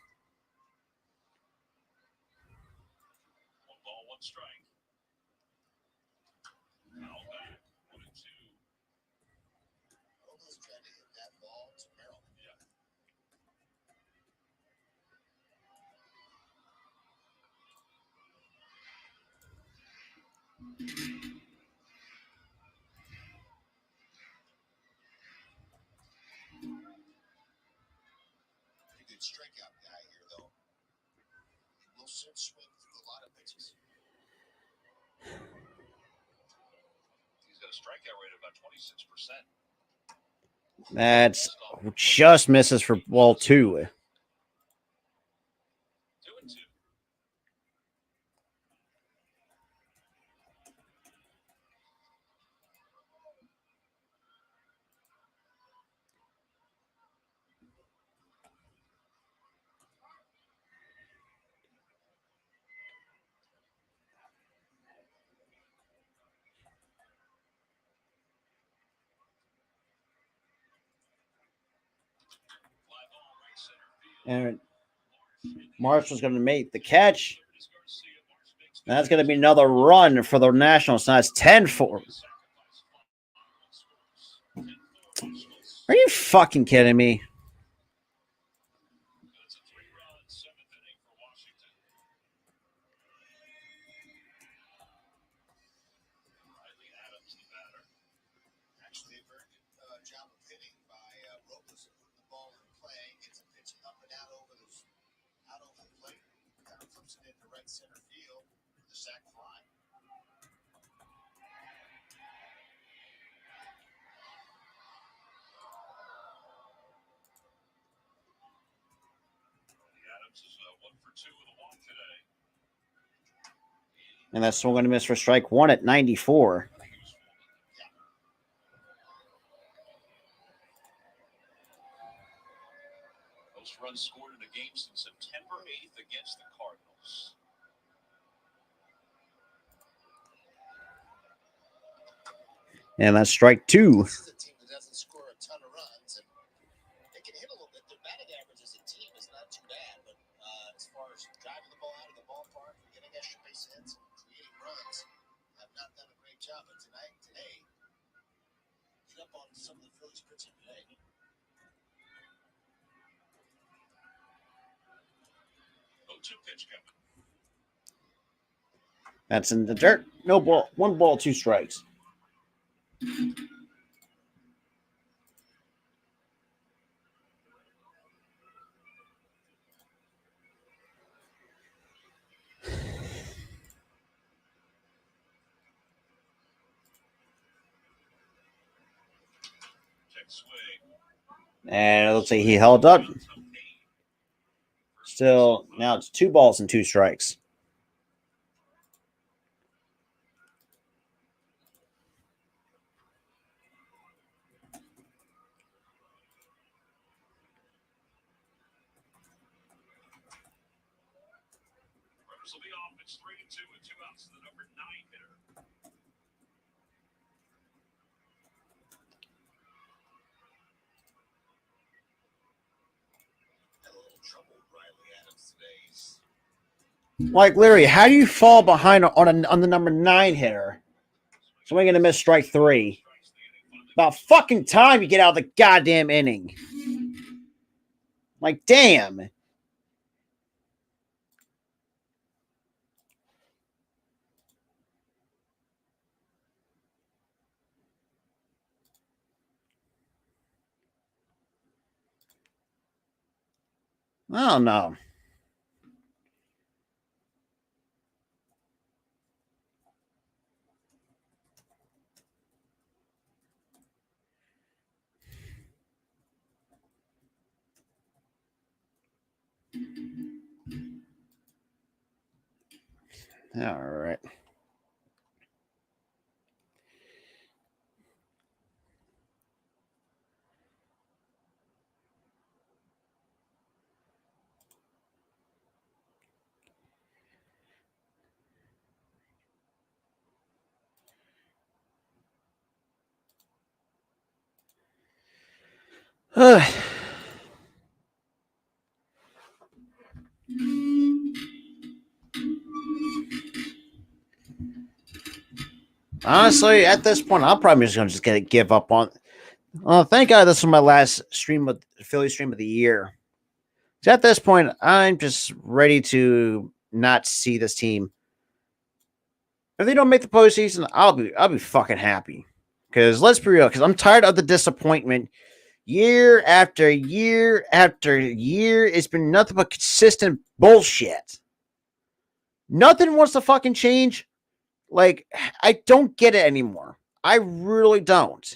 ball, 1 strike. Now back, 1-2. Robles tried to hit that ball to Merrill. Yeah. Pretty good strikeout guy here, though. Will swing through a lot of pitches. He's got a strikeout rate of about 26%. That's just misses for ball 2. 2-2. And Marshall's going to make the catch. And that's going to be another run for the Nationals. Now it's 10-4. Are you fucking kidding me? Actually, a very good job of hitting by Robles, putting the ball in play, gets a pitch up and out over the plate, kind of flips it into right center field for the sac fly. Adams is 1 for 2 with a walk today. And that's swung and a miss for strike one at 94. Most runs scored in a game since September 8th against the Cardinals. And that's strike two. This is a team that doesn't score a ton of runs, and they can hit a little bit. Their batting average as a team is not too bad, but as far as driving the ball out of the ballpark and getting extra base hits and creating runs, have not done a great job. But today, get up on some of the Phillies pitching today. 0-2 pitch coming. That's in the dirt. No ball. 1 ball, 2 strikes. Check swing. And it looks like he held up. Still, now it's 2 balls and 2 strikes. Runners will be off. It's 3-2 with 2 outs to the number 9 hitter. Had a little trouble with Riley Adams today. Like, literally, how do you fall behind on the number 9 hitter? So we're going to miss strike 3. About fucking time you get out of the goddamn inning. Like, damn. I don't know. All right. Honestly, at this point, I'm probably just going to give up on. Thank God this was my last stream of Philly stream of the year. So at this point, I'm just ready to not see this team. If they don't make the postseason, I'll be fucking happy. Because let's be real, because I'm tired of the disappointment. Year after year after year, it's been nothing but consistent bullshit. Nothing wants to fucking change. Like, I don't get it anymore. I really don't.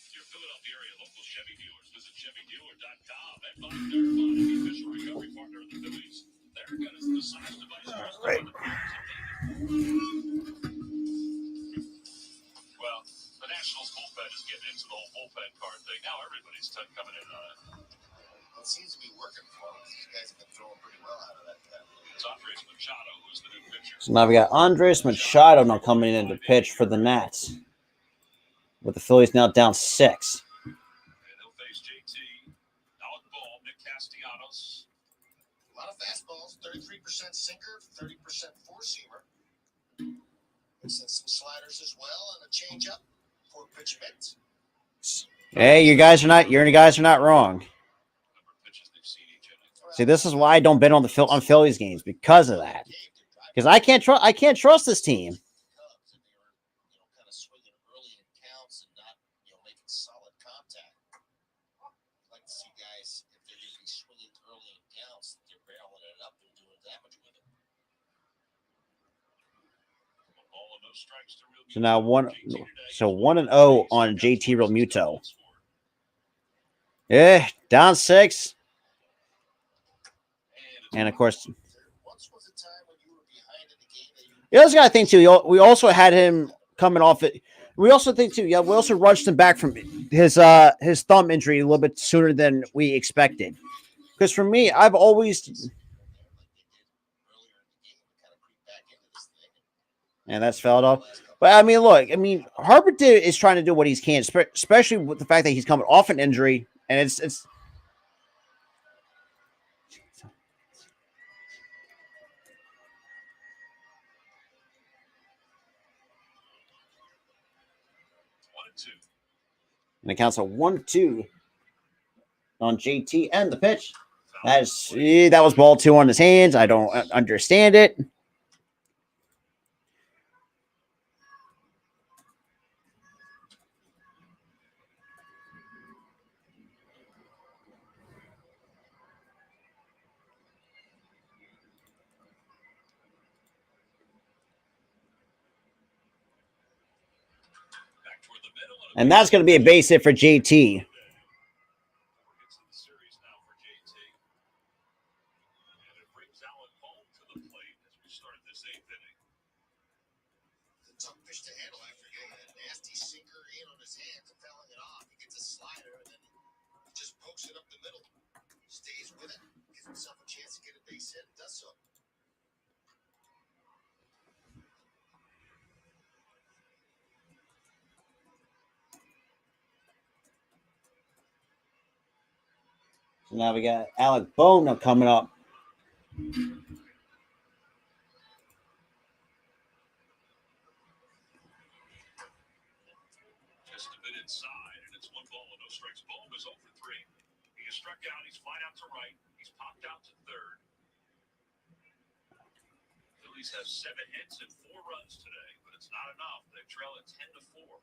Your Philadelphia area local Chevy dealers. Visit ChevyDealer.com and find their body official recovery partner of the Phillies. They're going to massage device. Right. Well, the Nationals bullpen is getting into the whole bullpen card thing. Now everybody's coming in on it. Well, it seems to be working for them. These guys have been throwing pretty well out of that pen. It's Andres Machado who's the new pitcher. So now we got Andres Machado now coming in to pitch for the Nats. with the Phillies now down 6. And they'll face JT, Alec Ball, Nick Castellanos. A lot of fastballs, 33% sinker, 30% four-seamer. Mixing some sliders as well and a changeup for pitch mix. Hey, you guys are not wrong. See, this is why I don't bet on on Phillies games, because of that. Because I can't trust this team. Kind of swinging early in counts and not, making solid contact. I'd like to see guys, if they're going to be swinging early in counts, they're barreling it up and doing damage with it. So now 1-0 on JT Realmuto. Yeah, down 6. And of course, Once was a time when you were behind in the game that you the other guy I think too. We also had him coming off it. We also think too. Yeah, we also rushed him back from his thumb injury a little bit sooner than we expected. Because for me, I've always and that's fouled off. But I mean, look, Harper is trying to do what he can, especially with the fact that he's coming off an injury, and it's. And it counts a 1-2 on JT and the pitch. That was ball 2 on his hands. I don't understand it. And that's going to be a base hit for JT. tough pitch to handle after getting a nasty sinker in on his hands and fouling it off. He gets a slider and then he just pokes it up the middle. Stays with it, gives himself a chance to get a base hit, and does so. So now we got Alec Bohm coming up. Just a bit inside, and it's 1 ball and no strikes. Bohm is 0 for 3. He is struck out. He's flied out to right. He's popped out to third. Phillies have 7 hits and 4 runs today, but it's not enough. They trail at 10-4.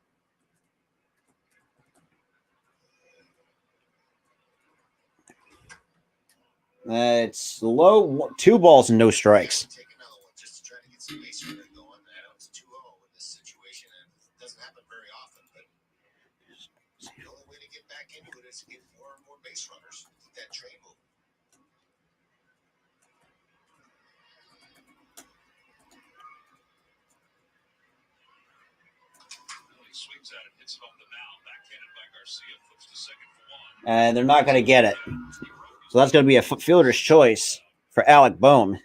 It's low, 2 balls and no strikes. Take another one just to try to get some base running going. It's 2-0 in this situation, and it doesn't happen very often. But the only way to get back into it is to get more and more base runners. Keep that train moving. He swings at it, hits it off the mound. Backhanded by Garcia, flips to second for 1. And they're not going to get it. So that's going to be a fielder's choice for Alec Bohm.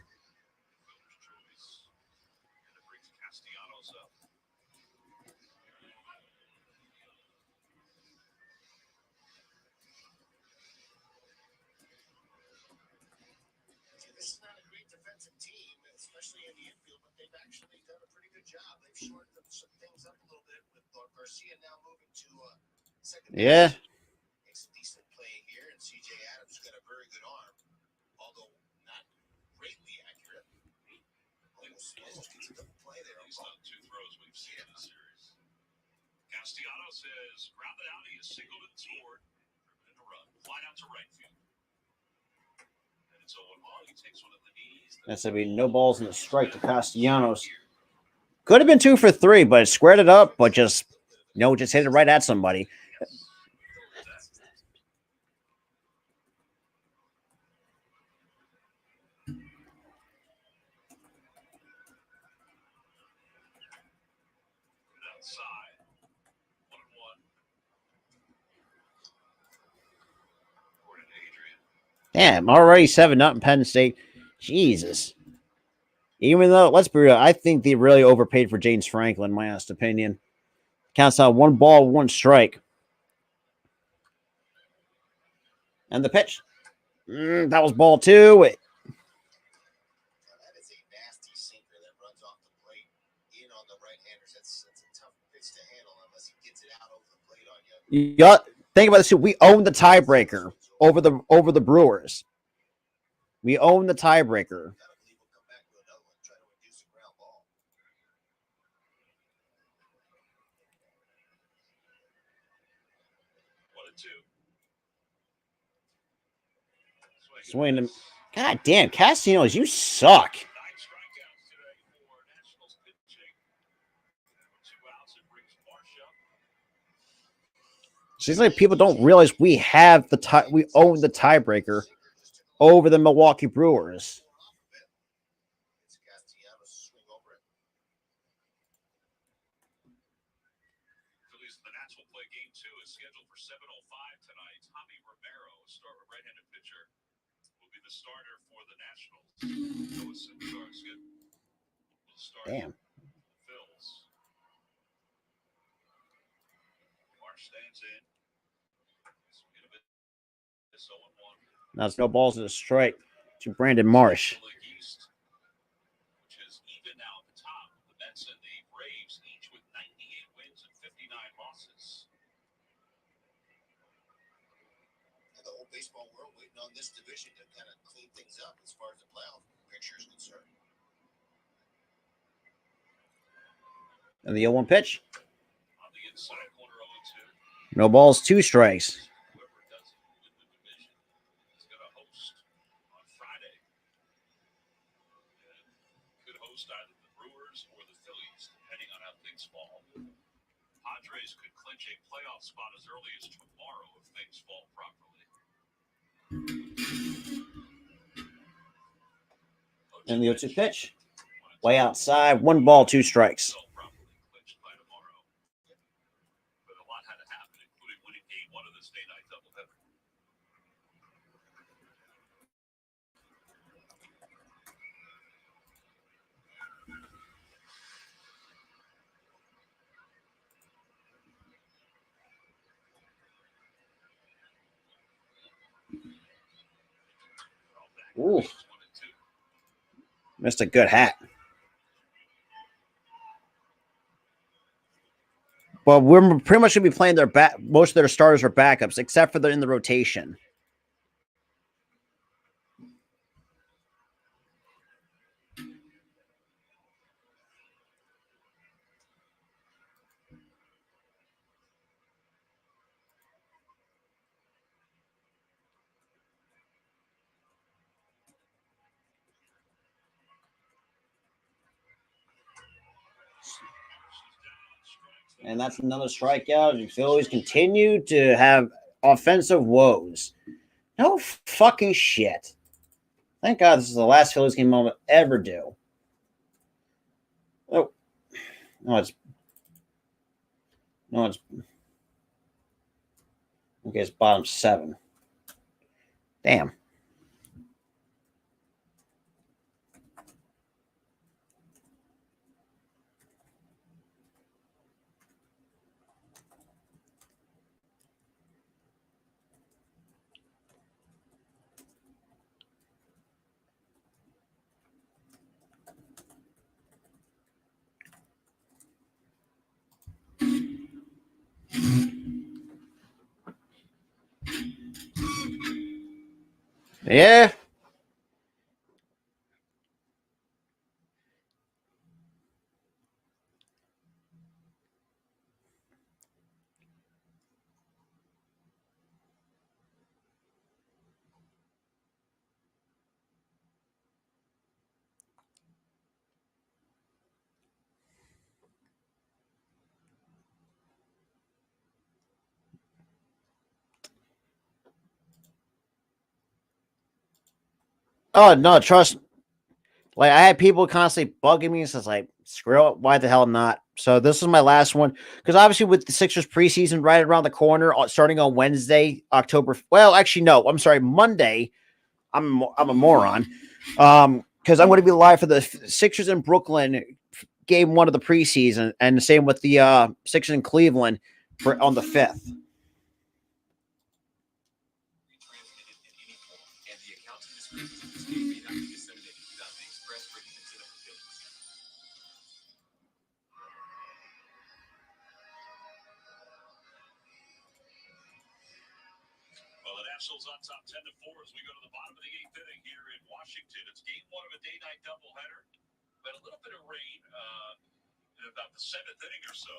This is not a great defensive team, especially in the infield, but they've actually done a pretty good job. They've shortened some things up a little bit with Garcia now moving to second base. Yeah. Makes a decent play here, and C.J. Adams got a very good arm, although not greatly accurate. Almost gets a double play there. He's done 2 throws we've seen in the series. Castellanos says, grounded out. He is singled and scored. Driven in a run. Flight out to right field. And it's 0-1. He takes one at the knees. That's going to be no balls and a strike to Castellanos. Could have been 2 for 3, but it squared it up, but just hit it right at somebody. Outside. 1-1. According to Adrian. Damn, already 7-0 Penn State. Jesus. Even though, let's be real, I think they really overpaid for James Franklin, in my honest opinion. Counts out 1 ball, 1 strike. And the pitch. That was ball 2. Now, that is a nasty sinker that runs off the plate in on the right-handers. That's a tough pitch to handle unless he gets it out over the plate on you. Think about this too. We own the tiebreaker over the Brewers. We own the tiebreaker. Gotta believe we'll come back to another one, try to induce a ground ball. 1-2. Swing him. God damn, Castellanos, you suck. 9 strikeouts today for Nationals pitching. 2 outs, it brings Marsh up. Seems like people don't realize we have we own the tiebreaker over the Milwaukee Brewers. It's Castellanos swing over it. Phillies and the Nats will play game 2. It's scheduled for 7:05 tonight. Tommy Romero, a right-handed pitcher, will be the starter for the Nationals. Damn. Phils. Marsh stands in. It's 0-1. Now it's no balls and a strike to Brandon Marsh. East, which is even now at the top. The Mets and the Braves each with 98 wins and 59 losses. And the whole baseball world waiting on this division to kind of clean things up as far as the playoff picture is concerned. And the 0-1 pitch. On the inside corner, 0-2. No balls, 2 strikes. Whoever doesn't win the division is going to host on Friday. And could host either the Brewers or the Phillies, depending on how things fall. Padres could clinch a playoff spot as early as tomorrow if things fall properly. And the 0-2 pitch. Way outside, 1 ball, 2 strikes. Properly clinched by tomorrow. But a lot had to happen, including winning game 1 of this day-night doubleheader. Ooh. Missed a good hat. Well, we're pretty much going to be playing most of their starters are backups, except for they're in the rotation. And that's another strikeout. The Phillies continue to have offensive woes. No fucking shit. Thank God this is the last Phillies game I'll ever do. Oh. No, it's okay, it's bottom 7. Damn. Yeah. Oh no, trust. Like I had people constantly bugging me, so it's like, screw it, why the hell not? So this is my last one because obviously with the Sixers preseason right around the corner, starting on Wednesday, October. Well, actually, no, I'm sorry, Monday. I'm a moron. Because I'm going to be live for the Sixers in Brooklyn game 1 of the preseason, and the same with the Sixers in Cleveland on the 5th. Well, the Nationals on top 10-4 as we go to the bottom of the 8th inning here in Washington. It's game 1 of a day-night doubleheader. But a little bit of rain in about the 7th inning or so.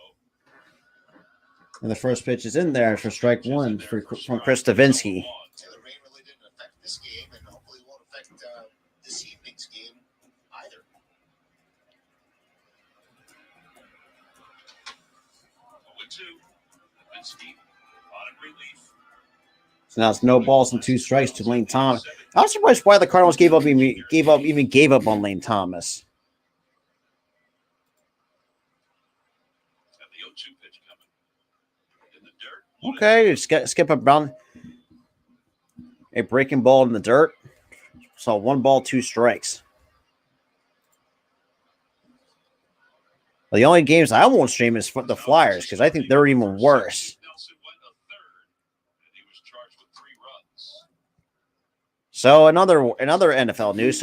And the first pitch is in there for strike 1 from Chris Davinsky. So the rain really didn't affect this game, and hopefully won't affect this evening's game either. So now it's no balls and 2 strikes to Lane Thomas. I was surprised why the Cardinals gave up on Lane Thomas. Okay, skip a brown, a breaking ball in the dirt. So 1 ball, 2 strikes. Well, the only games I won't stream is the Flyers because I think they're even worse. So another NFL news.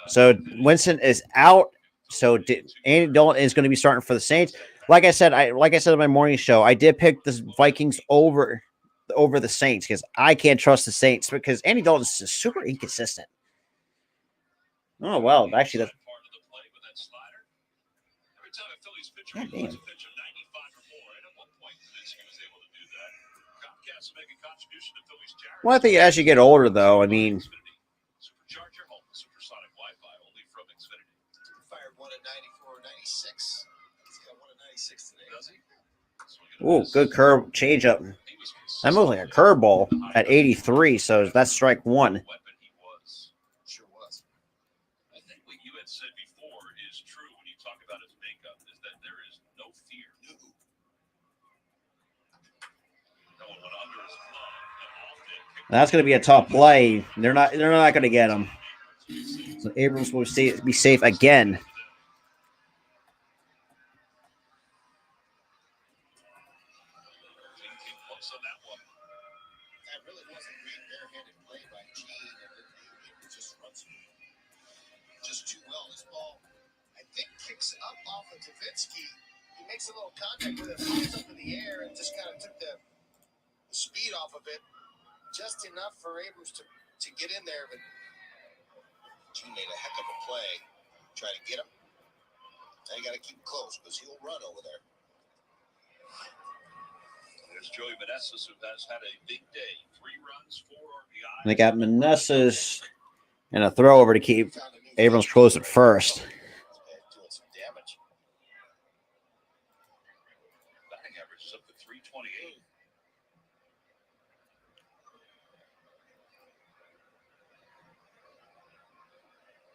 So Winston is out. So Andy Dalton is going to be starting for the Saints. Like I said in my morning show, I did pick the Vikings over the Saints because I can't trust the Saints because Andy Dalton is super inconsistent. Oh well, actually that's. God damn. Well, I think as you get older, though, I mean. Ooh, good curve change up. That moves like a curveball at 83, so that's strike 1. Sure was. I think what you had said before is true when you talk about his makeup, is that there is no fear. No one went under his glove. That's going to be a tough play. They're not going to get him. So Abrams will be safe again. That really wasn't a great barehanded play by Gene. It just runs just too well. This ball, I think, kicks up off of Davinsky. He makes a little contact with it, pops up in the air, and just kind of took the speed off of it. Just enough for Abrams to get in there, but Gene made a heck of a play. Try to get him. Now you got to keep close because he'll run over there. There's Joey Meneses, who has had a big day. 3 runs, 4 RBI. And they got Meneses and a throw over to keep Abrams close at first. Doing some damage. Batting average is up to 328.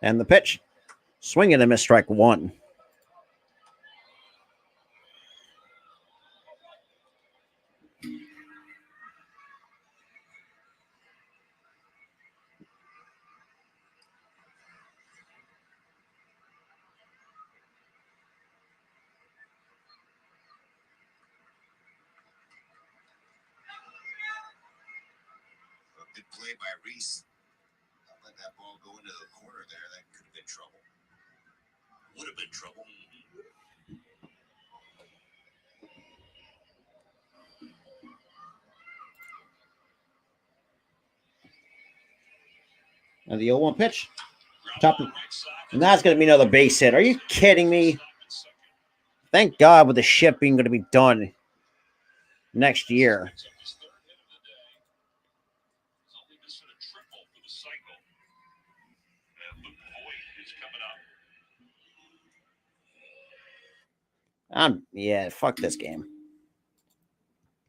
And the pitch. Swing and a miss, strike 1. Good play by Reese. Don't let that ball go into the corner there. That could have been trouble. Would have been trouble. And the 0-1 pitch. Top, and that's going to be another base hit. Are you kidding me? Thank God with the shipping going to be done next year. Yeah, fuck this game.